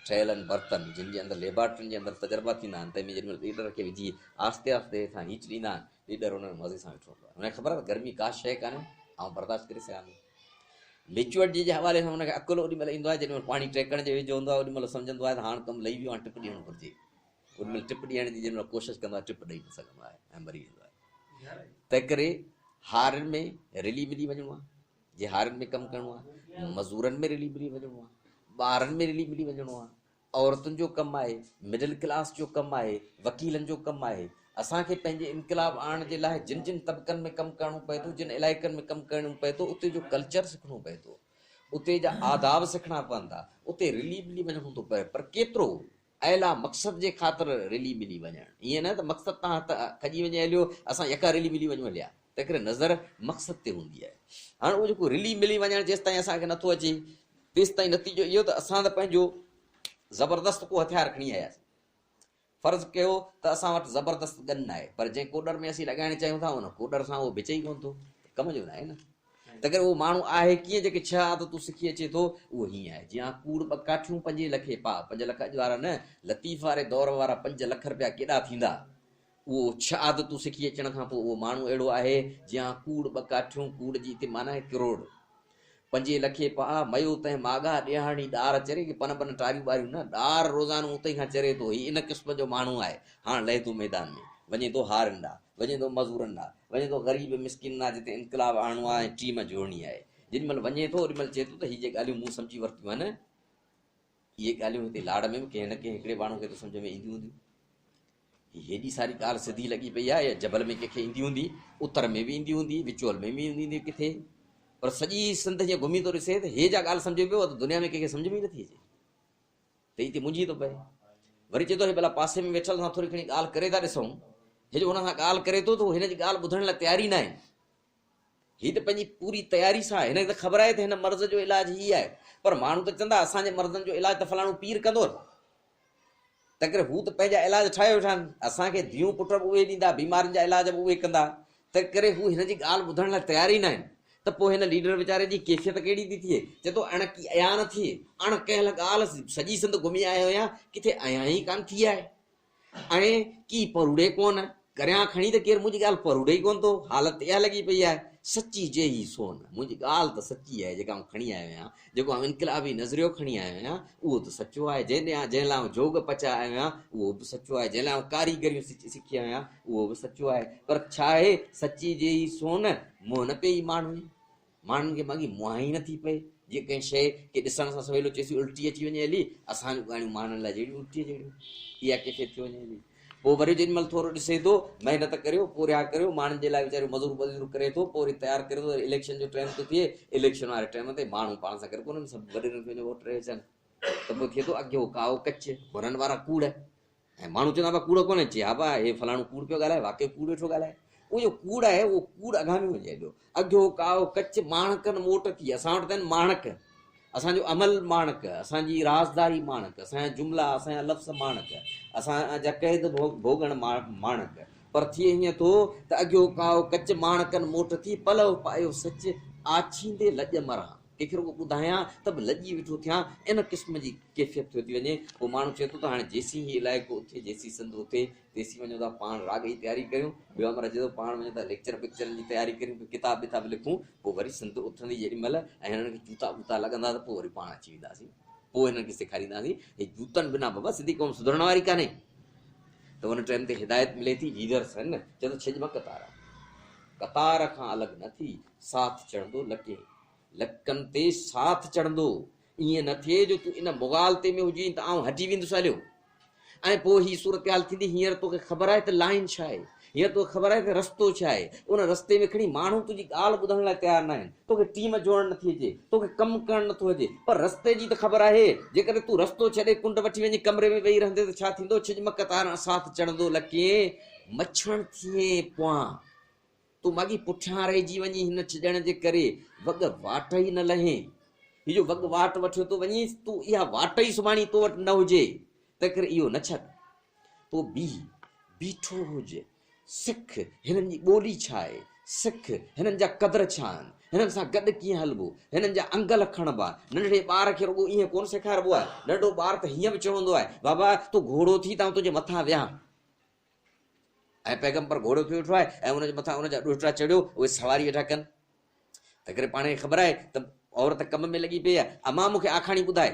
ठहियल आहिनि बर्तन जिन जे अंदरि लेबॉर्ट्रियुनि जे अंदरि तजुर्बा थींदा आहिनि तंहिंमें जेॾीमहिल ॾेॾर खे विझी आहिस्ते आहिस्ते सां हीच ॾींदा आहिनि ॾेॾर हुन में मज़े सां वेठो हूंदो आहे हुनखे ख़बर आहे गर्मी का शइ कान्हे ऐं बर्दाश्त करे सघां थो। मेच्योरिटी जे हवाले सां हुनखे अकुलु ओॾीमहिल ईंदो आहे जेॾीमहिल पाणी टहिकण जे वेझो हूंदो आहे ओॾीमहिल सम्झंदो आहे त हाणे कमु लही वियो हाणे टिप ॾियणु घुरिजे ओॾीमहिल टिप ॾियण जी जेॾीमहिल कोशिशि कंदो आहे टिप ॾेई न सघंदो आहे ऐं मरी वेंदो आहे। तंहिं करे हारनि में रिली मिली वञिणो आहे जे हारनि में कमु करिणो आहे मज़ूरनि में रिली मिली वञिणो आहे ॿारनि में रिली मिली वञिणो आहे औरतुनि जो कमु आहे मिडिल क्लास जो कमु आहे वकीलनि जो कमु आहे। असांखे पंहिंजे इनकलाब आणण जे लाइ जिन जिन तबक़नि में कमु करिणो पए थो जिन इलाइक़नि में कमु करिणो पए थो उते जो कल्चर सिखणो पए थो उते जा आदाब सिखणा पवंदा उते रिली मिली वञणो थो पए पर केतिरो अहिला मक़सद जे ख़ातिर रिली मिली वञणु ईअं न त मक़सदु तव्हां खजी वञे हलियो असां यका रिली मिली वञूं हलिया तंहिं करे नज़र मक़सद ते हूंदी आहे। हाणे उहो जेको रिली मिली वञणु जेसि ताईं असांखे नथो अचे तेसि ताईं नतीजो इहो त असां त पंहिंजो ज़बरदस्त को हथियार खणी आयासीं फ़र्ज़ु कयो त असां वटि ज़बरदस्त गन आहे पर जंहिं कोडर में असीं लॻाइणु चाहियूं था उन कोडर सां उहो बिचे ई कोन थो कम जो न आहे न त करे उहो माण्हू आहे कीअं जेके 6 आदतूं सिखी अचे थो उहो हीअं आहे जीअं कूड़ 2 काठियूं 5 लखे पा 5 लख अॼु वारा न लतीफ़ वारे दौर वारा 5 लख रुपया केॾा थींदा उहो 6 आदतूं सिखी अचण खां पोइ उहो माण्हू अहिड़ो आहे जीअं कूड़ 2 काठियूं कूड़ जी हिते माना आहे करोड़ 5 लखे पा मयो तंहिं मागा ॾियाणी ॾार चरे की पन पन टारियूं ॿारियूं न ॾार रोज़ानो उते खां चरे थो हीउ इन क़िस्म जो माण्हू आहे। हाणे लहे थो मैदान में वञे थो हारनि ॾांहुं वञे थो मज़ूरनि ॾांहुं वञे थो ग़रीब मिसकिन ॾांहुं जिते इनकलाब आणणो आहे ऐं टीम जोड़णी आहे जेॾीमहिल वञे थो ओॾीमहिल चए थो त हीअ जे ॻाल्हियूं मूं सम्झी वरितियूं आहिनि इहे ॻाल्हियूं हिते लाड़ में बि कंहिं न कंहिं हिकिड़े माण्हू खे त सम्झ में ईंदियूं हूंदियूं हीअ हेॾी सारी ॻाल्हि सिधी लॻी पई आहे या जबल में कंहिंखे ईंदी हूंदी उतर में बि ईंदी हूंदी विचोल में बि ईंदी हूंदी किथे पर सॼी सिंध जीअं घुमी थो ॾिसे त हे जा ॻाल्हि सम्झ पियो त दुनिया में कंहिंखे सम्झ में ई नथी अचे त हिते मुंझी थो पए वरी चए थो हे भला पासे में वेठल सां थोरी घणी ॻाल्हि करे था ॾिसूं हे जो हुन सां ॻाल्हि करे थो त हिन जी ॻाल्हि ॿुधण लाइ तयारी न आहिनि ही त पंहिंजी पूरी तयारी सां हिनखे त ख़बर आहे त हिन मर्ज़ जो इलाज ही आहे, पर माण्हू त चवंदा असांजे मर्ज़नि जो इलाज त फलाणो पीर कंदो, तंहिं करे हू त पंहिंजा इलाज ठाहे वेठा आहिनि, असांखे धीअ पुट बि उहे ॾींदा, बीमारियुनि जा इलाज बि उहे कंदा, तंहिं करे हू हिन जी ॻाल्हि ॿुधण लाइ तयार ई न आहिनि। त पोइ हिन लीडर वीचारे जी कैफ़ियत कहिड़ी थी थिए, चए थो अण की अया न थिए, अण कहियल ॻाल्हि सॼी सिंध घुमी आयो आहियां, किथे अया ई कान थी आहे, ऐं की परुड़े कोन, करियां खणी त केरु मुंहिंजी ॻाल्हि परुड़े ई कोन थो, हालत इहा लॻी पई आहे। सची जे ई सोन, मुंहिंजी ॻाल्हि त सची आहे, जेका आउं खणी आयो आहियां, जेको आउं इनकलाबी नज़रियो खणी आयो आहियां, उहो त सचो आहे, जंहिं लाइ आउं जोग पचाए आयो आहियां उहो बि सचो आहे, जंहिं लाइ आउं कारीगरियूं सिखी आयो आहियां उहो बि सचो आहे, पर छा आहे सची जे ई सोन मुंहुं न पई माण्हुनि खे माॻी मुंहं ई नथी पए, जीअं कंहिं शइ खे ॾिसण सां सवेलो चएसि उल्टी अची वञे हली, असांजूं ॻाल्हियूं माण्हुनि लाइ जहिड़ियूं उल्टी जहिड़ियूं, इहा कैफ़ियत थी वञे हली। पोइ वरी जेॾी महिल थोरो ॾिसे थो महिनत करियो पोरिया करियो, माण्हुनि जे लाइ वीचारो मज़ूर करे थो, पोइ वरी तयारु करे थो, इलेक्शन जो टाइम थो थिए, इलेक्शन वारे टाइम ते माण्हू पाण सां गॾु कोन्हनि, सभु वॾे पंहिंजो वोट रहे अचनि, त पोइ थिए थो अॻियो काओ कच भरनि वारा कूड़, ऐं माण्हू चवंदा भाउ कूड़ कोन्हे, चए हा भाउ हे फलाणो कूड़ पियो ॻाल्हाए, वाक़ई कूड़ वेठो ॻाल्हाए, उहो जो कूड़ आहे उहो कूड़ अगामी वञे हेॾो, अॻियो काओ कच माणकनि मोट थी, असां वटि त माणक, असांजो अमल माणक, असांजी राज़दारी माणक, असांजा जुमिला असांजा लफ़्ज़ माणक, असांजा क़ैद भोगण माणक, पर थिए हीअं थो त अॻियो काओ कच माणकनि मोट थी, पलव पायो सच आछींदे लॼ मरां, कंहिंखे रुॻो ॿुधायां त बि लॼी वेठो थियां, इन क़िस्म जी कैफ़ियत थी वञे। पोइ माण्हू चए थो त हाणे जेसीं ही इलाइक़ो उथे, जेसीं सिंध उथे, तेसीं वञो था पाण राग जी तयारी करियूं, ॿियो अमर अचे थो पाण वञो था लेक्चर पिक्चरनि जी तयारी करियूं, किताब विताब लिखूं, पोइ वरी सिंध उथंदी जेॾी महिल ऐं हिननि खे जूता वूता लॻंदा त पोइ वरी पाण अची वेंदासीं, पोइ हिननि खे सेखारींदासीं, हे जूतनि बिना बाबा सिंधी क़ौम सुधरण वारी कान्हे। त हुन टाइम ते हिदायत मिले थी लीडर्स आहिनि न, चए थो छिजमा कतार खां अलॻि न थी, साथ चढ़ंदो लके, लकनि ते साथ चढ़ंदो, ईअं न थिए जो तूं इन मुगाल ते में हुजी त आउं हटी वेंदुसि हलियो, ऐं पोइ ही सूरत हाल थींदी, हींअर तोखे ख़बर आहे त लाइन छा आहे, हींअर तोखे ख़बर आहे त रस्तो छा आहे, उन रस्ते में खणी माण्हू तुंहिंजी ॻाल्हि ॿुधण लाइ तयारु न आहिनि, तोखे टीम जोड़णु नथी अचे, तोखे कमु करणु नथो अचे, पर रस्ते जी त ख़बर आहे, जेकॾहिं तूं रस्तो छॾे कुंड वठी वञी कमरे में वेही रहंदे त छा थींदो, छिजमक तारा साथ चढ़ंदो लके, मछण थिए पोयां, तूं माॻी पुठियां रहिजी वञी हिन छिजण जे करे, वॻ वाट ई न लहे, हीअ जो वॻ वाट वठियो थो वञी, तूं इहा वाट ई सुभाणे तो वटि न हुजे, तंहिं करे इहो न छॾ, तो बीठो हुजे, सिख हिननि जी ॿोली छा आहे, सिख हिननि जा क़दर छा आहिनि, हिननि सां गॾु कीअं हलबो, हिननि जा अंग लखणबा, नंढड़े ॿार खे रुॻो ईअं कोन सेखारिबो आहे, नंढो ॿार त हीअं बि चवंदो आहे बाबा तूं घोड़ो थी त तुंहिंजे मथां वियां, ऐं पैगम्बर घोड़ो थी वेठो आहे ऐं उनजे मथां उनजा ॾोहिटा चढ़ियो, उहे सवारी वेठा कनि, तंहिं करे पाण खे ख़बर आहे त औरत कम में लॻी पई आहे, अमां मूंखे आखाणी ॿुधाए,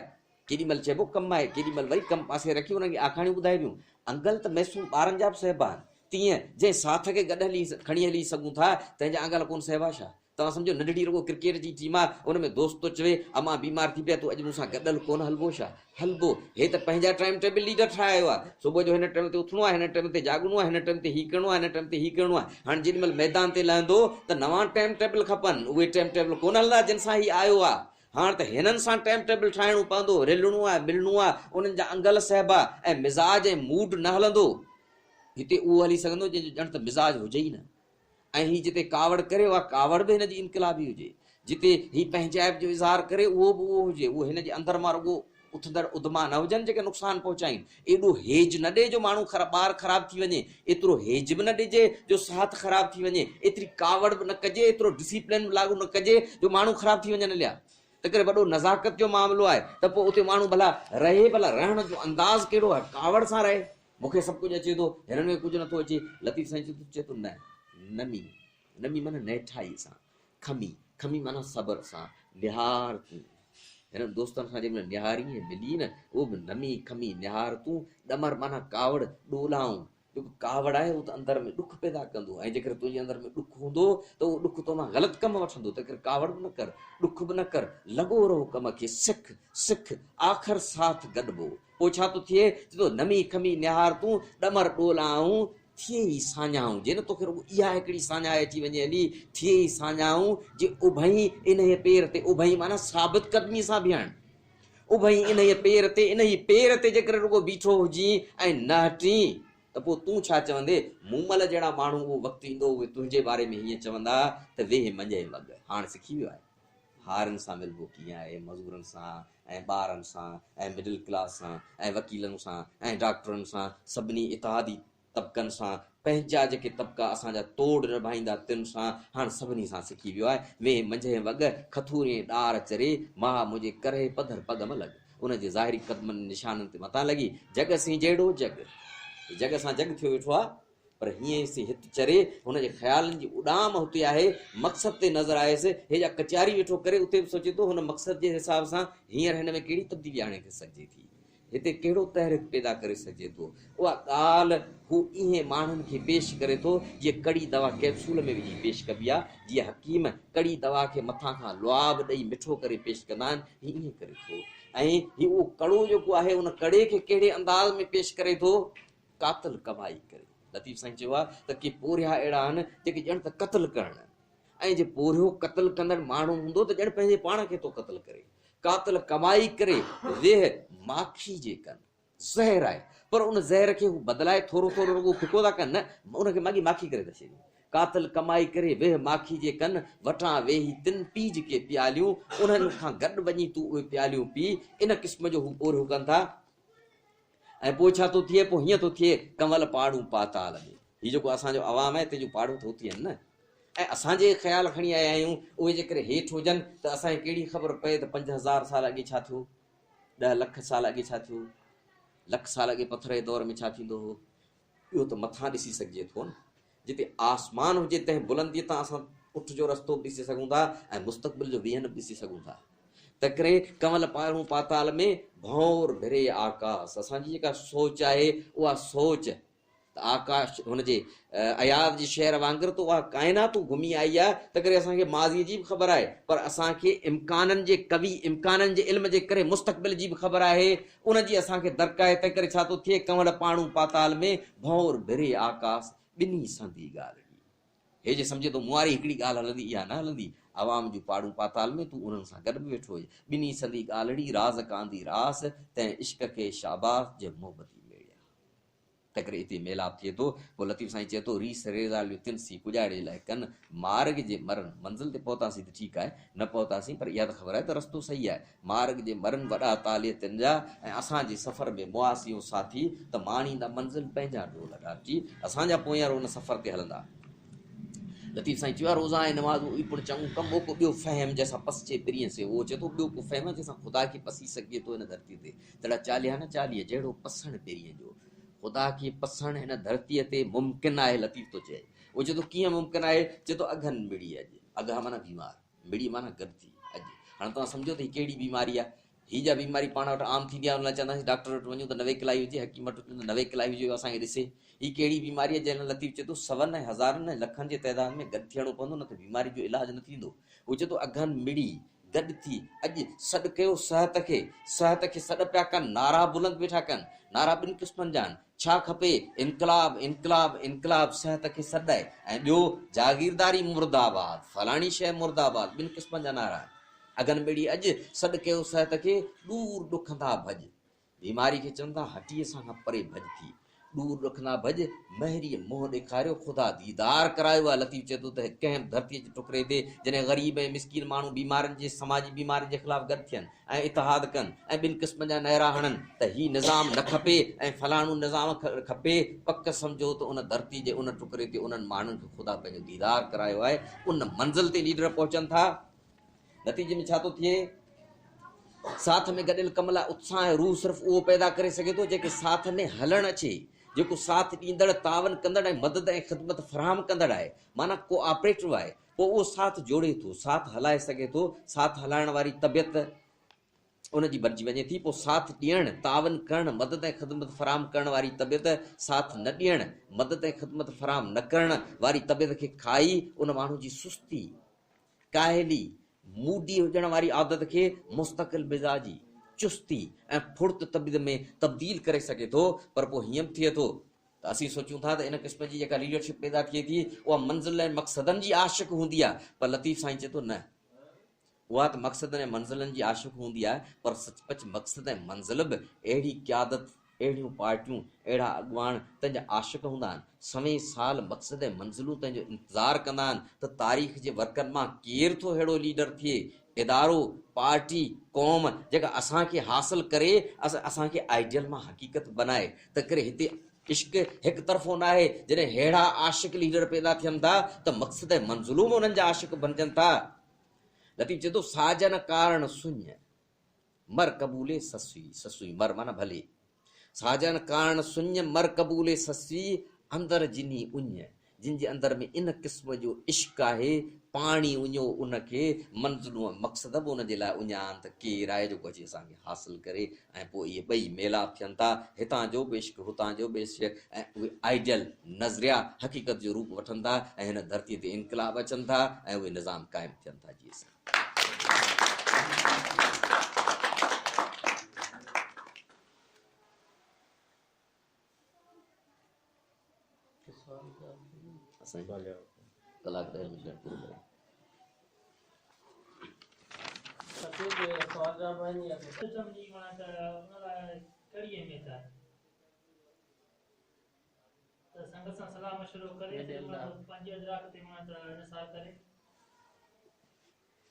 केॾी महिल चइबो कमु आहे, केॾी महिल वरी कमु पासे रखी हुनखे आखाणियूं ॿुधाए ॾियूं, अंगल त मैसूम ॿारनि जा बि सहबा आहिनि, तीअं जंहिं साथ खे गॾु खणी हली सघूं था तंहिंजा अंगल कोन सहबा छा, तव्हां सम्झो नंढड़ी रुॻो क्रिकेट जी टीम आहे, उन में दोस्त थो चवे अमां बीमार थी पिया, तूं अॼु मूंसां गॾियल कोन हलबो छा, हलबो, हे त पंहिंजा टाइम टेबल लीडर ठाहियो आहे, सुबुह जो हिन टाइम ते उथणो आहे, हिन टाइम ते जाॻणो आहे, हिन टाइम ते हीउ करिणो आहे, हिन टाइम ते हीउ करिणो आहे, हाणे जेॾी महिल मैदान ते लहंदो त नवां टाइम टेबल खपनि, उहे टाइम टेबल कोन हलंदा जिन सां हीउ आयो आहे, हाणे त हिननि सां टाइम टेबल ठाहिणो पवंदो, रिलणो आहे मिलणो आहे, उन्हनि जा अंगल सहबा ऐं मिज़ाज ऐं मूड न हलंदो, हिते उहो हली सघंदो जंहिंजो ॼण त मिज़ाज हुजे ई न, ऐं हीउ जिते कावड़ करे उहा कावड़ बि हिन जी इनकलाबी हुजे, जिते हीउ पंहिंजाइप जो इज़हार करे उहो बि उहो हुजे, उहो हिन जे अंदर मां रुॻो उथंदड़ उदमा न हुजनि जेके नुक़सानु पहुचाइनि, एॾो हेज न ॾे जो माण्हू ॿार ख़राबु थी वञे, एतिरो हेज बि न ॾिजे जो साथ ख़राबु थी वञे, एतिरी कावड़ बि न कजे, एतिरो डिसिप्लिन बि लागू न कजे जो माण्हू ख़राबु थी वञनि हलिया, त करे वॾो नज़ाकत जो मामिलो आहे, त पोइ उते माण्हू भला रहे, भला रहण जो अंदाज़ कहिड़ो आहे, कावड़ सां रहे, मूंखे सभु कुझु अचे थो, हिननि में कुझु नथो अचे, लतीफ़ साईं चए थो न, नमी माना नेठाई सां, खमी माना सबर सां, निहार तूं, हिननि दोस्तनि सां जंहिंमहिल निहारी मिली न, उहो बि नमी खमी निहार तूं, ॾमर माना कावड़ ॾोलाऊं, जेको कावड़ आहे उहो त अंदर में ॾुख पैदा कंदो, ऐं जेकर तुंहिंजे अंदर में ॾुख हूंदो त उहो ॾुख तो मां ग़लति कमु वठंदो, त करे कावड़ बि न कर, ॾुख बि न कर, लॻो रहो कम खे, सिख आख़िर साथ गॾिबो, पोइ छा थो थिए, चए नमी खमी निहार तूं, ॾमर ॾोलाऊं, थिए ई साञाऊं, जे न तोखे रुॻो इहा हिकिड़ी साञाए अची वञे हली, थिए ई साञाऊं जे उभई इन जे पेर ते, उभई माना साबित क़दमी सां बीहण, उभई इन जे पेर ते, इन ई पेर ते जेकर रुॻो बीठो हुजी ऐं न हटी, त पोइ तूं छा चवंदे मूमल जहिड़ा माण्हू उहो वक़्तु ईंदो उहे तुंहिंजे बारे में हीअं चवंदा त वेह मंझे वॻ। हाणे सिखी वियो आहे हारनि सां मिलबो कीअं आहे, मज़ूरनि सां ऐं ॿारनि सां ऐं मिडिल क्लास सां ऐं वकीलनि सां ऐं डॉक्टरनि सां, सभिनी इतिहादी तबिकनि सां, पंहिंजा जेके तबिका असांजा तोड़ निभाईंदा तिनि सां, हाणे सभिनी सां सिखी वियो आहे। वेह मंझे वॻ खथूरे ॾार चरे मां मुंहिंजे करे पधर पग में लॻ। उनजे ज़ाहिरी क़दमनि निशाननि ते मथां लॻी जग सी जहिड़ो जग, जग सां जग थियो वेठो आहे पर हीअं सी हित चरे, हुनजे ख़्यालनि जी उॾाम हुते आहे, मक़सद ते नज़र आयसि। हे जा कचारी वेठो करे उते बि सोचे थो हुन मक़सद जे हिसाब सां हींअर हिन में कहिड़ी तब्दीली आणे सघिजे थी, हिते कहिड़ो तहरीक पैदा करे सघिजे थो। उहा ॻाल्हि हू ईअं माण्हुनि खे पेश करे थो जीअं कड़ी दवा कैप्सूल में विझी पेश कबी आहे, जीअं हकीम कड़ी दवा खे मथां खां लुआब ॾेई मिठो करे पेश कंदा आहिनि, हीअं ईअं करे थो। ऐं हीउ उहो कड़ो जेको आहे उन कड़े खे कहिड़े अंदाज़ में पेश करे थो, कातिल कमाई करे। लतीफ़ साईं चयो आहे त के पोरिया अहिड़ा आहिनि जेके ॼण त क़त्ल करणु, ऐं जे पोरियो क़त्ल कंदड़ माण्हू हूंदो त ॼण पंहिंजे पाण खे थो क़त्ल करे। कातिल कमाई करे वेह माखी जे कनि, ज़हर आहे पर उन ज़हर खे हू बदिलाए थोरो थोरो रुॻो फिको था कनि, न उनखे माॻी माखी करे था छॾनि। कातिल कमाई करे वेह माखी जे कनि, वठां वेही तिन पीज के प्यालियूं, उन्हनि खां गॾु वञी तूं उहे प्यालियूं पी। इन क़िस्म जो हू पोरियो कनि था। ऐं पोइ छा थो थिए, पोइ हीअं थो थिए कंवल पाड़ू पाताल में। हीउ जेको असांजो आवाम आहे तंहिंजूं पाड़ूं थो थियनि न, ऐं असांजे ख़्याल खणी आया आहियूं उहे जेकॾहिं हेठि हुजनि त असांखे कहिड़ी ख़बर पए त 5000 साल अॻे छा थियो, 10 लख साल अॻे छा थियो, लख साल अॻे पत्थर जे दौर में छा थींदो हो। इहो त मथां ॾिसी सघिजे थो न, जिते आसमान हुजे तंहिं बुलंदीअ तां असां पुठ जो रस्तो बि ॾिसी सघूं था ऐं मुस्तक़बिल जो वेहन बि ॾिसी सघूं था। तकरे कंवल पाड़ू पाताल में भौर भिरे आकाश, असांजी जेका सोच आहे उहा सोच त आकाश हुनजे अयाद जे शहर वांगुरु त उहा काइनातूं घुमी आई आहे। त करे असांखे माज़ीअ जी बि ख़बर आहे, पर असांखे इम्काननि जे कवि इम्काननि जे इल्म जे करे मुस्तक़बिल जी बि ख़बर आहे, उनजी असांखे दरक आहे। तंहिं करे छा थो थिए, कंवल पाड़ू पाताल में भौर भिरे आकाश, ॿिन्ही संदी ॻाल्हि हे जे सम्झे थो मुआरी हिकिड़ी ॻाल्हि हलंदी, इहा न हलंदी। आवाम जूं पाड़ू पाताल में तूं उन्हनि सां गॾु बि वेठो हुजे, ॿिन्ही संदी ॻाल्हिड़ी राज़ कांदी रास, तंहिं इश्क खे शाबाश जे मोहबती मेड़िया। तंहिं करे हिते मेलाप थिए थो। पोइ लतीफ़ साईं चए थो रीस रेज़ालियूं तिनसी पुॼाड़े लाइ कनि, मार्ग जे मरनि, मंज़िल ते पहुतासीं त ठीकु आहे, न पहुतासीं पर इहा त ख़बर आहे त रस्तो सही आहे। मार्ग जे मरनि वॾा ताले तिन जा, ऐं असांजे सफ़र में मुआसियूं साथी, त माणींदा मंज़िल पंहिंजा ढोल ॾाठी, असांजा पोयां उन सफ़र ते हलंदा। लतीफ़ साईं चयो आहे रोज़ा ऐं नमाज़ूं ई पिणु चङो कमु, को ॿियो फ़हम जंहिंसां पसचे पिरीअ से, उहो चए थो ॿियो को फ़हम जंहिंसां ख़ुदा खे पसी सघिजे थो हिन धरती ते। तहिड़ा 40 न 40 जहिड़ो पसण पेरीअ जो, ख़ुदा खे पसण हिन धरतीअ ते मुमकिन आहे। लतीफ़ थो चए, उहो चए थो कीअं मुमकिन आहे, चए थो अघनि मिड़ी, अॼु अघ माना बीमार, मिड़ी माना गॾिजी। अॼु हाणे तव्हां सम्झो त हीअ कहिड़ी बीमारी आहे। हीअ जा बीमारी पाण वटि आम थींदी आहे, हुन लाइ चवंदासीं डॉक्टर वटि वञूं त 90 किलाई हुजे, हकीम वटि वञूं त 90 किलाई हुजे, असांखे ॾिसे। हीअ कहिड़ी बीमारी आहे जंहिं लाइ लतीफ़ चए थो 100 हज़ारनि लखनि जे तइदाद में गॾु थियणो पवंदो, न त बीमारी जो इलाजु न थींदो। उहो चए थो अघनि मिड़ी गॾु थी, अॼु सॾु कयो सिहत खे, सिहत खे सॾु पिया कनि, नारा बुलंद वेठा कनि। नारा ॿिनि क़िस्मनि जा आहिनि, छा खपे, इनकलाब इनकलाब इनकलाब, सिहत खे सॾु आहे, ऐं ॿियो जागीरदारी मुर्दाबाद, फलाणी शइ मुर्दाबाद, ॿिनि क़िस्मनि जा नारा आहिनि। अगन बेड़ी अॼु सॾु कयो सिहत खे, दूर ॾुखंदा भॼ, बीमारी खे चवनि था हटीअ सां खां परे भॼ थी, दूर ॾुखंदा भॼ, महरीअ मुंहुं ॾेखारियो, ख़ुदा दीदार करायो आहे। लतीफ़ चए थो त कंहिं धरतीअ जे टुकड़े ते जॾहिं ग़रीब ऐं मिसकीन माण्हू बीमारियुनि जे समाजी बीमारियुनि जे ख़िलाफ़ु गॾु थियनि ऐं इतिहाद कनि ऐं ॿिनि क़िस्मनि जा नारा हणनि त हीउ निज़ाम न खपे ऐं फलाणो निज़ाम खपे, पक सम्झो त उन धरती जे उन टुकड़े ते उन्हनि माण्हुनि खे ख़ुदा पंहिंजो दीदार करायो आहे। उन मंज़िल ते लीडर पहुचनि था। नतीजे में छा थो थिए, साथ में गॾियल कम लाइ उत्साह ऐं रूह सिर्फ़ु उहो पैदा करे सघे थो जेके साथ में हलणु अचे, जेको साथ ॾींदड़, तावन कंदड़ ऐं मदद ऐं ख़िदमत फराहम कंदड़ आहे, माना कोऑपरेटिव आहे। पोइ उहो साथ जोड़े थो, साथ हलाए सघे थो। साथ हलाइण वारी तबियत उनजी बणिजी वञे थी। पोइ साथ ॾियणु, तावन करणु, मदद ऐं ख़िदमत फराहम करण वारी तबियत, साथ न ॾियणु, मदद ऐं ख़िदमत फराहम न करण वारी तबियत खे खाई उन माण्हू जी सुस्ती, काहिली, मूडी हुजण वारी आदत खे मुस्तक़िल मिज़ाजी, चुस्ती ऐं फुर्त तबियत में तब्दील करे सघे थो। पर पोइ हीअं थिए थो त असीं सोचूं था त इन क़िस्म जी जेका लीडरशिप पैदा थिए थी उहा मंज़िल ऐं मक़सदनि जी आशिक़ हूंदी आहे, पर लतीफ़ साईं चए थो न, उहा त मक़सदनि ऐं मंज़िलनि जी आशिक़ हूंदी आहे, पर सचपच मक़सद ऐं मंज़िल बि अहिड़ी क़यादत अहिड़ियूं पार्टियूं अहिड़ा अॻुवान तंहिंजा आशिक हूंदा आहिनि, समय साल मक़सद ऐं मंज़िलूं तंहिंजो इंतज़ारु कंदा आहिनि त तारीख़ जे वर्कनि मां केरु थो अहिड़ो लीडर थिए, इदारो, पार्टी, क़ौम जेका असांखे हासिल करे असांखे आइडियल मां हक़ीक़त बनाए। त करे हिते इश्क हिकु तरफ़ो न आहे। जॾहिं अहिड़ा आशिक लीडर पैदा थियनि था त मक़सद ऐं मंज़िलूं बि उन्हनि जा आशिक बणजनि था। लतीफ़ चए थो साजन कारण सुञ मर कबूले ससुई, ससुई मर माना भले, साजन कारण सुञ मर कबूले ससुई, अंदर जिनी उञ, जिन जे अंदर में इन क़िस्म जो इश्क आहे, पाणी उञो उनखे, मंज़िलूं मक़सद बि उनजे लाइ उञान त केरु आहे जेको अची असांखे हासिल करे। ऐं पोइ इहे ॿई मेलाप थियनि था, हितां जो बि इश्क हुतां जो बि इश्क, ऐं उहे आइडियल नज़रिया हक़ीक़त जो रूप वठनि था ऐं हिन धरतीअ ते इनकलाब अचनि था ऐं उहे निज़ाम क़ाइमु थियनि था। जी साईं। कलाक 10 मिनट पूरो करें। सवाल जवाब आहिनि या सिस्टम जी माना त उन लाइ कहिड़ी अहमियत आहे त संगत सां सलाह मशवरो करे पंहिंजे अदराक ते माना त निसार करे।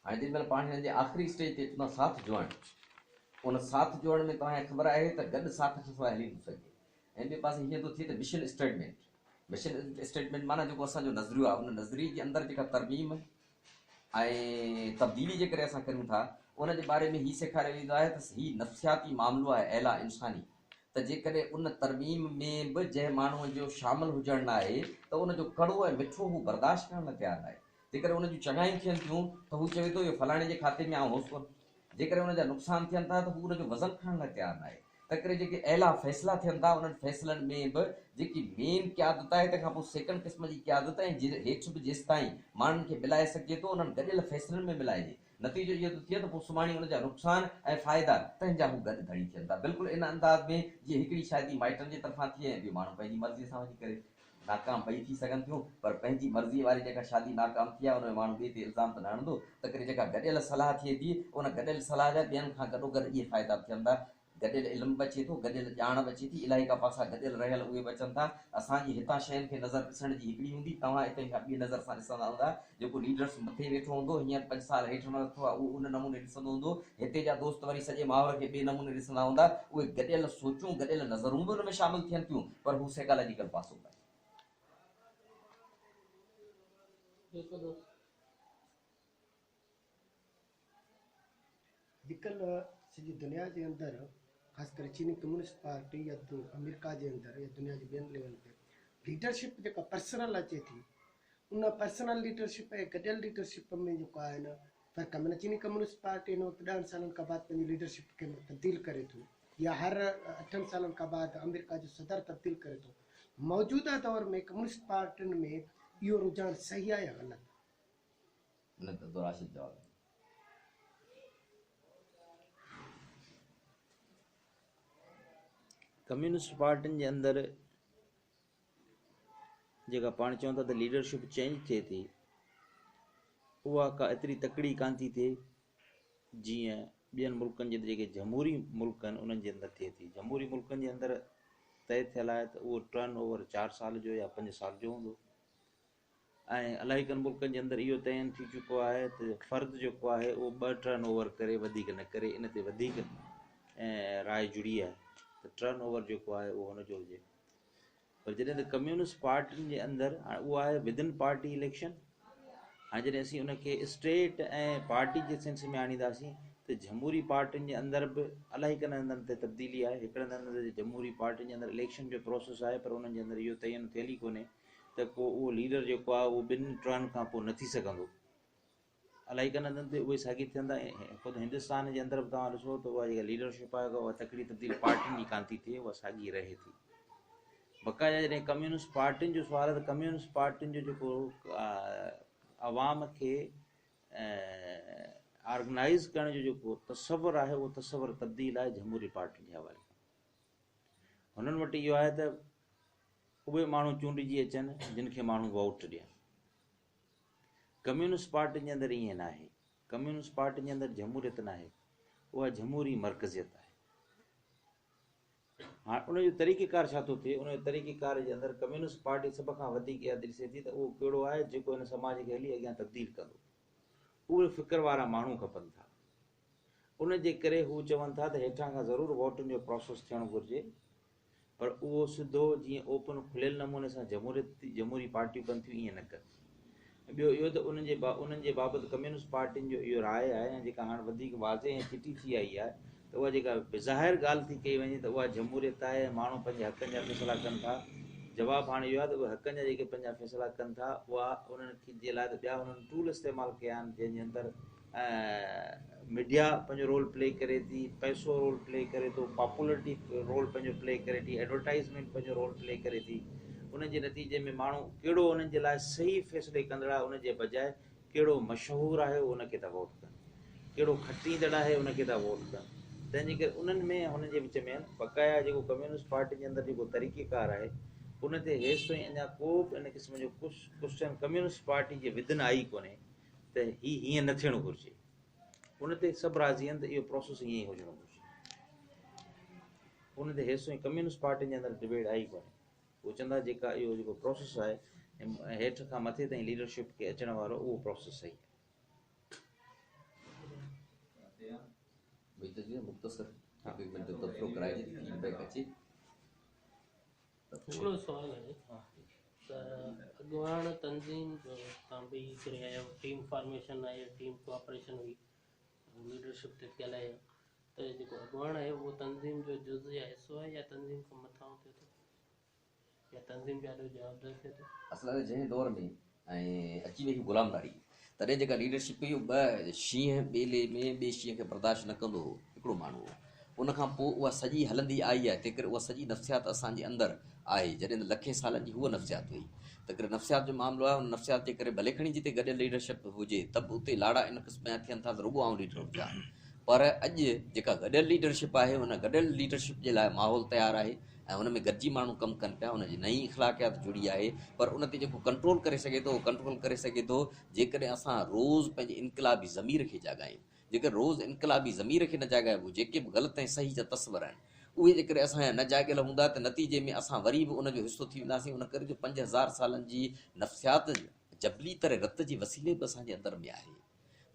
हाणे जेॾीमहिल पाण हिन जे आख़िरी स्टेज ते अचूं था साथ जोड़ण, उन साथ जोड़ण में तव्हांखे ख़बर आहे त गॾु साथ खां सवाइ हली नथो सघे। ऐं ॿिए पासे हीअं थो थिए त मिशन स्टेटमेंट, मिशन स्टेटमेंट माना जेको असांजो नज़रियो आहे, उन नज़रिये जे अंदरि जेका तरमीम ऐं तब्दीली जे करे असां करियूं था, उन जे बारे में हीउ सेखारियो वेंदो आहे त हीउ नफ़्सियाती मामिलो आहे अहिला इंसानी, त जेकॾहिं उन तरमीम में बि जंहिं माण्हूअ जो शामिलु हुजणु न आहे त उनजो कड़ो ऐं मिठो हू बर्दाश्त करण लाइ तयारु न आहे। जेकॾहिं उनजूं चङायूं थियनि थियूं त हू चवे थो इहो फलाणे जे खाते में आउं होसि कोन, जेकॾहिं उनजा नुक़सान थियनि था त हू उनजो वज़न खणण लाइ तयारु न आहे। त करे जेके अहिला फ़ैसिला थियनि था उन्हनि फ़ैसिलनि में बि जेकी मेन क़यादत आहे, तंहिंखां पोइ सेकेंड क़िस्म जी क़यादत, ऐं हेठि बि जेसि ताईं माण्हुनि खे मिलाए सघिजे थो उन्हनि गॾियल फ़ैसिलनि में मिलाइजे। नतीजो इहो थो थिए त पोइ सुभाणे उनजा नुक़सान ऐं फ़ाइदा तंहिंजा हू गॾु धड़ी थियनि था। बिल्कुलु इन अंदाज़ में जीअं हिकिड़ी शादी माइटनि जे तरफ़ां थिए ऐं ॿियो माण्हू पंहिंजी मर्ज़ीअ सां वञी करे नाकाम ॿई थी सघनि थियूं, पर पंहिंजी मर्ज़ीअ वारी जेका शादी नाकाम थी आहे उनमें माण्हू ॿिए ते इल्ज़ाम त न हणंदो। त करे जेका गॾियल सलाह थिए थी उन गॾियल सलाह जा ॿियनि खां गॾोगॾु इहे फ़ाइदा थियनि था। गॾियल इल्मु बि अचे थो, गॾियल ॼाण बि अचे थी, इलाही का पासा गॾियल रहियल उहे बि अचनि था। असांजी हितां शयुनि खे नज़र ॾिसण जी हिकिड़ी हूंदी, तव्हां हिते खां ॿी नज़र सां ॾिसंदा हूंदा। जेको लीडर्स मथे वेठो हूंदो हींअर 5 साल हेठि वेठो आहे उहो उन नमूने ॾिसंदो हूंदो, हिते जा दोस्त वरी सॼे माहौर खे ॿिए नमूने ॾिसंदा हूंदा। उहे गॾियल सोचूं गॾियल नज़रूं बि उन में शामिलु थियनि थियूं, पर हू साइकोलॉजिकल पासो आहे। अॼुकल्ह सॼी दुनिया जे अंदरि ख़ासि करे चीनी कम्युनिस्ट पार्टी या अमेरिका जे अंदरि या दुनिया जे ॿियनि लेवल ते लीडरशिप जेका पर्सनल अचे थी, उन पर्सनल लीडरशिप ऐं गॾियल लीडरशिप में जेको आहे न फ़र्क़ु आहे। माना चीनी कम्युनिस्ट पार्टी हिन वक़्तु 10 सालनि खां बाद पंहिंजी लीडरशिप खे तब्दील करे थो, या हर 8 सालनि खां बाद अमेरिका जो सदर तब्दील करे थो। मौजूदा दौर में कम्युनिस्ट पार्टियुनि में इहो रुझान सही आहे या ग़लति? न त राशिद जवाब कम्युनिस्ट पार्टियुनि जे अंदरि जेका पाण चऊं था त लीडरशिप चेंज थिए थी, उहा का एतिरी तकड़ी कान थी थिए जीअं ॿियनि मुल्कनि जे जेके जमहूरी मुल्क आहिनि उन्हनि जे अंदरि थिए थी। जमहूरी मुल्कनि जे अंदरि तय थियल आहे त उहो टर्न ओवर 4 साल जो या 5 साल जो हूंदो, ऐं अलाही कनि मुल्कनि जे अंदरि इहो तयन थी चुको आहे त फ़र्द जेको आहे उहो 2 टर्न ओवर करे, वधीक न करे। इन ते वधीक राय जुड़ी आहे त टर्न ओवर जेको आहे उहो हुनजो हुजे। पर जॾहिं त कम्युनिस्ट पार्टियुनि जे अंदरि हाणे उहो आहे विदिन पार्टी इलेक्शन। हाणे जॾहिं असीं उनखे स्टेट ऐं पार्टी जे सेंस में आणींदासीं त जमहूरी पार्टियुनि जे अंदरि बि अलाही कनि हंधनि ते तब्दीली आहे। हिकिड़े हंधि जमहूरी पार्टियुनि जे अंदरि इलेक्शन जो प्रोसेस आहे, पर उन्हनि जे अंदरि इहो तयन थियल ई कोन्हे त को उहो लीडर जेको आहे उहो 2 टर्न खां पोइ न थी सघंदो। अलाही कनि हंधनि ते उहे साॻी थियंदा। ख़ुदि हिंदुस्तान जे अंदरि बि तव्हां ॾिसो त उहा जेका लीडरशिप आहे उहा तकड़ी तब्दील पार्टियुनि जी कान थी थिए, उहा साॻी रहे थी। बक़ाइदा जॾहिं कम्युनिस्ट पार्टियुनि जो सुवाल आहे त कम्युनिस्ट पार्टियुनि जो जेको अवाम खे ऑर्गेनाइज़ करण जो जेको तसवुरु आहे उहो तसवुरु तब्दील आहे जमहूरी पार्टियुनि जे हवाले खां। हुननि वटि इहो आहे त उहे माण्हू चूंडिजी अचनि जिन खे माण्हू वोट ॾियनि। कम्युनिस्ट पार्टियुनि जे अंदरि ईअं न आहे। कम्युनिस्ट पार्टियुनि जे अंदरि जमहूरियत न आहे, उहा जमहूरी मर्कज़ियत आहे। हाणे उनजो तरीक़ेकार छा थो थिए, उनजे तरीक़ेकार जे अंदरि कम्युनिस्ट पार्टी सभ खां वधीक इहा ॾिसे थी त उहो कहिड़ो आहे जेको हिन समाज खे हली अॻियां तब्दील कंदो। उहे फ़िक्र वारा माण्हू खपनि था। उन जे करे हू चवनि था त हेठां खां ज़रूरु वोटुनि जो प्रोसेस थियणु घुरिजे, पर उहो सिधो जीअं ओपन खुलियल नमूने सां जमहूरी पार्टियूं कनि थियूं ईअं न कनि। ॿियो इहो त उन्हनि जे बाबति कम्युनिस्ट पार्टियुनि जो इहो राय आहे, ऐं जेका हाणे वधीक वाज़े ऐं चिटी थी आई आहे, त उहा जेका ज़ाहिर ॻाल्हि थी कई वञे त उहा जमहूरियत आहे, माण्हू पंहिंजे हक़नि जा फ़ैसिला कनि था। जवाबु हाणे इहो आहे त उहे हक़नि जा जेके पंहिंजा फ़ैसिला कनि था, उहा उन्हनि जे लाइ त ॿिया उन्हनि टूल इस्तेमालु कया आहिनि, जंहिंजे अंदरि मीडिया पंहिंजो रोल प्ले करे थी, पैसो रोल प्ले करे थो, पॉपुलरिटी रोल पंहिंजो प्ले करे थी, एडवर्टाइज़मेंट पंहिंजो रोल प्ले करे थी। उन जे नतीजे में माण्हू कहिड़ो उन्हनि जे लाइ सही फ़ैसिले कंदड़ आहे उन जे बजाए कहिड़ो मशहूरु आहे उनखे था वोट कनि, कहिड़ो खटींदड़ आहे उनखे था वोट कनि। तंहिंजे करे उन्हनि में हुन जे विच में बक़ाया जेको कम्युनिस्ट पार्टी जे अंदरि जेको तरीक़ेकार आहे, उन ते हेसि ताईं अञा को बि इन क़िस्म जो क्वेश्चन कम्युनिस्ट पार्टी जे विधन आई कोन्हे त हीअं न थियणु घुरिजे। उन ते सभु राज़ी आहिनि त इहो प्रोसेस ईअं ई हुजणु घुरिजे। उन ते हेसि ताईं कम्युनिस्ट पार्टी जे अंदरि डिबेट आई कोन्हे। उहो चवंदा जेका इहो जेको प्रोसेस आहे हेठि खां मथे ताईं लीडरशिप खे अचण वारो उहो प्रोसेस सही आहे। मुख़्तसर हिकु मिंट तबसरो कराइजे फीडबैक अचे। हिकिड़ो सुवालु आहे त अॻुवाण तंज़ीम तव्हां बि करे आया आहियो, टीम फॉर्मेशन आहे, टीम कोऑपरेशन हुई, लीडरशिप ते थियल आहे, त जेको अॻुवाण आहे उहो तंज़ीम जो जुज़ या हिसो आहे या तंज़ीम खां मथां थिए थो या तंज़ीम जो ॾाढो जवाबदार थिए थो? असल में जंहिं दौर में ऐं अची वई गुलामदारी, तॾहिं जेका लीडरशिप इहो ॿ शींहं ॿेले में ॿिए शींहं खे बर्दाश्त न कंदो हो हिकिड़ो माण्हू हो। उनखां पोइ उहा सॼी हलंदी आई आहे, तंहिं करे उहा सॼी नफ़्सियात असांजे अंदरि आहे। जॾहिं त लखे सालनि जी हूअ नफ़्सियात हुई, त करे नफ़्सियात जो मामिलो आहे। उन नफ़्सियात जे करे भले खणी जिते गॾियल लीडरशिप हुजे त बि उते लाड़ा इन क़िस्म जा थियनि था त रुॻो आउं लीडर हुजां। पर अॼु जेका गॾियल लीडरशिप आहे, उन गॾियल लीडरशिप जे लाइ माहौल तयारु आहे ऐं उन में गॾिजी माण्हू कमु कनि पिया। उनजी नई इख़लाक़ियात जुड़ी आहे, पर उन ते जेको कंट्रोल करे सघे थो, कंट्रोल करे सघे थो जेकॾहिं असां रोज़ु पंहिंजे इनक़िलाबी ज़मीर खे जाॻायूं। जेकर रोज़ु इनक़िलाबी ज़मीर खे न जाॻाइबो, जेके बि ग़लति ऐं सही जा तस्वर आहिनि उहे जेकॾहिं असांजा न जाॻियल हूंदा त नतीजे में असां वरी बि उनजो हिसो थी वेंदासीं। उन करे जो 5000 सालनि जी नफ़्सियात जबली तरह रत जे वसीले बि असांजे अंदरि में आहे,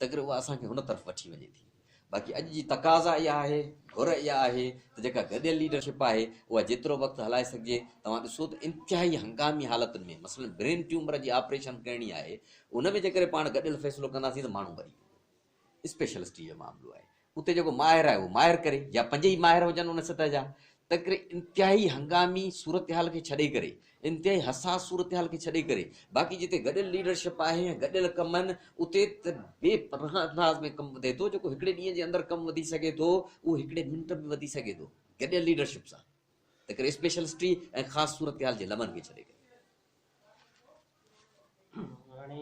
त करे उहा असांखे हुन तरफ़ वठी वञे थी। बाक़ी अॼु जी तक़ाज़ा इहा आहे, घुर इहा आहे त जेका गॾियल लीडरशिप आहे उहा जेतिरो वक़्तु हलाए सघिजे। तव्हां ॾिसो त इंतिहाई हंगामी हालतुनि में मसलन ब्रेन ट्यूमर जी ऑपरेशन करणी आहे, उन में जेकॾहिं पाण गॾियल फ़ैसिलो कंदासीं त माण्हू मरी वेंदो। स्पेशलिस्ट जो मामिलो आहे, उते जेको माहिर आहे उहो माहिर करे, या 5 ई माहिर हुजनि उन सतह जा। त करे इंतिहाई हंगामी सूरत हाल खे छॾे करे, इंतिहाई हसास सूरत हाल खे छॾे करे, बाक़ी जिते गॾियल लीडरशिप आहे ऐं गॾियल कम आहिनि उते त बेपरवाह अंदाज़ में कमु वधे थो। जेको हिकिड़े ॾींहं जे अंदरि कमु वधी सघे थो उहो हिकिड़े मिंट में वधी सघे थो गॾियल लीडरशिप सां। त करे स्पेशलिस्टी ऐं ख़ासि सूरत हाल जे लमन खे छॾे करे हाणे